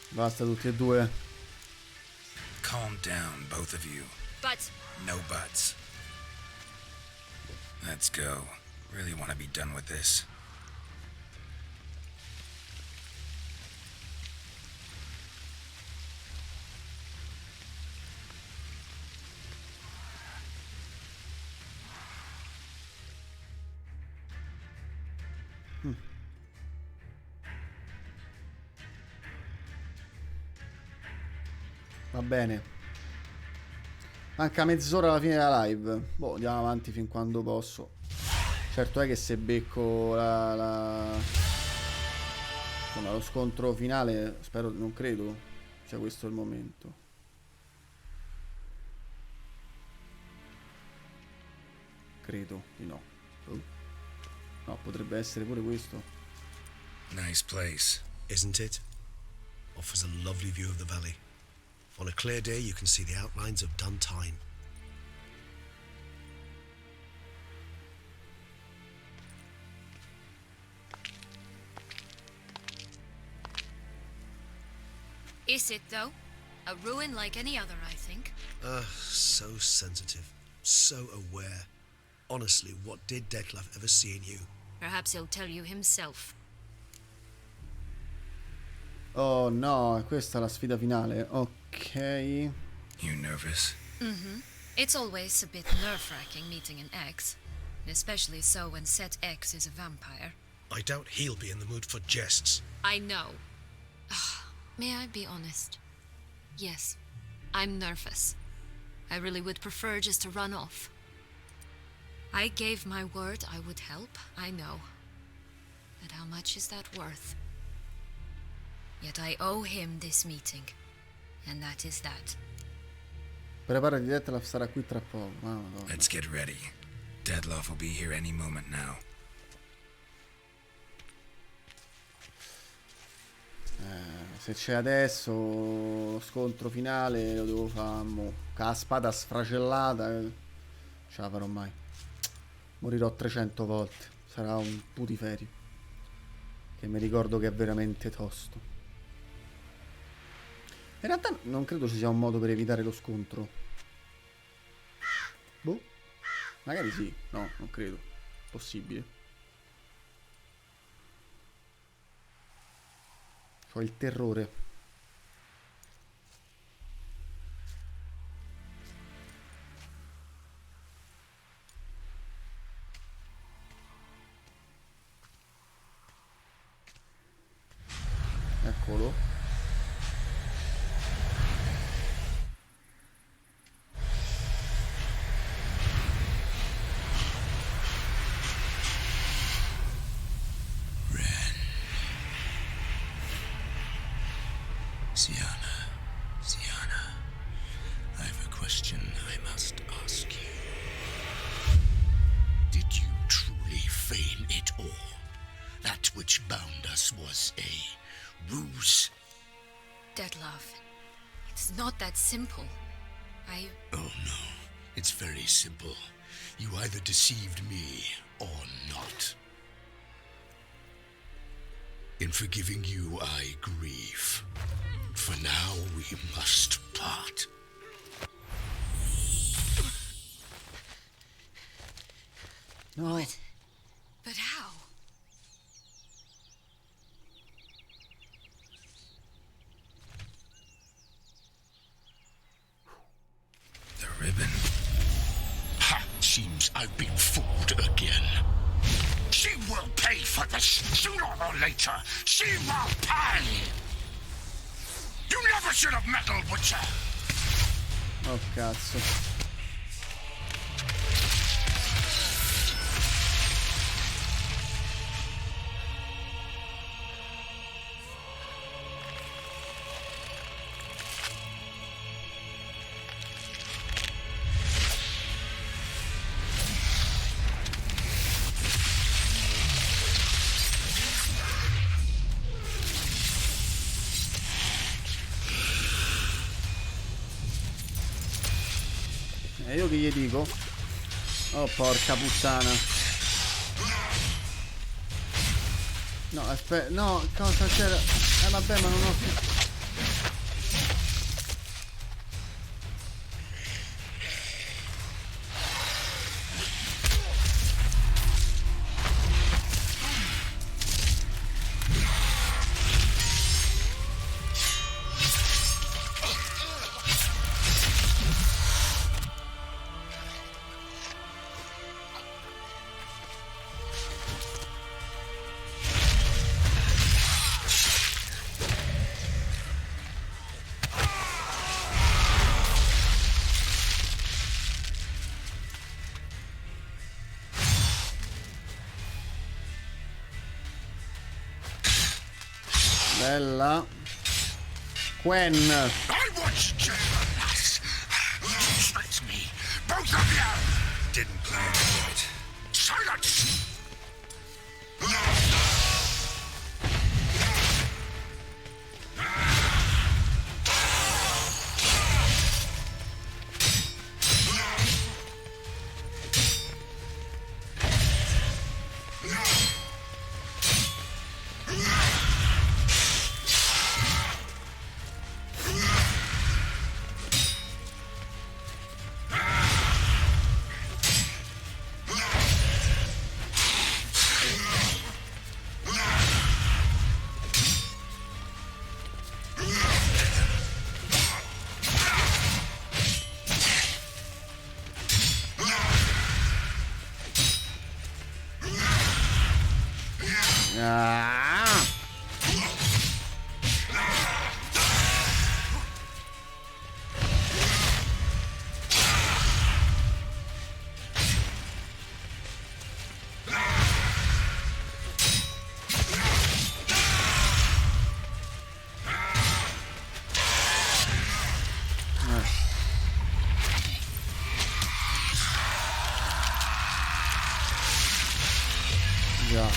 Basta tutti e due. Calm down, both of you. But... No buts. Let's go. Really want to be done with this. Va bene. Manca mezz'ora alla fine della live. Boh, andiamo avanti fin quando posso. Certo è che se becco insomma, lo scontro finale, spero, non credo sia questo il momento. Credo di no. No, potrebbe essere pure questo. Nice place. Isn't it? Offers a lovely view of the valley. On a clear day, you can see the outlines of done time. Is it, though? A ruin like any other, I think. So sensitive. So aware. Honestly, what did Detlef ever see in you? Perhaps he'll tell you himself. Oh no, questa è la sfida finale. Ok. You nervous? Mm-hmm. It's always a bit nerve-wracking meeting an ex. Especially so when said ex is a vampire. I doubt he'll be in the mood for jests. I know. May I be honest? Yes, I'm nervous. I really would prefer just to run off. I gave my word I would help, I know. But how much is that worth? Yet I owe him this meeting. And that is that. Preparati, Detlef sarà qui tra poco. Madonna. Let's get ready. Detlef will be here any moment now. Se c'è adesso lo scontro finale lo devo fare con la spada sfracellata. Ce la farò mai. Morirò 300 volte. Sarà un putiferio. Che mi ricordo che è veramente tosto. In realtà non credo ci sia un modo per evitare lo scontro. Boh. Magari sì. No, non credo. Possibile. Ho il terrore. Eccolo. Sienna, I have a question I must ask you. Did you truly feign it all? That which bound us was a ruse? Dead love. It's not that simple. Oh no, it's very simple. You either deceived me or not. In forgiving you, I grieve. For now, we must part. No. What? But how? The ribbon. Ha! Seems I've been fooled again. She will pay for this, sooner or later. She will pay! You never should have meddled, Witcher! Oh cazzo. E io che gli dico? Oh porca puttana. No, aspetta, no, cosa c'era? Vabbè, ma non ho più. Bella. Quen. I was jealous. You tricked me. Both of you! Didn't plan to do it. Silence! Ah. Già.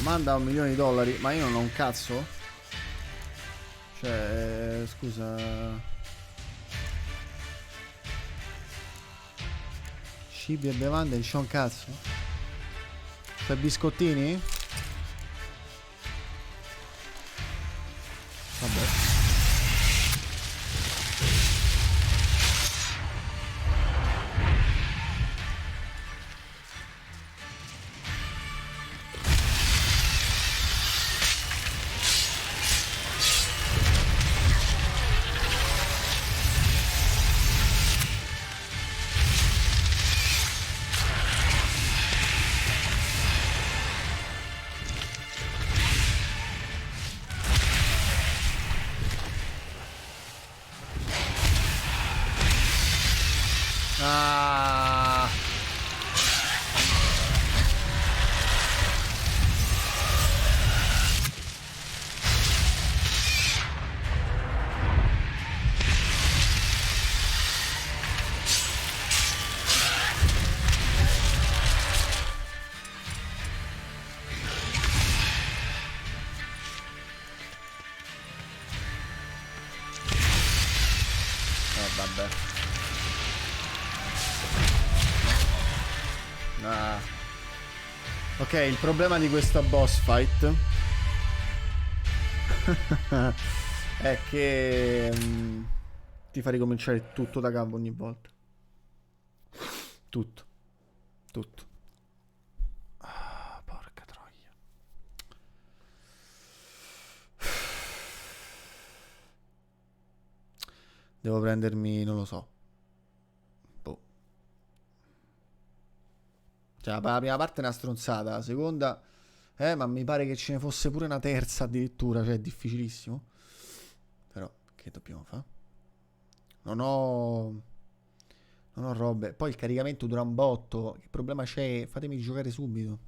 Manda $1.000.000, ma io non ho un cazzo? Cioè, scusa. Cibi e bevande, non c'ho un cazzo? Cioè, biscottini? Vabbè. Ah. Vabbè. Ah. Ok, il problema di questa boss fight è che ti fa ricominciare tutto da capo ogni volta. Tutto. Tutto. Ah, porca troia. Devo prendermi, non lo so. Boh. Cioè, la prima parte è una stronzata, la seconda... ma mi pare che ce ne fosse pure una terza addirittura, cioè è difficilissimo. Però, che dobbiamo fare? Non ho robe. Poi il caricamento dura un botto. Che problema c'è? Fatemi giocare subito.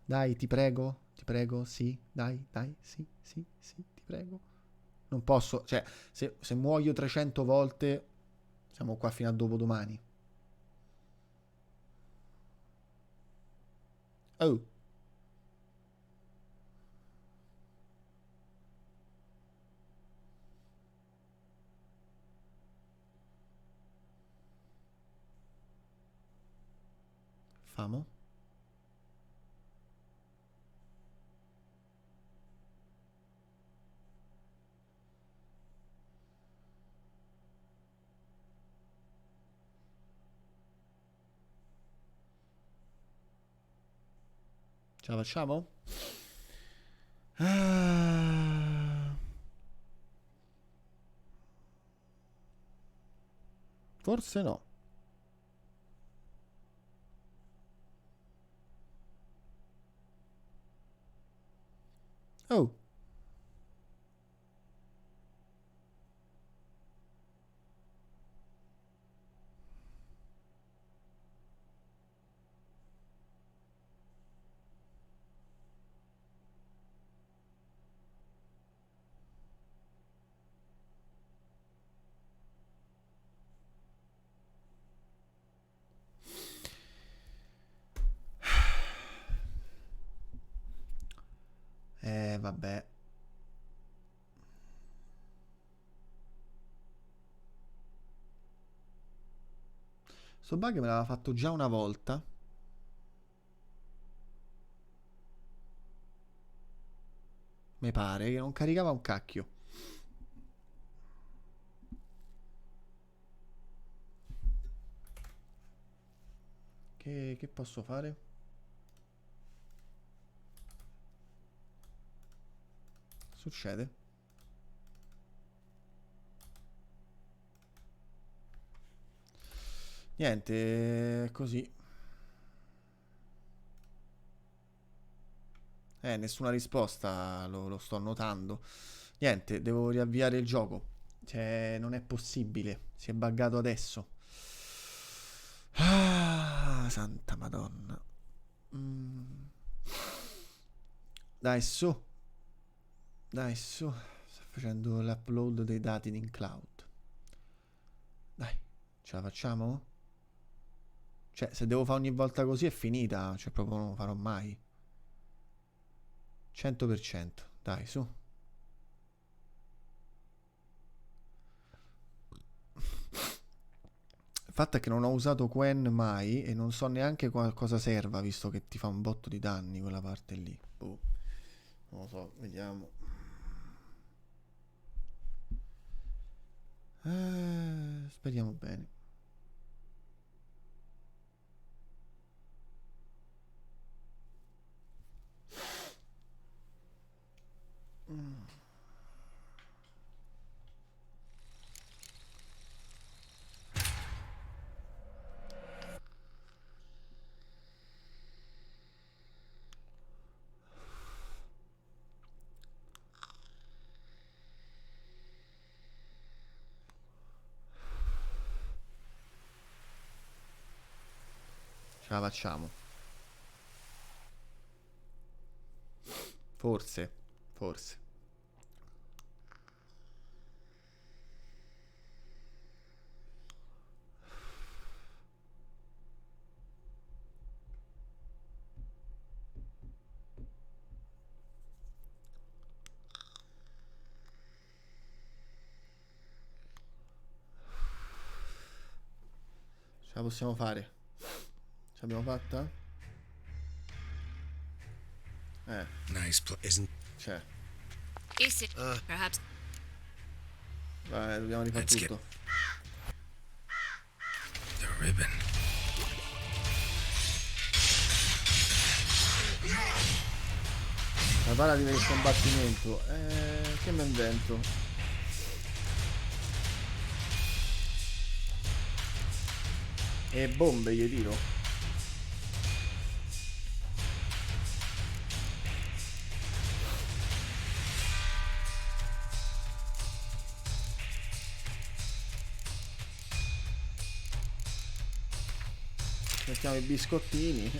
Dai, ti prego. Ti prego, sì. Dai, sì, sì, sì, ti prego. Non posso, cioè, se muoio 300 volte, siamo qua fino a dopodomani. Oh. Famo. Ce la facciamo? Forse no. Oh. Vabbè. Sto bug me l'aveva fatto già una volta. Mi pare che non caricava un cacchio. Che posso fare? Succede? Niente, così. Nessuna risposta, lo sto notando. Niente, devo riavviare il gioco. Cioè, non è possibile. Si è buggato adesso. Ah, santa madonna. Dai, su. Dai, su. Sto facendo l'upload dei dati in cloud. Dai, ce la facciamo? Cioè, se devo fare ogni volta così è finita. Cioè, proprio non lo farò mai. 100%. Dai, su. Il fatto è che non ho usato Quen mai e non so neanche cosa serva, visto che ti fa un botto di danni quella parte lì. Boh. Non lo so, vediamo. Speriamo bene. Ce la facciamo. Forse. Forse. Ce la possiamo fare. Ce l'abbiamo fatta? Nice Isn't C'è. Is it perhaps? Vai, dobbiamo rifare Let's tutto. the ribbon. La paradigma del combattimento. Che mi invento? E bombe gli tiro. Mettiamo i biscottini.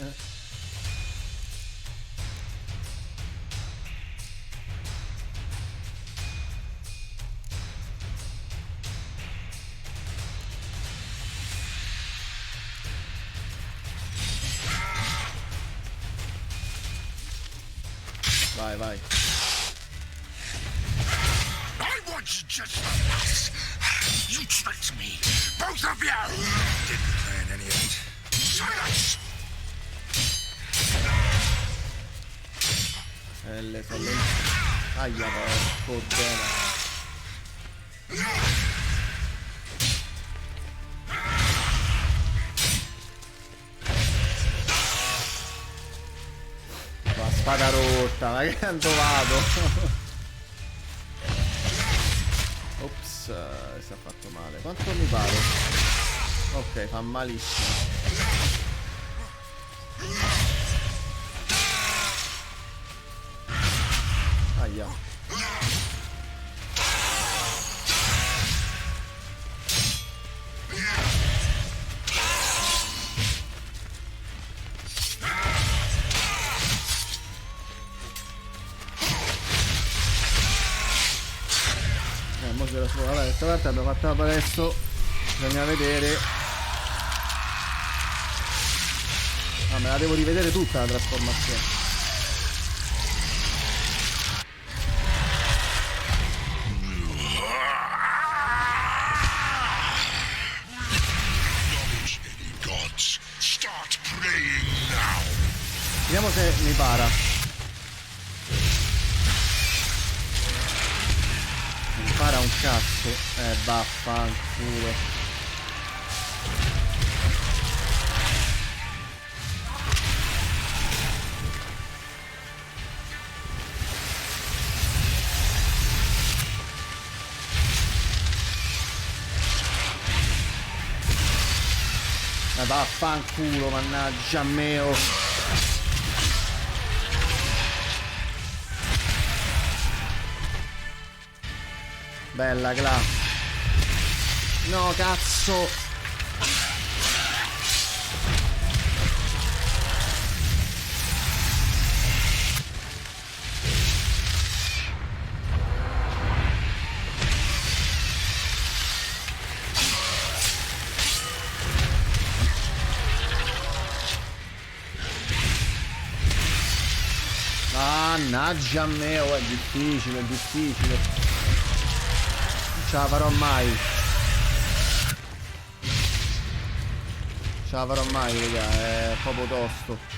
Vai, vai. I was just a lass. You tricked me, both of you! Didn't plan any of it. Silence! Le folle. Aia, porco bene. La spada rotta, ma che tanto vado. Ops, si è fatto male. Quanto mi pare? Ok, fa malissimo. Aia. Mo c'era solo. Vabbè, questa parte abbiamo fatto adesso. Bisogna vedere. Ah, me la devo rivedere tutta la trasformazione. Gods, start praying now. Vediamo se mi para. Mi para un cazzo. Vaffanculo. Vaffanculo, mannaggia meo. Bella Gla. No, cazzo. Ah Mannaggia a me, oh, è difficile, è difficile. Non ce la farò mai. Non ce la farò mai, raga, è proprio tosto.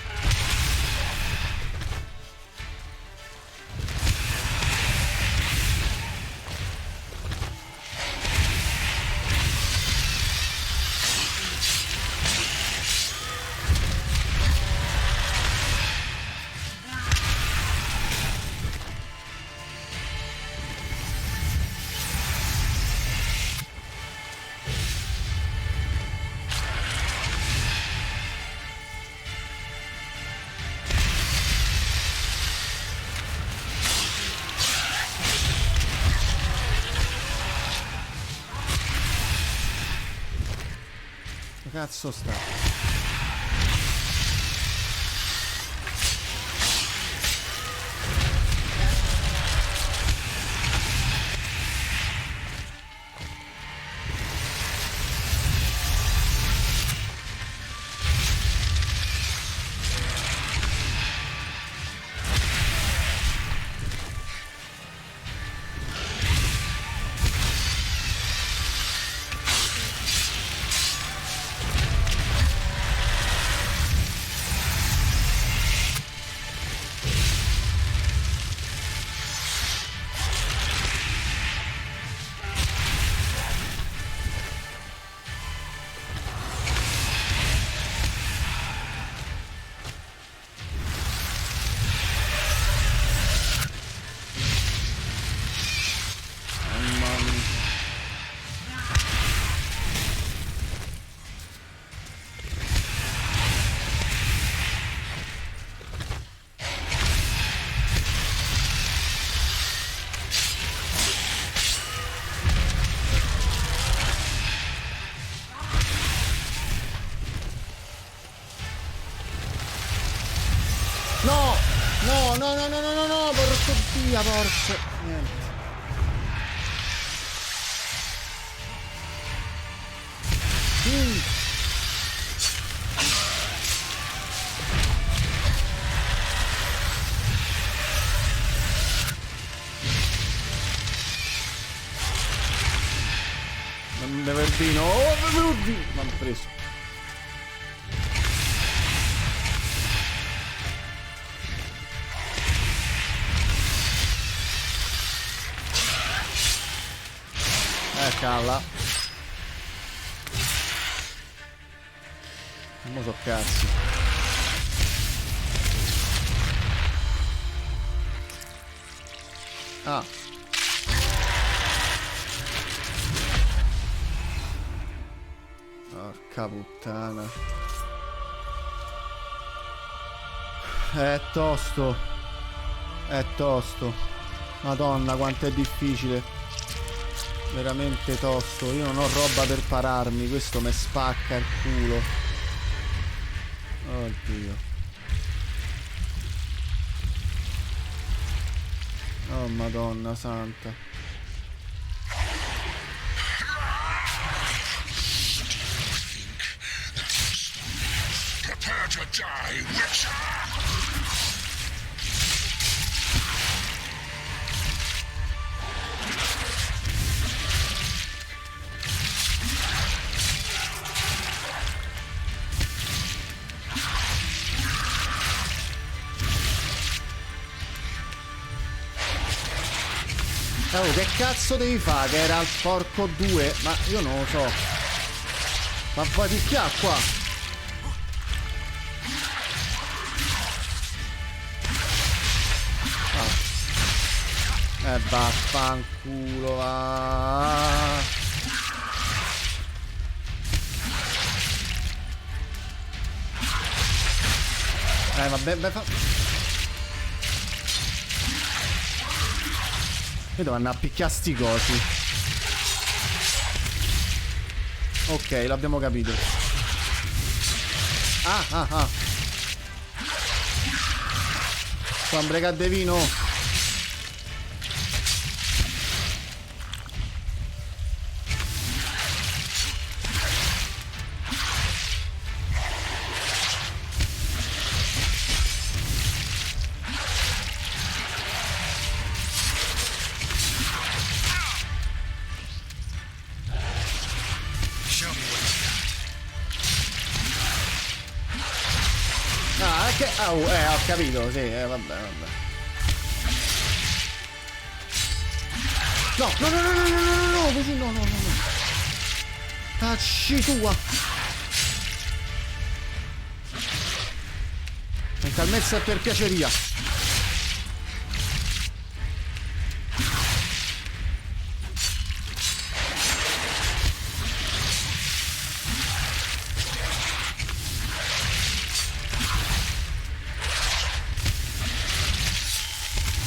Cazzo sta? No! No, no, no, no, no, no, no, porco via, porco. Niente. Non deve il vino. Oh, benvenuti! Mi hanno preso. Calla. Non so cazzi. Ah. Porca puttana. È tosto. È tosto. Madonna quanto è difficile. Veramente tosto. Io non ho roba per pararmi. Questo mi spacca il culo. Oddio. Oh Madonna santa. Prepare to die, Witcher! Oh, che cazzo devi fare? Che era il porco 2? Ma io non lo so. Ma vuoi picchiare qua? Ah. Vaffanculo, va. Vabbè, io devo andare a picchiare sti cosi. Ok, l'abbiamo capito. Ah. Sto ambregare de vino. Ma che... ho capito, sì, vabbè. No, così no. Cacci tua. In calmezza e per piaceria.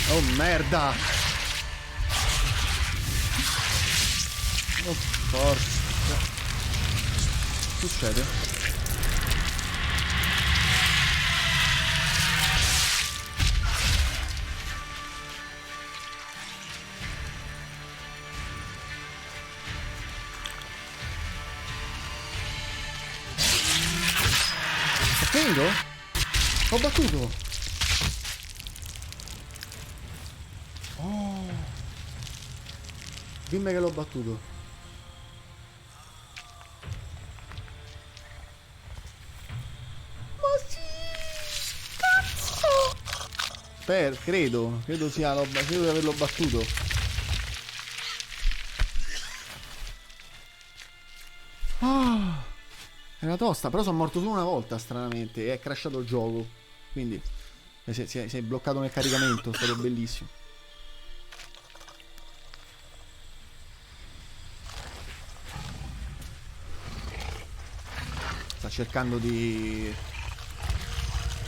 Oh merda. Oh forza. Succede? Sta finendo? Ho battuto. Oh. Dimmi che l'ho battuto. Ma sì! Cazzo! Credo sia credo di averlo battuto. Ah, era tosta, però sono morto solo una volta stranamente e è crashato il gioco. Quindi si è bloccato nel caricamento, è stato bellissimo. Sta cercando di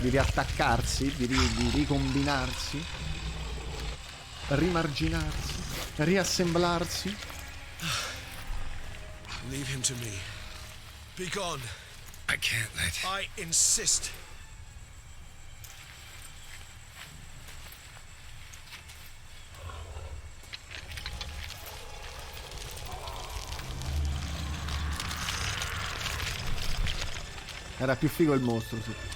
riattaccarsi, di ricombinarsi, rimarginarsi, riassemblarsi. Leave him to me. Be gone. I can't let... I insist. Era più figo il mostro, sì.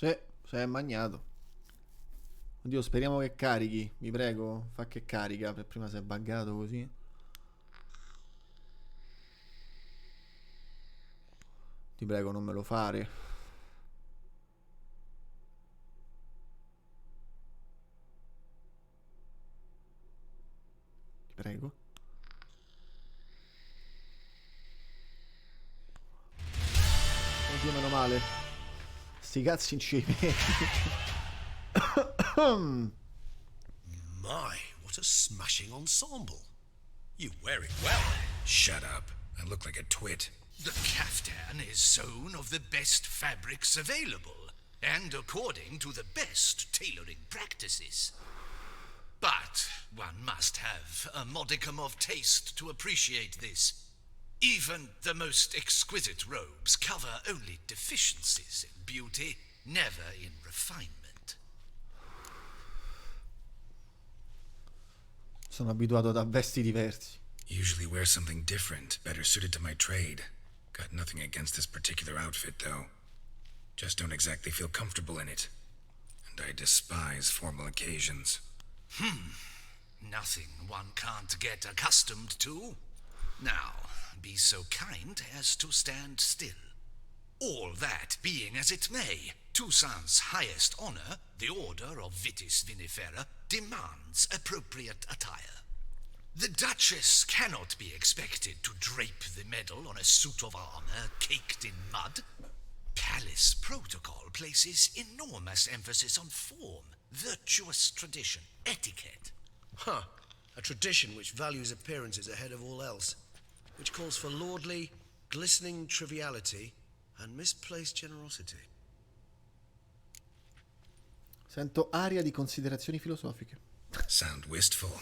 Sì, si è magnato. Oddio, speriamo che carichi. Vi prego, fa che carica. Per prima si è buggato così. Ti prego, non me lo fare. Ti prego. Oddio, meno male. Sti cazzi in cime. My, what a smashing ensemble. You wear it well. Shut up. I look like a twit. The caftan is sewn of the best fabrics available, and according to the best tailoring practices. But one must have a modicum of taste to appreciate this. Even the most exquisite robes cover only deficiencies in beauty, never in refinement. Sono abituato a vesti diversi. Usually wear something different, better suited to my trade. Got nothing against this particular outfit, though. Just don't exactly feel comfortable in it. And I despise formal occasions. Nothing one can't get accustomed to. Now, be so kind as to stand still. All that being as it may, Toussaint's highest honor, the Order of Vitis Vinifera, demands appropriate attire. The Duchess cannot be expected to drape the medal on a suit of armor caked in mud. Palace protocol places enormous emphasis on form, virtuous tradition, etiquette. Huh. A tradition which values appearances ahead of all else. Which calls for lordly, glistening triviality and misplaced generosity. Sento aria di considerazioni filosofiche. Sound wistful,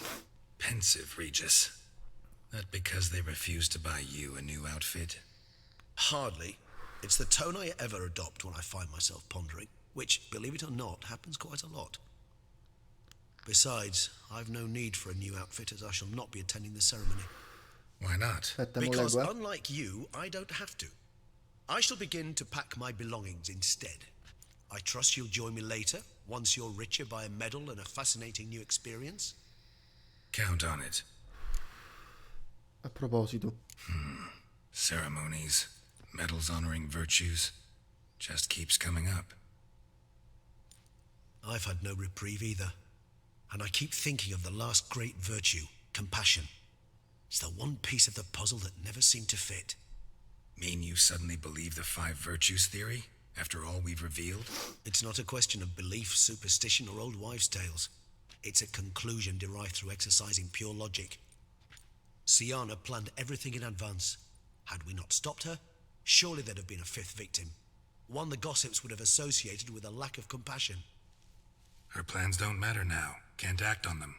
pensive, Regis. That because they refused to buy you a new outfit? Hardly. It's the tone I ever adopt when I find myself pondering, which, believe it or not, happens quite a lot. Besides, I've no need for a new outfit, as I shall not be attending the ceremony. Why not? Because, unlike you, I don't have to. I shall begin to pack my belongings instead. I trust you'll join me later, once you're richer by a medal and a fascinating new experience. Count on it. A proposito. Ceremonies, medals honoring virtues, just keeps coming up. I've had no reprieve either. And I keep thinking of the last great virtue, compassion. It's the one piece of the puzzle that never seemed to fit. Mean you suddenly believe the 5 virtues theory, after all we've revealed? It's not a question of belief, superstition, or old wives' tales. It's a conclusion derived through exercising pure logic. Siana planned everything in advance. Had we not stopped her, surely there'd have been a 5th victim. One the gossips would have associated with a lack of compassion. Her plans don't matter now. Can't act on them.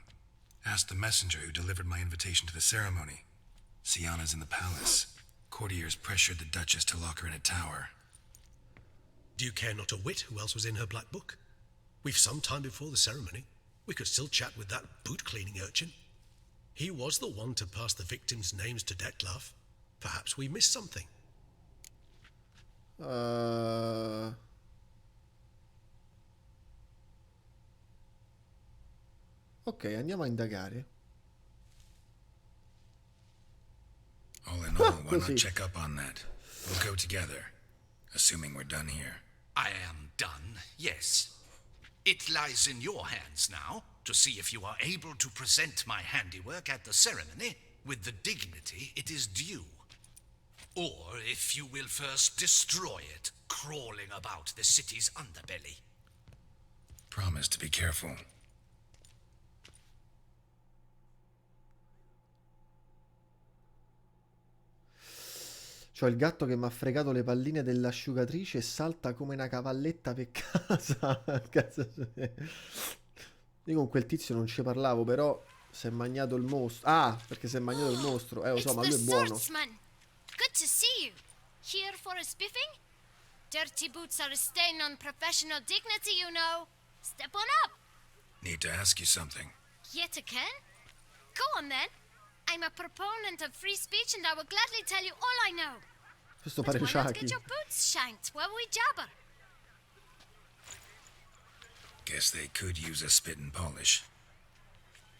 Ask the messenger who delivered my invitation to the ceremony. Siana's in the palace. Courtiers pressured the Duchess to lock her in a tower. Do you care not a whit who else was in her black book? We've some time before the ceremony. We could still chat with that boot-cleaning urchin. He was the one to pass the victims' names to Detlef. Perhaps we missed something. Ok, andiamo a indagare. All in all, why not check up on that? We'll go together, assuming we're done here. I am done, yes. It lies in your hands now to see if you are able to present my handiwork at the ceremony with the dignity it is due. Or if you will first destroy it, crawling about the city's underbelly. Promise to be careful. C'ho il gatto che mi ha fregato le palline dell'asciugatrice e salta come una cavalletta per casa. Io con quel tizio non ci parlavo, però si è magnato il mostro. Ah, perché si è magnato il mostro. Lo so, ma lui è buono. Good to see you. Here for a spiffing? Dirty boots are a stain on professional dignity, you know. Step on up. Need to ask you something. Yet again? Go on then. I'm a proponent of free speech and I will gladly tell you all I know. Questo But pare why not Chucky. get your boots shanked while we jabber? Guess they could use a spit and polish.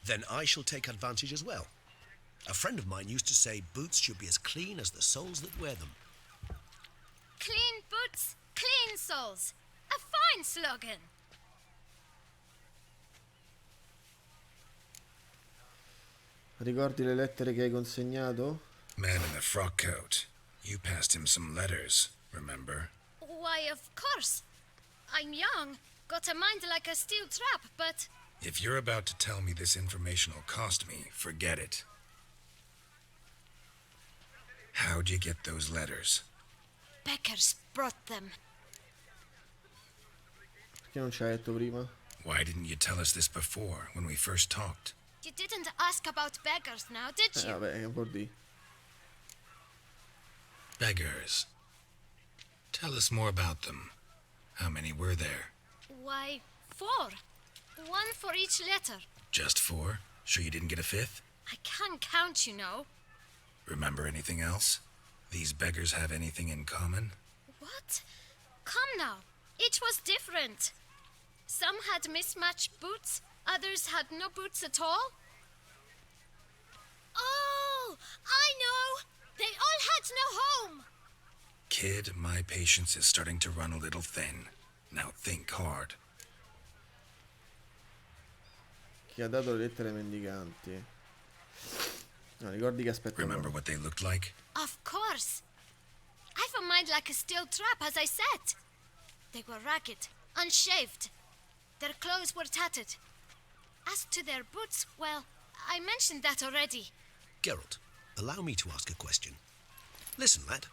Then I shall take advantage as well. A friend of mine used to say boots should be as clean as the soles that wear them. Clean boots, clean soles. A fine slogan. Ricordi le lettere che hai consegnato? Man in the frock coat. You passed him some letters, remember? Why, of course. I'm young, got a mind like a steel trap, but... If you're about to tell me this information will cost me, forget it. How'd you get those letters? Beckers brought them. Perché non ci hai detto prima? Why didn't you tell us this before, when we first talked? You didn't ask about beggars now, did you? Vabbè, che vuol dire? Beggars. Tell us more about them. How many were there? Why, 4. One for each letter. Just 4? Sure you didn't get a 5th? I can't count, you know. Remember anything else? These beggars have anything in common? What? Come now. Each was different. Some had mismatched boots, others had no boots at all. Oh, I know! They all had no home! Kid, my patience is starting to run a little thin. Now think hard. Chi ha dato le lettere mendicanti? No, ricordi che aspetta. Remember what they looked like? Of course. I've a mind like a steel trap, as I said. They were ragged, unshaved. Their clothes were tattered. As to their boots, well, I mentioned that already. Geralt, allow me to ask a question. Listen, lad.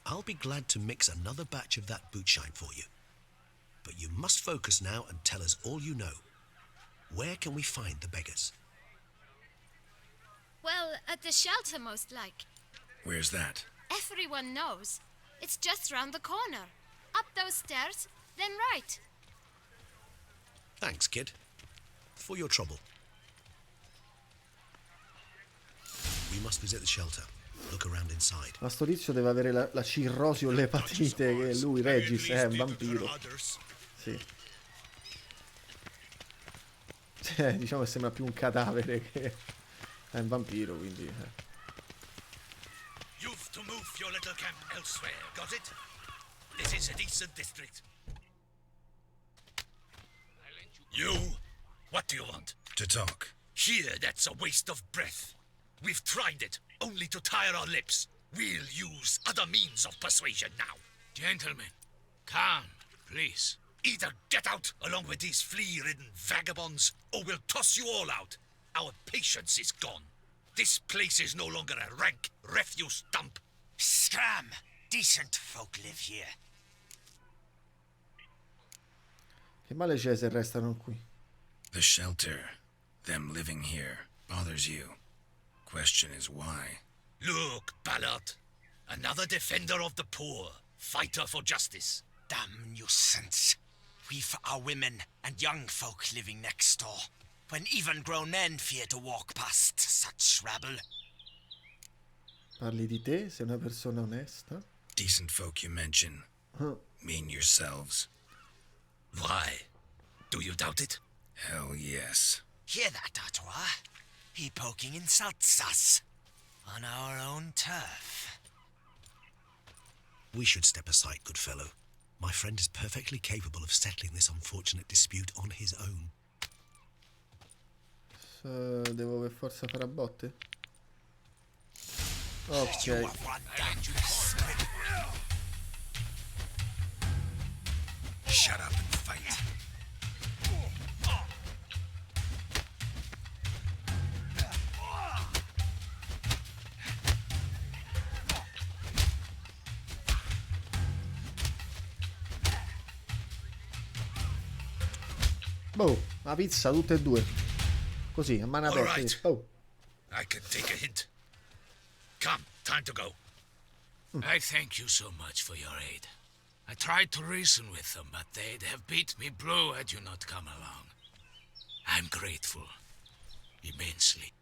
I'll be glad to mix another batch of that bootshine for you. But you must focus now and tell us all you know. Where can we find the beggars? Well, at the shelter, most like. Where's that? Everyone knows. It's just round the corner. Up those stairs, then right. Thanks, kid. For your trouble. We must visit the shelter. Look around inside. Ma sto tizio deve avere la cirrosi o l'epatite, che lui, Regis, è un vampiro. Sì. Diciamo che sembra più un cadavere che è un vampiro, quindi... You've to move your little camp elsewhere, got it? This is a decent district. You? What do you want? To talk. Here, that's a waste of breath. We've tried it, only to tire our lips. We'll use other means of persuasion now. Gentlemen, calm, please. Either get out along with these flea-ridden vagabonds, or we'll toss you all out. Our patience is gone. This place is no longer a rank refuse dump. Scram! Decent folk live here. Che male c'è se restano qui? The shelter, them living here, bothers you. Question is why. Look, Ballard. Another defender of the poor. Fighter for justice. Damn nuisance. We've our women and young folk living next door, when even grown men fear to walk past such rabble. Parli di te? Sei una persona onesta? Decent folk you mention. Mean yourselves. Why? Do you doubt it? Hell yes. Hear that, Artois? He poking insults us. On our own turf. We should step aside, good fellow. My friend is perfectly capable of settling this unfortunate dispute on his own. Devo per forza fare a botte? Ok. Shut up and fight. Boh, la pizza tutte e due. Così, a mano aperte. Alright. Oh. I can take a hint. Come, time to go. I thank you so much for your aid. I tried to reason with them, but they'd have beat me blue had you not come along. I'm grateful. Immensely.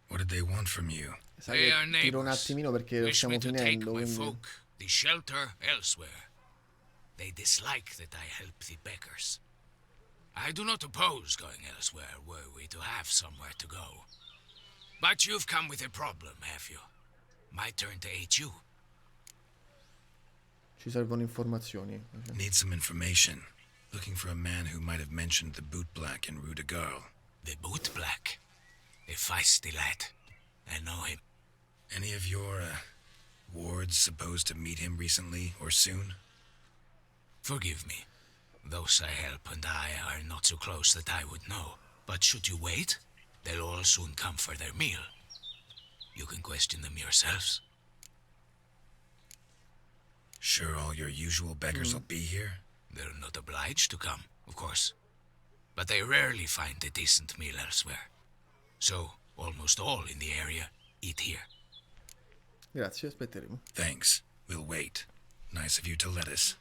What did they want from you? Sa They che are tiro un neighbors. attimino perché lo Wish stiamo me to take finendo, my quindi... folk the shelter elsewhere. They dislike that I help the beggars. I do not oppose going elsewhere were we to have somewhere to go. But you've come with a problem, have you? My turn to aid you. Ci servono informazioni. Need some information. Looking for a man who might have mentioned the bootblack in Rue de Garl. The bootblack. A feisty lad. I know him. Any of your, wards supposed to meet him recently or soon? Forgive me. Those I help and I are not so close that I would know. But should you wait, they'll all soon come for their meal. You can question them yourselves. Sure all your usual beggars will be here? They're not obliged to come, of course. But they rarely find a decent meal elsewhere. So, almost all in the area eat here. Grazie, aspetteremo. Thanks. We'll wait. Nice of you to let us.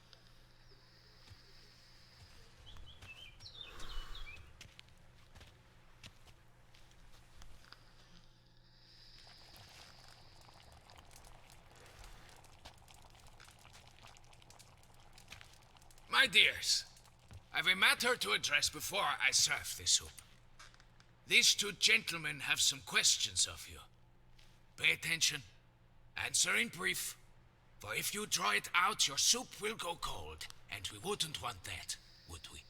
My dears, I've a matter to address before I serve the soup. These two gentlemen have some questions of you. Pay attention. Answer in brief. For if you draw it out, your soup will go cold. And we wouldn't want that, would we?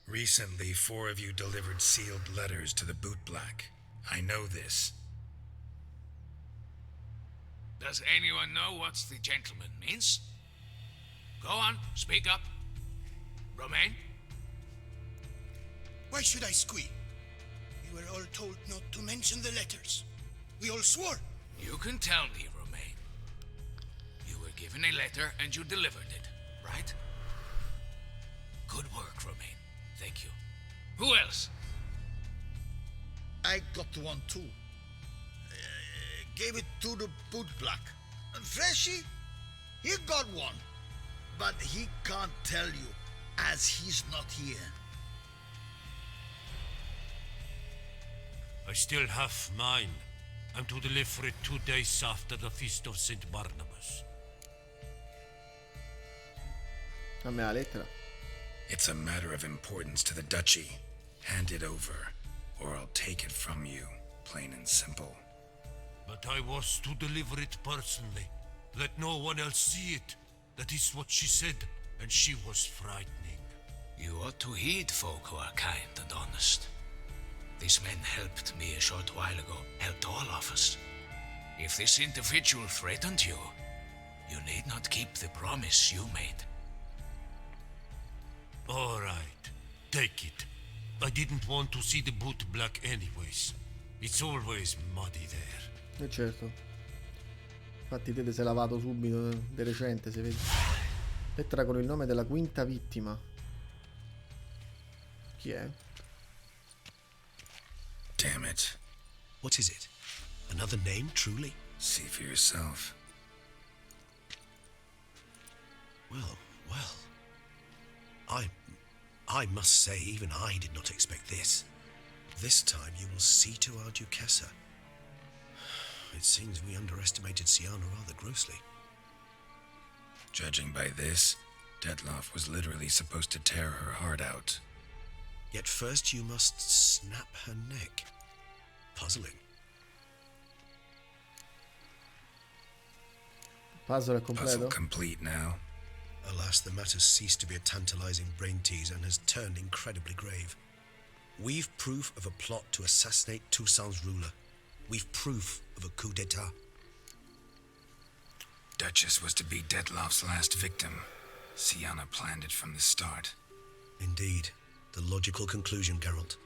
Recently, 4 of you delivered sealed letters to the bootblack. I know this. Does anyone know what the gentleman means? Go on, speak up. Romain? Why should I squeal? We were all told not to mention the letters. We all swore. You can tell me, Romain. You were given a letter and you delivered it, right? Good work, Romain. Thank you. Who else? I got one too. Gave it to the bootblack. And Freshy, he got one. But he can't tell you, as he's not here. I still have mine. I'm to deliver it 2 days after the Feast of St. Barnabas. A me la lettera. It's a matter of importance to the duchy. Hand it over, or I'll take it from you, plain and simple. But I was to deliver it personally. Let no one else see it. That is what she said, and she was frightening. You ought to heed folk who are kind and honest. This man helped me a short while ago, helped all of us. If this individual threatened you, you need not keep the promise you made. All right, take it. I didn't want to see the boot black anyways. It's always muddy there. Certo. Infatti te sei lavato subito di recente, si vede. Lettera con il nome della quinta vittima. Chi è? Damn it. What is it? Another name, truly? See for yourself. Well. I must say, even I did not expect this. This time you will see to our Duchessa. It seems we underestimated Siana rather grossly. Judging by this, Detloff was literally supposed to tear her heart out. Yet first you must snap her neck. Puzzling. Puzzle completo. Puzzle complete now. Alas, the matter ceased to be a tantalizing brain tease and has turned incredibly grave. We've proof of a plot to assassinate Toussaint's ruler. We've proof of a coup d'etat. Duchess was to be Detloff's last victim. Siana planned it from the start. Indeed. The logical conclusion, Geralt.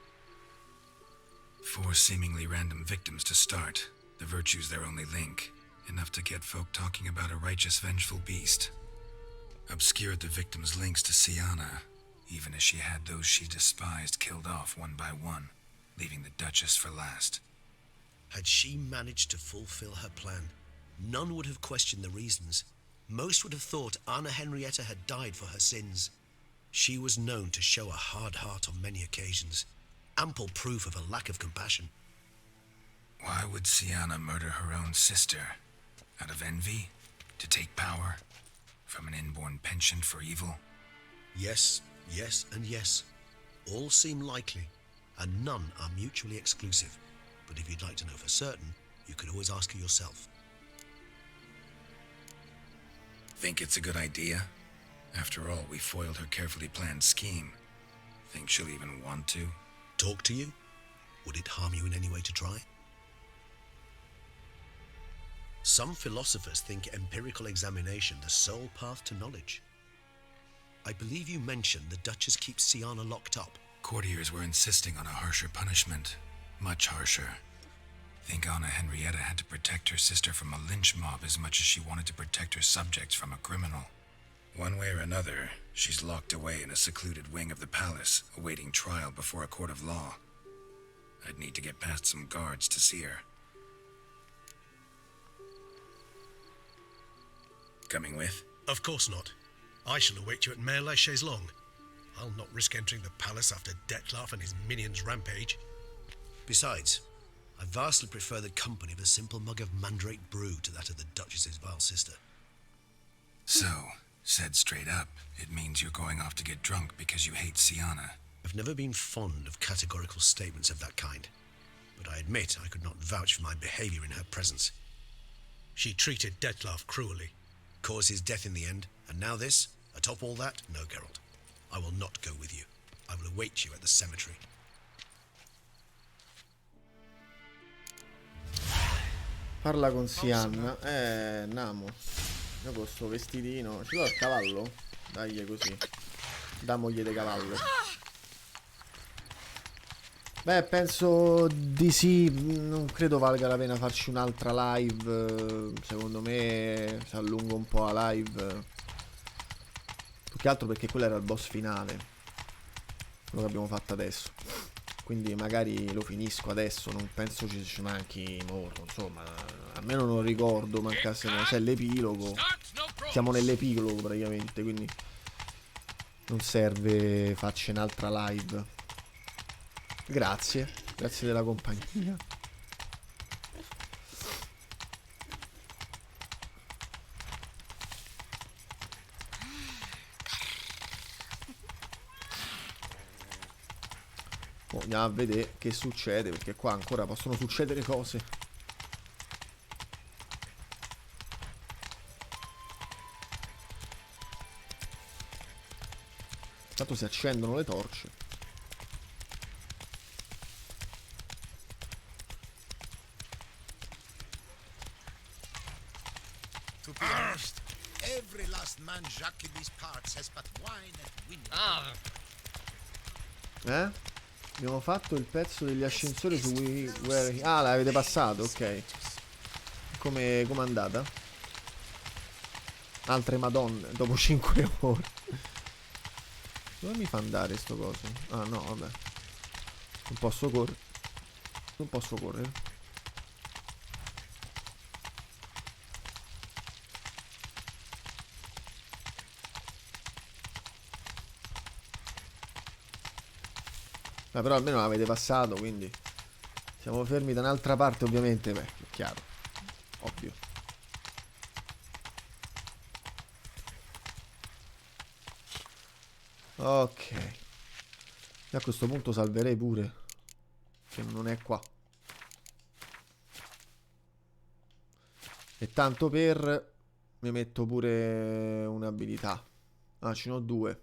4 seemingly random victims to start. The virtue's their only link. Enough to get folk talking about a righteous, vengeful beast. Obscured the victims' links to Siana, even as she had those she despised killed off one by one, leaving the Duchess for last. Had she managed to fulfill her plan, none would have questioned the reasons. Most would have thought Anna Henrietta had died for her sins. She was known to show a hard heart on many occasions, ample proof of a lack of compassion. Why would Siana murder her own sister? Out of envy? To take power? From an inborn penchant for evil? Yes, and yes. All seem likely, and none are mutually exclusive. But if you'd like to know for certain, you could always ask her yourself. Think it's a good idea? After all, we foiled her carefully planned scheme. Think she'll even want to? Talk to you? Would it harm you in any way to try? Some philosophers think empirical examination the sole path to knowledge. I believe you mentioned the Duchess keeps Siana locked up. Courtiers were insisting on a harsher punishment. Much harsher. Think Anna Henrietta had to protect her sister from a lynch mob as much as she wanted to protect her subjects from a criminal. One way or another, she's locked away in a secluded wing of the palace, awaiting trial before a court of law. I'd need to get past some guards to see her. Coming with? Of course not. I shall await you at Mare la Chaise-Longue. I'll not risk entering the palace after Detloff and his minions rampage. Besides, I vastly prefer the company of a simple mug of mandrake brew to that of the Duchess's vile sister. So, said straight up, it means you're going off to get drunk because you hate Siana. I've never been fond of categorical statements of that kind, but I admit I could not vouch for my behavior in her presence. She treated Detloff cruelly, caused his death in the end, and now this? Atop all that? No, Geralt. I will not go with you. I will await you at the cemetery. Parla con Sianna. Andiamo. Io con sto vestitino. Ci do il cavallo? Dai così. Damogli de cavallo. Beh, penso di sì. Non credo valga la pena farci un'altra live. Secondo me si allunga un po' la live. Più che altro perché quello era il boss finale, quello che abbiamo fatto adesso. Quindi magari lo finisco adesso. Non penso ci manchi molto. Insomma, almeno non ricordo mancasse. C'è l'epilogo. Siamo nell'epilogo praticamente. Quindi non serve farci un'altra live. Grazie della compagnia. Andiamo a vedere che succede, perché qua ancora possono succedere cose. Intanto si accendono le torce. To be honest, every last man Jacques in these parts has but wine and women. Abbiamo fatto il pezzo degli ascensori su Where... Ah, l'avete passato, ok. Come è andata? Altre madonne, dopo 5 ore. Dove mi fa andare sto coso? Ah, no, vabbè. Non posso correre. Non posso correre. Però almeno l'avete passato, quindi siamo fermi da un'altra parte, ovviamente. Beh, è chiaro, ovvio. Ok. E a questo punto salverei pure, che non è qua. E tanto per mi metto pure un'abilità. Ah, ce n'ho 2.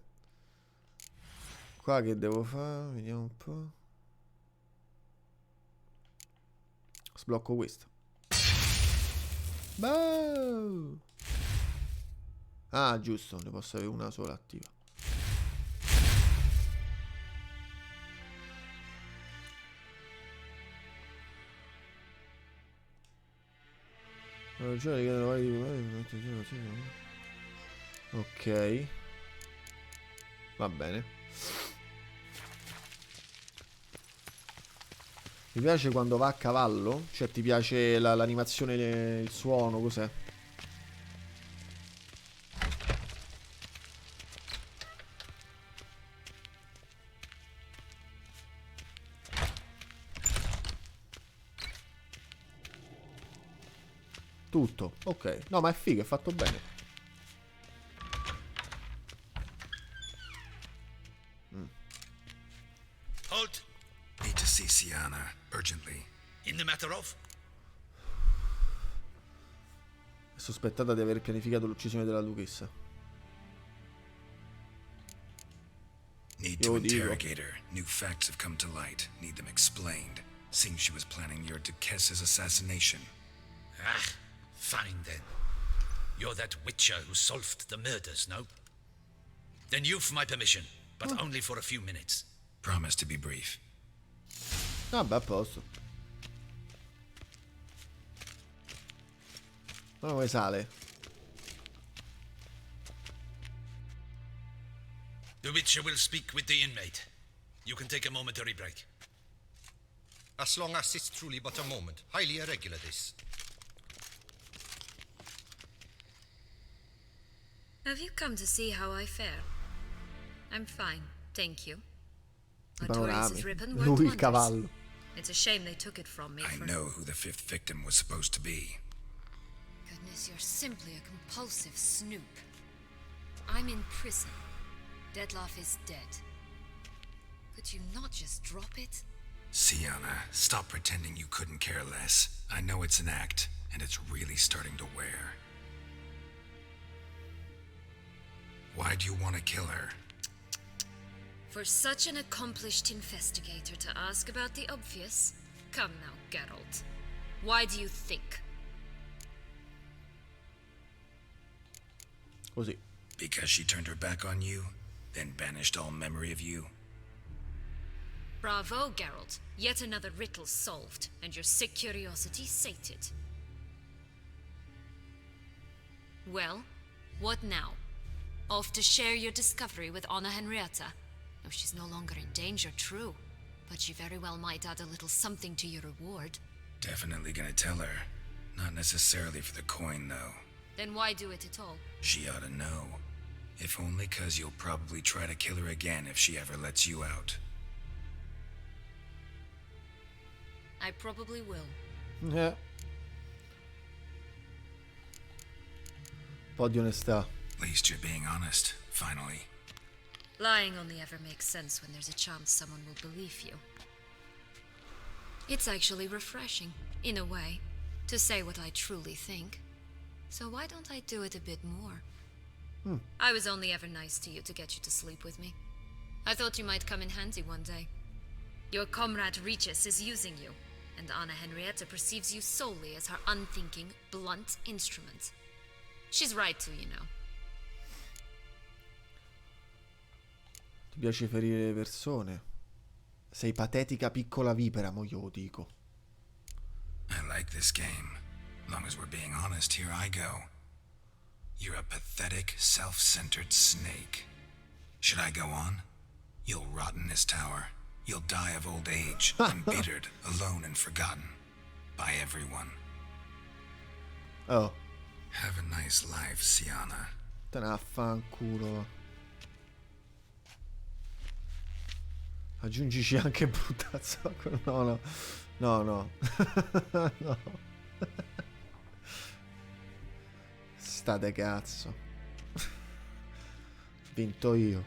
Qua che devo fare? Vediamo un po'. Sblocco questo. Boh. Ah, giusto, ne posso avere una sola attiva. Ok. Va bene. Mi piace quando va a cavallo? Cioè ti piace l'animazione, il suono, cos'è? Tutto, ok. No, ma è figo, è fatto bene. Halt! Need to see Sienna, urgently. In the matter of? È sospettata di aver pianificato l'uccisione della duchessa. Need to interrogate her. New facts have come to light. Need them explained. Seems she was planning your Duchessa's assassination. Ah, fine then. You're that witcher who solved the murders, no? Then you've my permission, but only for a few minutes. Promise to be brief. Vabbè, a posto. Ma come sale? The witcher will speak with the inmate. You can take a momentary break. As long as it's truly but a moment. Highly irregular, this. Have you come to see how I fare? I'm fine, thank you. Panorami. Lui il cavallo. It's a shame they took it from me. I know who the 5th victim was supposed to be. Goodness, you're simply a compulsive snoop. I'm in prison. Detlef is dead. Could you not just drop it? Sienna, stop pretending you couldn't care less. I know it's an act, and it's really starting to wear. Why do you want to kill her? For such an accomplished investigator to ask about the obvious? Come now, Geralt. Why do you think? Così. Because she turned her back on you, then banished all memory of you? Bravo, Geralt. Yet another riddle solved, and your sick curiosity sated. Well, what now? Off to share your discovery with Anna Henrietta? No, she's no longer in danger, true. But she very well might add a little something to your reward. Definitely gonna tell her. Not necessarily for the coin, though. Then why do it at all? She ought to know. If only 'cause you'll probably try to kill her again if she ever lets you out. I probably will. Un po' di onestà. At least you're being honest, finally. Lying only ever makes sense when there's a chance someone will believe you. It's actually refreshing, in a way, to say what I truly think. So why don't I do it a bit more? I was only ever nice to you to get you to sleep with me. I thought you might come in handy one day. Your comrade Regis is using you, and Anna Henrietta perceives you solely as her unthinking, blunt instrument. She's right to, you know. Ti piace ferire le persone. Sei patetica piccola vipera, mo io lo dico. I like this game. Long as we're being honest, here I go. You're a pathetic, self-centered snake. Should I go on? You'll rot in this tower. You'll die of old age, embittered, alone and forgotten. By everyone. Oh. Have a nice life, Siana. Te ne affanculo. Aggiungici anche bruttazzo. No. No. State cazzo. Vinto io.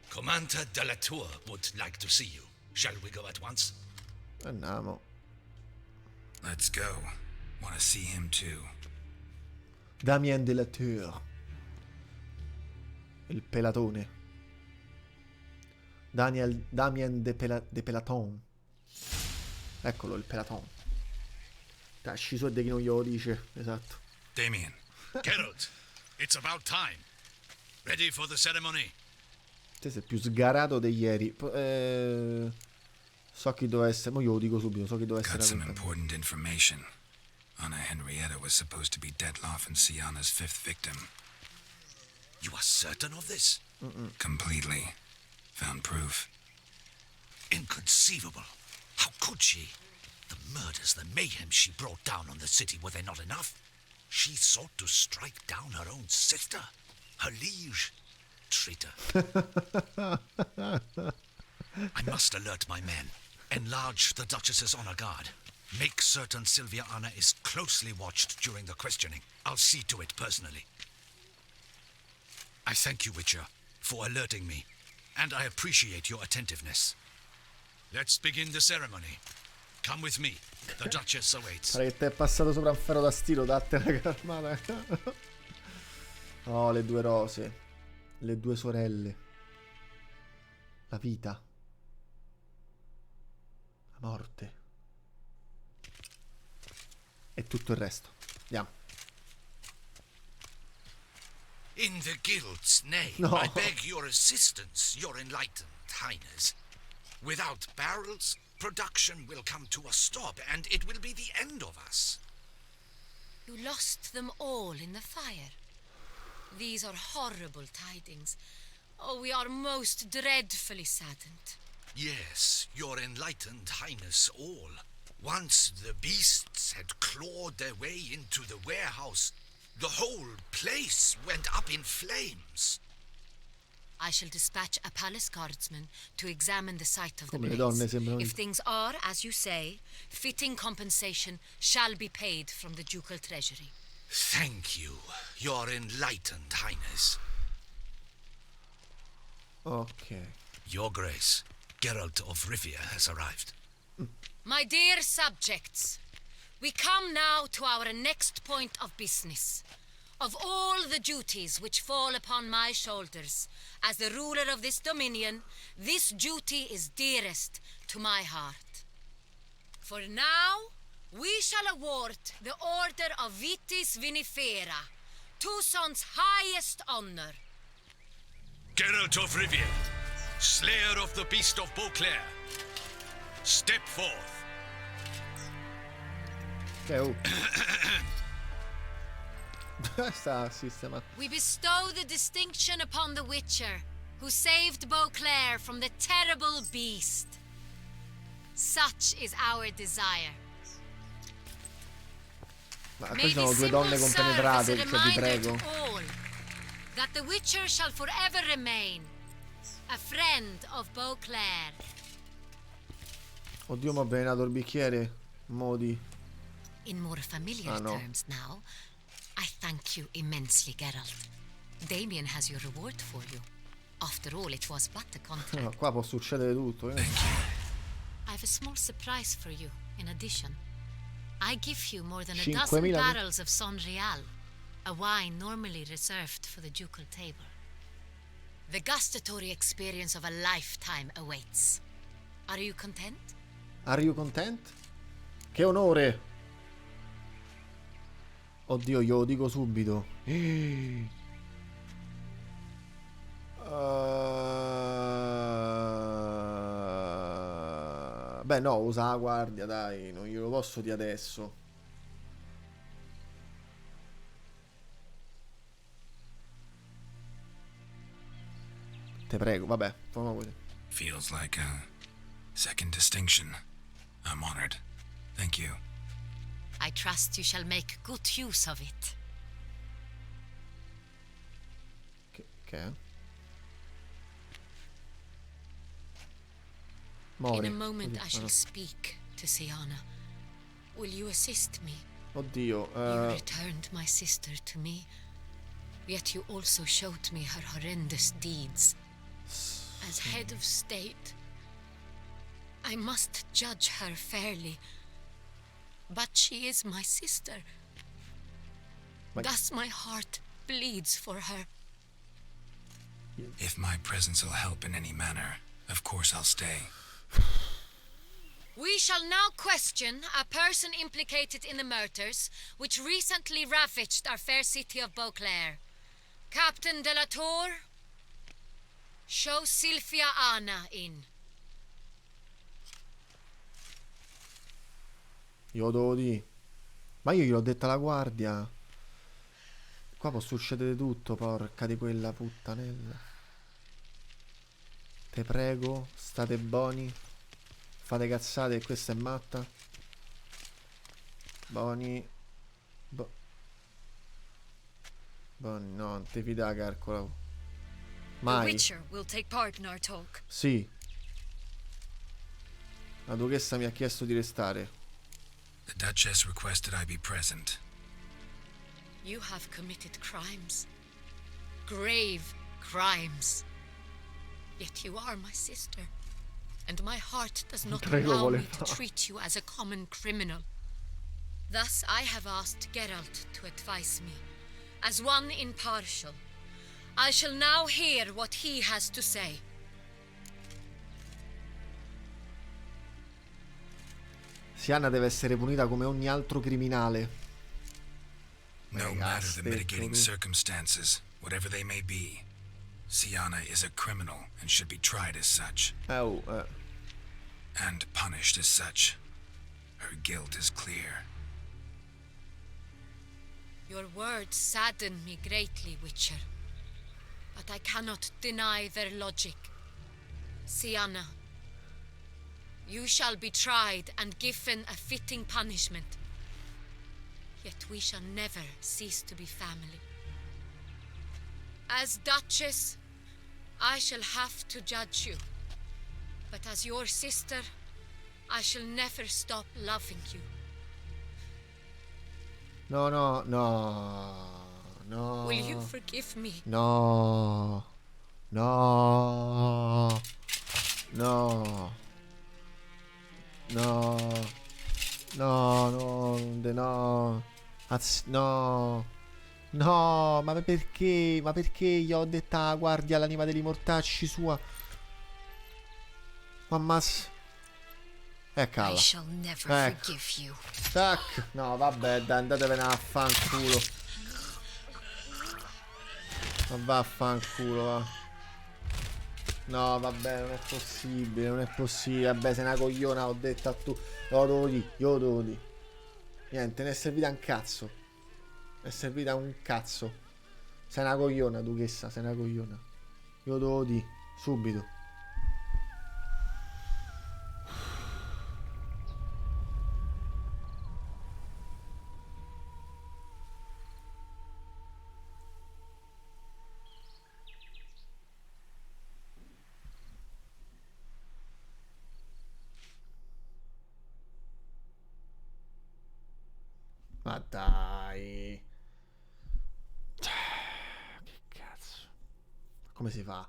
Commander de la Tour would like to see you. Shall we go at once? Andiamo. Let's go. Want to see him too. Damien de la Tour. Il pelatone. Damien de Pelaton. Eccolo il Pelaton. Tasci su e di chi non glielo dice. Esatto. Damien. Geralt, it's about time. Ready for the ceremony? Te sei più sgarato di ieri. So chi doveva essere. Ma io lo dico subito. So chi doveva essere. Got some important information. Anna Henrietta was supposed to be Detloff and Siana's fifth victim. You are certain of this? Completely. Found proof. Inconceivable. How could she? The murders, the mayhem she brought down on the city, were they not enough? She sought to strike down her own sister, her liege. Traitor. I must alert my men. Enlarge the Duchess's honor guard. Make certain Sylvia Anna is closely watched during the questioning. I'll see to it personally. I thank you, Witcher, for alerting me, and I appreciate your attentiveness. Let's begin the ceremony. Come with me. The Duchess awaits. Pare che ti è passato sopra un ferro da stiro, dattene calmata. Oh, le due rose. Le due sorelle. La vita. La morte. E tutto il resto. Andiamo. In the Guild's name, No. I beg your assistance, your enlightened highness. Without barrels, production will come to a stop, and it will be the end of us. You lost them all in the fire. These are horrible tidings. Oh, we are most dreadfully saddened. Yes, your enlightened highness all. Once the beasts had clawed their way into the warehouse, the whole place went up in flames. I shall dispatch a palace guardsman to examine the site of the Come le blaze. donne sembrano. If things are, as you say, fitting compensation shall be paid from the ducal treasury. Thank you, your enlightened highness. Ok. Your Grace, Geralt of Rivia has arrived. My dear subjects, we come now to our next point of business. Of all the duties which fall upon my shoulders, as the ruler of this dominion, this duty is dearest to my heart. For now, we shall award the Order of Vitis Vinifera, Tucson's highest honor. Geralt of Rivia, slayer of the beast of Beauclair, step forth. Sta sistema. We bestow the distinction upon the Witcher, who saved Beauclair from the terrible beast. Such is our desire. Ma qui sono due donne compenetrate, cioè vi prego. That the Witcher shall forever remain a friend of Beauclair. Oddio, mi ha avvelenato il bicchiere. Modi. In more familiar terms now, I thank you immensely, Geralt. Damien has your reward for you. After all, it was but a contract. Qua può succedere tutto. I have a small surprise for you, in addition. I give you more than a dozen barrels of Sonreal, a wine normally reserved for the ducal table. The gustatory experience of a lifetime awaits. Are you content? Are you content? Che onore! Oddio, glielo dico subito. Beh, no, usa la guardia, dai, non glielo posso di adesso. Te prego, vabbè, fammi vedere. Feels like a second distinction. I'm honored. Thank you. I trust you shall make good use of it. Che? In a moment I shall speak to Siana. Will you assist me? Oddio. You returned my sister to me, yet you also showed me her horrendous deeds. As head of state, I must judge her fairly. But she is my sister. Thus my heart bleeds for her. If my presence will help in any manner, of course I'll stay. We shall now question a person implicated in the murders which recently ravaged our fair city of Beauclair. Captain de la Tour, show Silvia Anna in. Io devo dire. Ma io gliel'ho detta alla guardia. Qua può succedere tutto, porca di quella puttanella. Te prego, state buoni. Fate cazzate che questa è matta. Buoni. Buoni, no, non ti fida, calcola. Mai. The Witcher will take part in our talk. Sì. La duchessa mi ha chiesto di restare. The Duchess requested I be present. You have committed crimes. Grave crimes. Yet you are my sister. And my heart does not allow me to treat you as a common criminal. Thus I have asked Geralt to advise me, as one impartial. I shall now hear what he has to say. Siana deve essere punita come ogni altro criminale. No matter the mitigating circumstances, whatever they may be, Siana is a criminal and should be tried as such. And punished as such. Her guilt is clear. Your words sadden me greatly, Witcher. But I cannot deny their logic. Siana, you shall be tried and given a fitting punishment. Yet we shall never cease to be family. As Duchess, I shall have to judge you. But as your sister, I shall never stop loving you. No, no, no. No. Will you forgive me? No. No. No. No. No, no, no. No. No, ma perché? Ma perché gli ho detta guardia l'anima degli mortacci sua? Mamma. I shall never forgive you. Tac. No, vabbè, dai, andatevene a fanculo. Ma vaffanculo, va. No, vabbè, non è possibile, non è possibile. Vabbè, sei una cogliona, ho detto a tu. Io lo devo di. Niente, ne è servita un cazzo. Ne è servita un cazzo. Sei una cogliona, duchessa, sei una cogliona. Io lo devo di, subito. Ma dai. Che cazzo. Come si fa?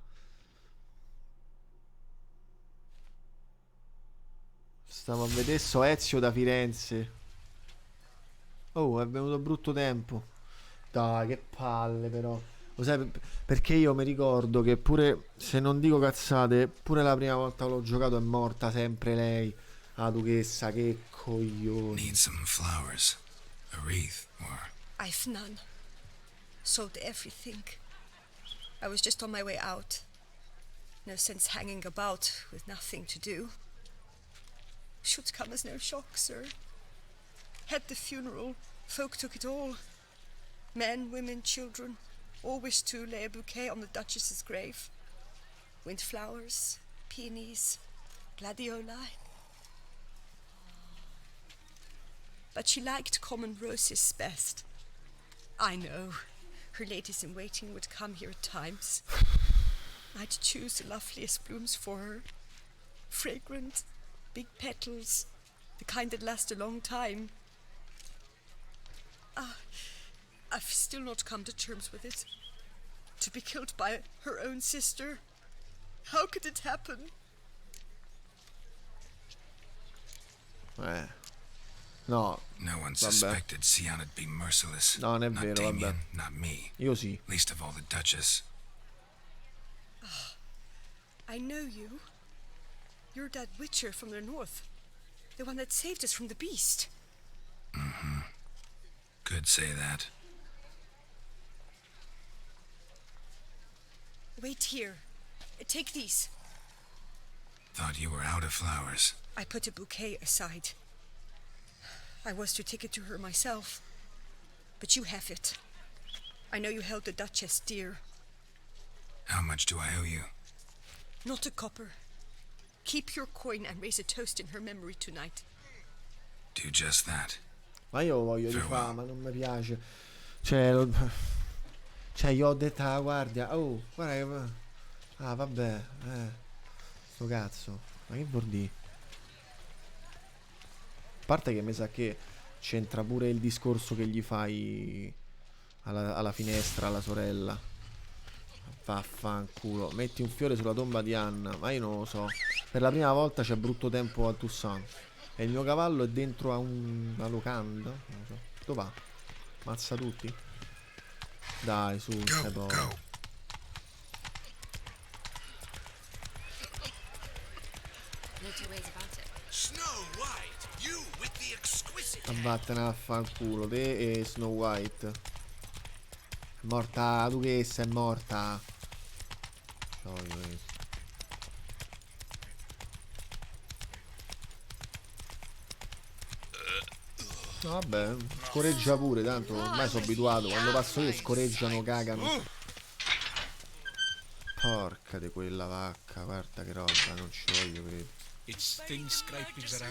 Stavo a vedere Ezio da Firenze. Oh, è venuto brutto tempo. Dai, che palle però. Lo sai perché io mi ricordo che pure, se non dico cazzate, pure la prima volta che l'ho giocato è morta sempre lei. La duchessa, che coglioni. Need some flowers. A wreath, or... I've none. Sold everything. I was just on my way out. No sense hanging about with nothing to do. Should come as no shock, sir. Had the funeral. Folk took it all. Men, women, children. All wished to lay a bouquet on the Duchess's grave. Windflowers, peonies, gladioli. But she liked common roses best. I know. Her ladies-in-waiting would come here at times. I'd choose the loveliest blooms for her. Fragrant, big petals, the kind that last a long time. I've still not come to terms with it. To be killed by her own sister. How could it happen? No. No one suspected Sianna'd be merciless. No, non è not vero, Damien, vabbè. not me. Io sì. Least of all the Duchess. I know you. You're that witcher from the north. The one that saved us from the beast. Mm-hmm. Could say that. Wait here. Take these. Thought you were out of flowers. I put a bouquet aside. I was to take it to her myself. But you have it. I know you held the Duchess dear. How much do I owe you? Not a copper. Keep your coin and raise a toast in her memory tonight. Do just that. Ma io voglio rifare, ma non mi piace. Cioè, io ho detto alla guardia. Oh, guarda che... Ah, vabbè. Sto cazzo. Ma che vuol dire? A parte che mi sa che c'entra pure il discorso che gli fai alla finestra, alla sorella. Vaffanculo. Metti un fiore sulla tomba di Anna. Ma io non lo so. Per la prima volta c'è brutto tempo a Toussaint. E il mio cavallo è dentro a una locanda. Non lo so. Dove va? Mazza tutti? Dai, su, sei povero. Vattene a fanculo, te e Snow White. È morta la duchessa, è morta. No, vabbè, scorreggia pure, tanto ormai sono abituato. Quando passo io scorreggiano, cagano. Porca di quella vacca, guarda che roba, non ci voglio credere.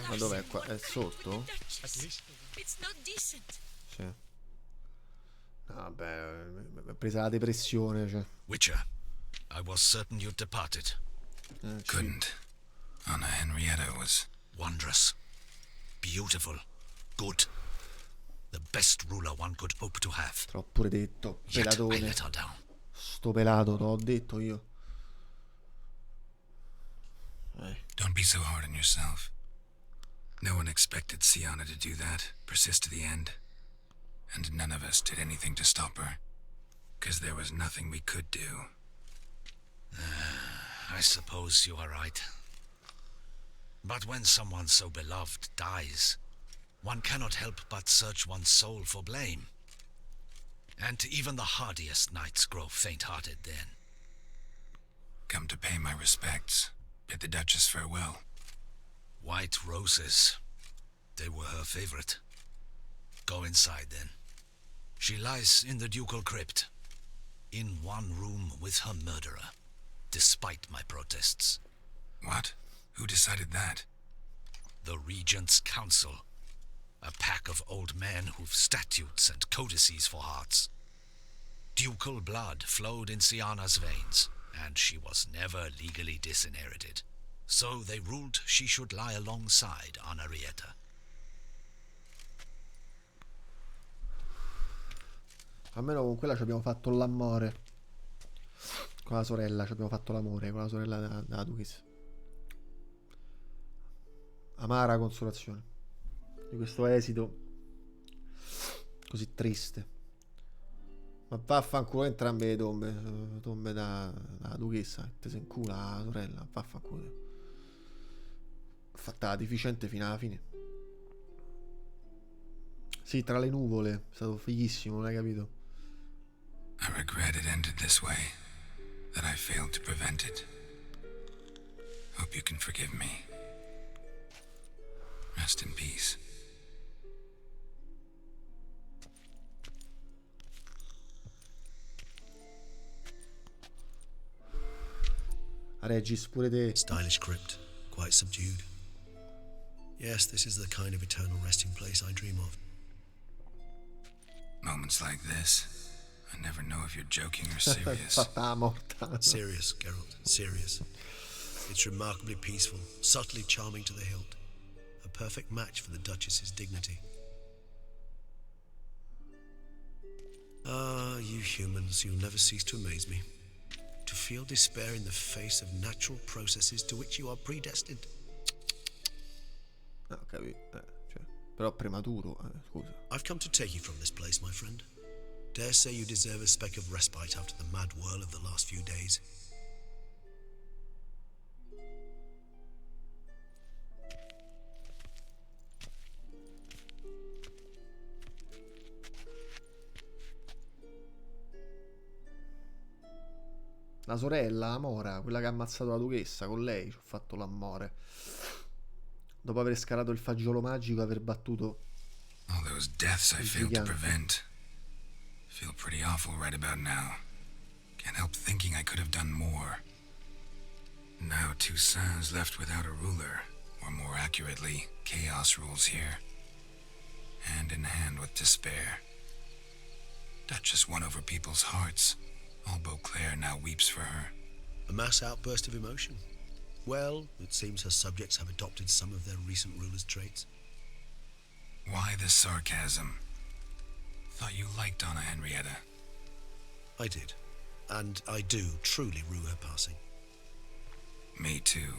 Ma dov'è qua? È sotto? Sì. No, vabbè, è presa la depressione, cioè. Witcher, I was certain you'd departed. Couldn't. Anna Henrietta was... Wondrous. Beautiful. Good. The best ruler one could hope to have. T'ho pure detto, Yet I pelatone. let her down. Sto pelato, t'ho detto io. Don't be so hard on yourself. No one expected Sianna to do that, persist to the end. And none of us did anything to stop her. 'Cause there was nothing we could do. I suppose you are right. But when someone so beloved dies, one cannot help but search one's soul for blame. And even the hardiest knights grow faint-hearted then. Come to pay my respects. Bid the Duchess farewell. White roses. They were her favorite. Go inside, then. She lies in the ducal crypt, in one room with her murderer, despite my protests. What? Who decided that? The Regent's Council. A pack of old men who've statutes and codices for hearts. Ducal blood flowed in Sienna's veins, and she was never legally disinherited. So they ruled she should lie alongside Anarietta. Almeno con quella ci abbiamo fatto l'amore. Con la sorella ci abbiamo fatto l'amore, con la sorella della Duchessa. Amara consolazione di questo esito così triste. Ma vaffanculo entrambe le tombe da Duchessa. Te sei in culo la sorella, vaffanculo. Fatta deficiente fino alla fine. Sì, tra le nuvole, è stato fighissimo, non hai capito? I regret it ended this way, that I failed to prevent it. Hope you can forgive me. Rest in peace. Regis, pure te. Stylish crypt, quite subdued. Yes, this is the kind of eternal resting place I dream of. Moments like this, I never know if you're joking or serious. Serious, Geralt, serious. It's remarkably peaceful, subtly charming to the hilt. A perfect match for the Duchess's dignity. Ah, you humans, you'll never cease to amaze me. To feel despair in the face of natural processes to which you are predestined. No, capito. Cioè, però prematuro, scusa. I've come to take you from this place, my friend. Dare say you deserve a speck of respite after the mad whirl of the last few days. La sorella, Amora, quella che ha ammazzato la Duchessa, con lei ci ho fatto l'amore. Dopo aver scalato il fagiolo magico e aver battuto All those deaths I failed to prevent. Feel pretty awful right about now. Can't help thinking I could have done more. Now Toussaint's left without a ruler, or more accurately, chaos rules here. Hand in hand with despair. Duchess won over people's hearts. All Beauclair now weeps for her. A mass outburst of emotion. Well, it seems her subjects have adopted some of their recent ruler's traits. Why the sarcasm? Thought you liked Donna Henrietta. I did. And I do truly rue her passing. Me too.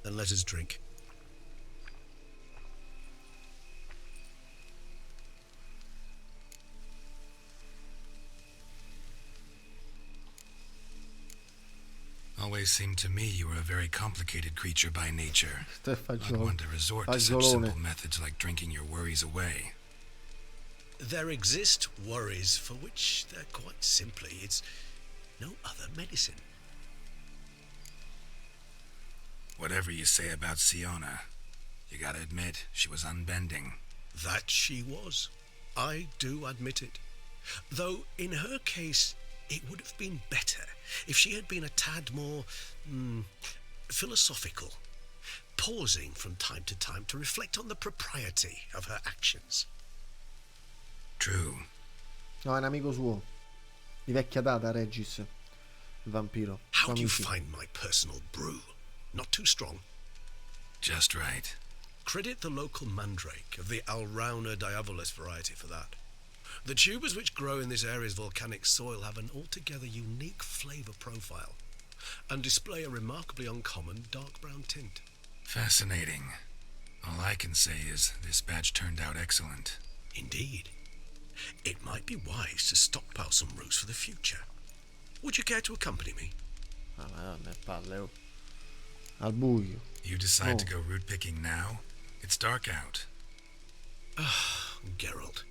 Then let us drink. Always seemed to me you were a very complicated creature by nature. Not one to resort to such Fagiolone. simple methods like drinking your worries away. There exist worries for which they're quite simply, it's no other medicine. Whatever you say about Siona, you gotta admit, she was unbending. That she was. I do admit it. Though in her case, it would have been better if she had been a tad more philosophical, pausing from time to time to reflect on the propriety of her actions. True. No, è un amico suo. Di vecchia data, Regis. Il vampiro. How do you Amici. find my personal brew? Not too strong. Just right. Credit the local mandrake of the Alrauna diabolus variety for that. The tubers which grow in this area's volcanic soil have an altogether unique flavour profile and display a remarkably uncommon dark brown tint. Fascinating. All I can say is this batch turned out excellent. Indeed. It might be wise to stockpile some roots for the future. Would you care to accompany me? Ah, madonna, palle, oh. Al buio. You decide Oh. to go root picking now? It's dark out. Ah, Geralt.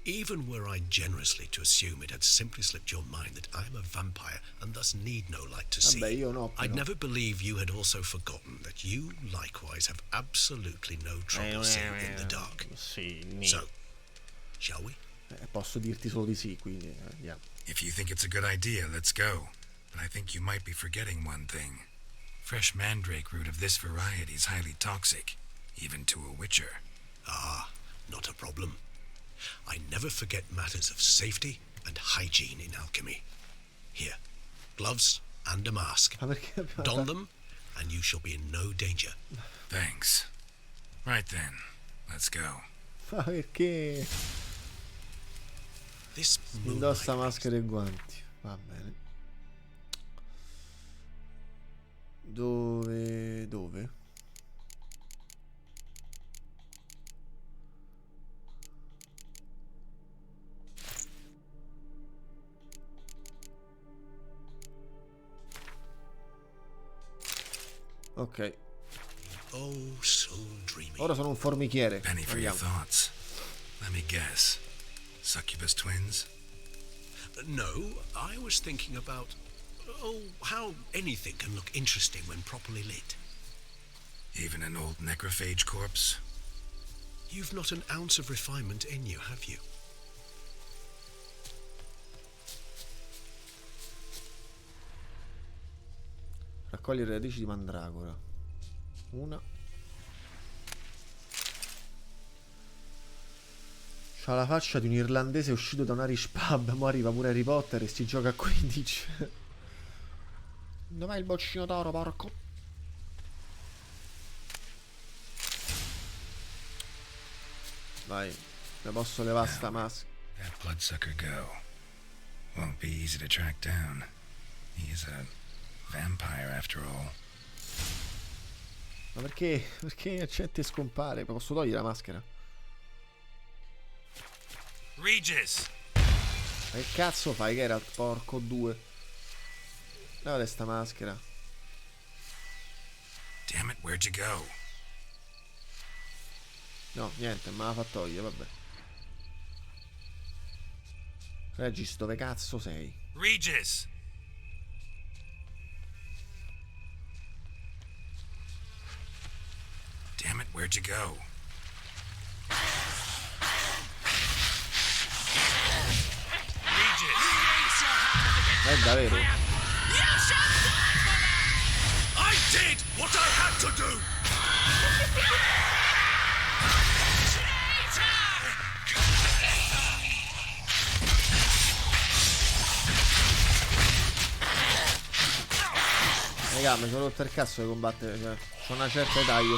Even were I generously to assume it had simply slipped your mind that I am a vampire and thus need no light to see, Vabbè, io no, però. I'd never believe you had also forgotten that you likewise have absolutely no trouble seeing in the dark. Sì, So, shall we? Posso dirti solo di sì, quindi andiamo. If you think it's a good idea, let's go. But I think you might be forgetting one thing. Fresh mandrake root of this variety is highly toxic, even to a witcher. Ah, not a problem. I never forget matters of safety and hygiene in alchemy. Here, gloves and a mask. Don them, and you shall be in no danger. Thanks. Right then, let's go. Ma perché? Indossa maschera e guanti. Va bene. Dove? Ok. Oh, so dreamy. Ora sono un formichiere. Penny for your thoughts. Let me guess. Succubus twins? No, I was thinking about, how anything can look interesting when properly lit. Even an old necrophage corpse? You've not an ounce of refinement in you, have you? Raccogli le radici di mandragora. Una. C'ha la faccia di un irlandese uscito da un Irish pub. Mo arriva pure Harry Potter e si gioca a 15. Dov'è il boccino d'oro, porco? Vai, ne posso levare sta maschera. That bloodsucker go. Won't be easy to track down. He is a vampire after all. Ma perché? Perché accetti e scompare? Posso togliere la maschera? Regis! Ma che cazzo fai, Geralt? Porco due. Levate sta maschera. Damn it, where'd you go? No, niente, me la fa togliere, vabbè. Regis, dove cazzo sei? Regis! Damn it, where'd you go? Davvero? I did what I had to do! Raga, mi sono rotto il cazzo di combattere, cioè, c'ho una certa età io.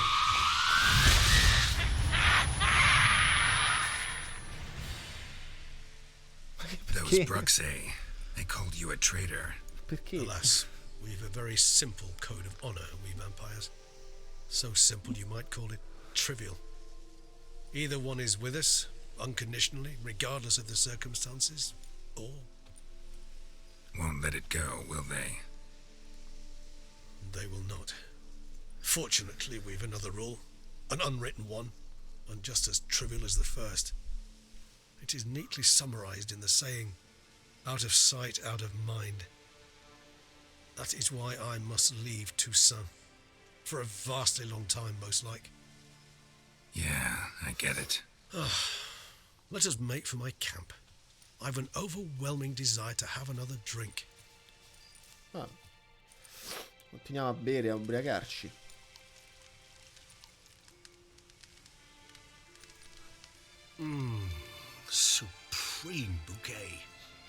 Those Bruxay, they called you a traitor. Perché? Alas, we've a very simple code of honor, we vampires. So simple you might call it trivial. Either one is with us, unconditionally, regardless of the circumstances, or... Won't let it go, will they? They will not. Fortunately, we've another rule, an unwritten one, and just as trivial as the first. It is neatly summarized in the saying, out of sight, out of mind. That is why I must leave Toussaint. For a vastly long time, most like. Yeah, I get it. Let us make for my camp. I've an overwhelming desire to have another drink. Ah. Continuiamo a bere, a ubriacarci. Supreme bouquet.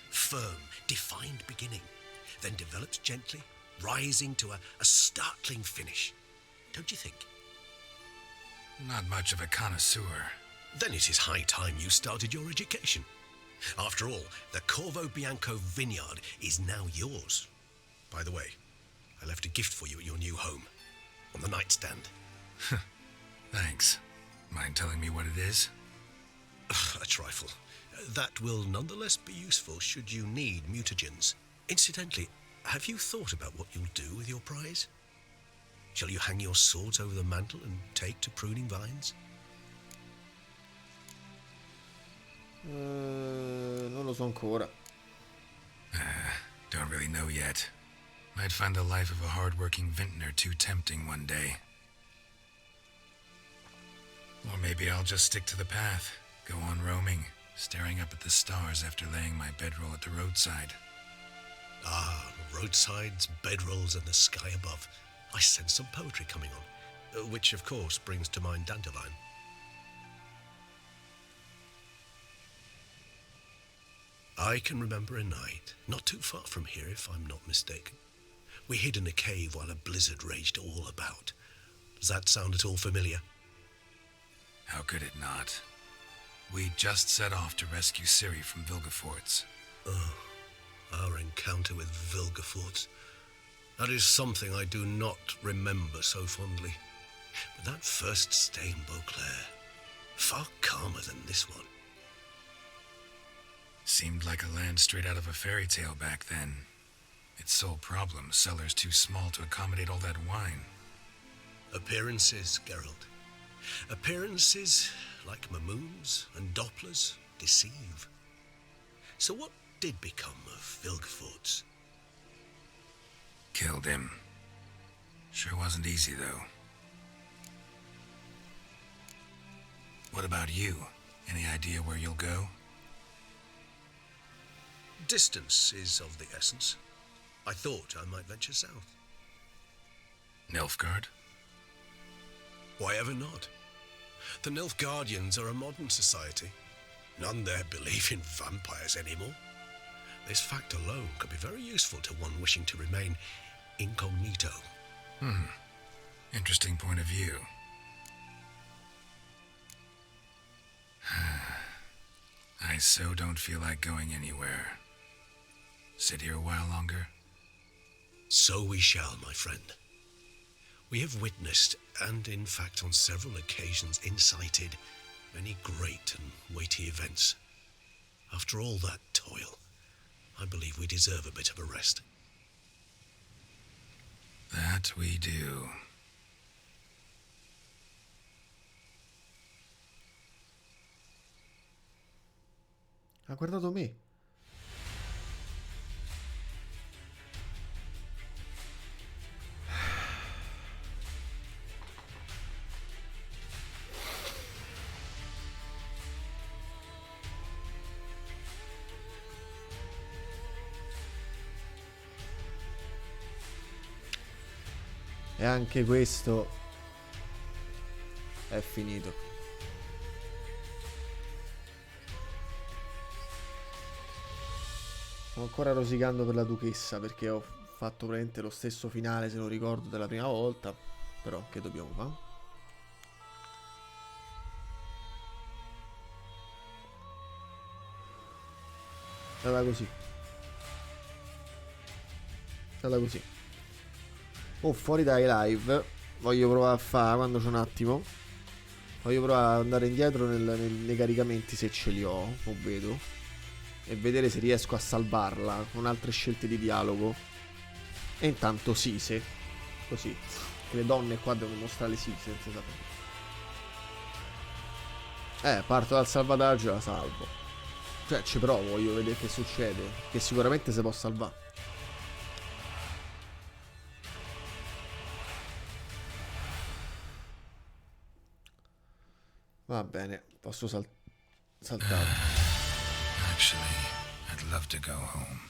Firm, defined beginning, then develops gently, rising to a startling finish. Don't you think? Not much of a connoisseur. Then it is high time you started your education. After all, the Corvo Bianco vineyard is now yours. By the way, I left a gift for you at your new home, on the nightstand. Thanks. Mind telling me what it is? A trifle. That will nonetheless be useful should you need mutagens. Incidentally, have you thought about what you'll do with your prize? Shall you hang your swords over the mantle and take to pruning vines? so ancora. Don't really know yet. Might find the life of a hard-working vintner too tempting one day. Or maybe I'll just stick to the path, go on roaming, staring up at the stars after laying my bedroll at the roadside. Ah, roadsides, bedrolls, and the sky above. I sense some poetry coming on, which, of course, brings to mind Dandelion. I can remember a night, not too far from here if I'm not mistaken. We hid in a cave while a blizzard raged all about. Does that sound at all familiar? How could it not? We just set off to rescue Siri from Vilgefortz. Oh, our encounter with Vilgefortz. That is something I do not remember so fondly. But that first stay in Beauclair, far calmer than this one. Seemed like a land straight out of a fairy tale back then. Its sole problem, cellars too small to accommodate all that wine. Appearances, Geralt. Appearances, like Mamoons and Dopplers, deceive. So what did become of Vilgefortz? Killed him. Sure wasn't easy, though. What about you? Any idea where you'll go? Distance is of the essence. I thought I might venture south. Nilfgaard? Why ever not? The Nilfgaardians are a modern society. None there believe in vampires anymore. This fact alone could be very useful to one wishing to remain incognito. Interesting point of view. I so don't feel like going anywhere. Sit here a while longer? So we shall, my friend. We have witnessed, and in fact on several occasions incited, many great and weighty events. After all that toil, I believe we deserve a bit of a rest. That we do. Ha guardato me. E anche questo è finito. Sto ancora rosicando per la duchessa perché ho fatto praticamente lo stesso finale, se non ricordo, della prima volta. Però che dobbiamo fare? È andata così. È andata così. Oh, fuori dai live. Voglio provare a fare, quando c'è un attimo, voglio provare ad andare indietro nei caricamenti, se ce li ho, o vedo, e vedere se riesco a salvarla con altre scelte di dialogo. E intanto Sise, così, che le donne qua devono mostrare le Sise senza sapere. Parto dal salvataggio e la salvo. Cioè ci provo, voglio vedere che succede, che sicuramente si può salvare. Va bene, posso saltare. Actually, I'd love to go home.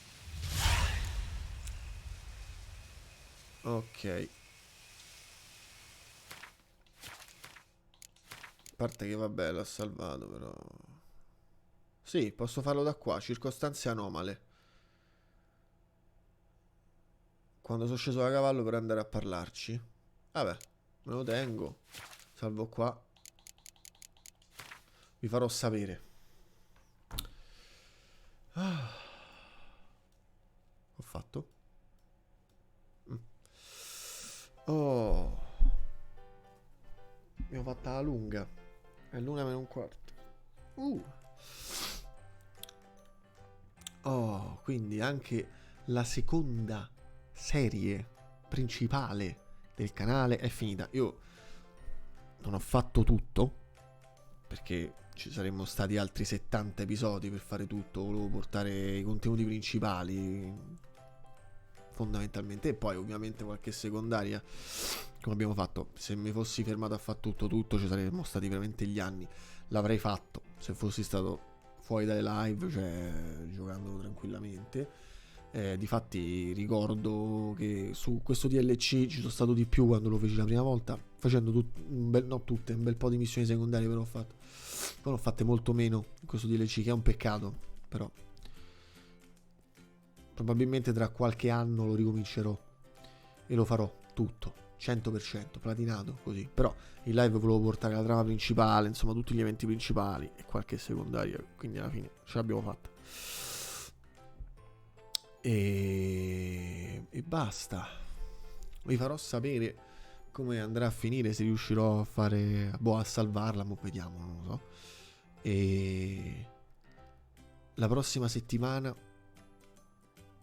Ok. A parte che vabbè, l'ho salvato, però. Sì, posso farlo da qua, circostanze anomale. Quando sono sceso da cavallo per andare a parlarci. Vabbè, me lo tengo. Salvo qua. Vi farò sapere. Ho fatto. Oh. Abbiamo fatta la lunga. È l'una meno un quarto. Oh, quindi anche la seconda serie principale del canale è finita. Io non ho fatto tutto, perché ci saremmo stati altri 70 episodi per fare tutto. Volevo portare i contenuti principali fondamentalmente, e poi ovviamente qualche secondaria come abbiamo fatto. Se mi fossi fermato a fare tutto ci saremmo stati veramente gli anni. L'avrei fatto se fossi stato fuori dalle live, cioè giocando tranquillamente. Difatti ricordo che su questo DLC ci sono stato di più quando lo feci la prima volta, facendo un bel po' di missioni secondarie, però ho fatte molto meno in questo DLC, che è un peccato. Però probabilmente tra qualche anno lo ricomincerò e lo farò tutto 100% platinato così. Però in live volevo portare la trama principale, insomma tutti gli eventi principali e qualche secondaria, quindi alla fine ce l'abbiamo fatta. E basta. Vi farò sapere come andrà a finire, se riuscirò a fare a salvarla, ma vediamo, non lo so. E la prossima settimana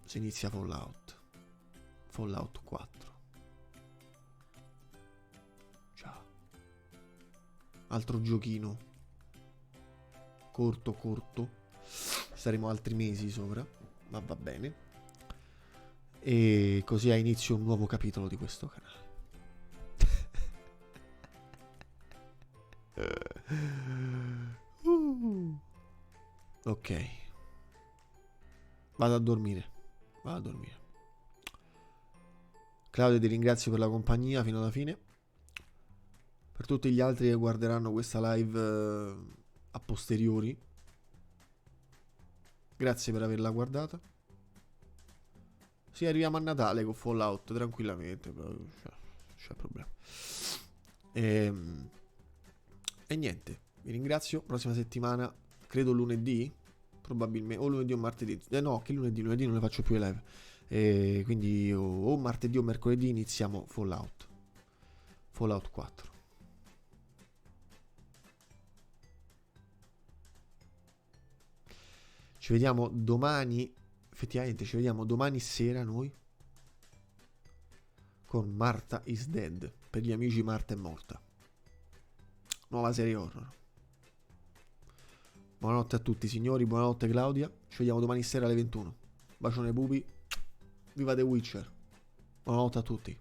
si inizia Fallout 4. Ciao. Altro giochino corto, saremo altri mesi sopra, ma va bene. E così ha inizio un nuovo capitolo di questo canale. Ok, vado a dormire. Claudio, ti ringrazio per la compagnia fino alla fine. Per tutti gli altri che guarderanno questa live a posteriori, grazie per averla guardata. Sì, arriviamo a Natale con Fallout tranquillamente, non c'è problema. E niente, vi ringrazio. Prossima settimana, credo lunedì, probabilmente, o lunedì o martedì. No, che lunedì non le faccio più le live. Quindi o martedì o mercoledì iniziamo Fallout 4. Ci vediamo domani. Effettivamente ci vediamo domani sera noi con Martha is Dead. Per gli amici Marta è morta. Nuova serie horror. Buonanotte a tutti signori, buonanotte Claudia. Ci vediamo domani sera alle 21. Bacione pupi. Viva The Witcher. Buonanotte a tutti.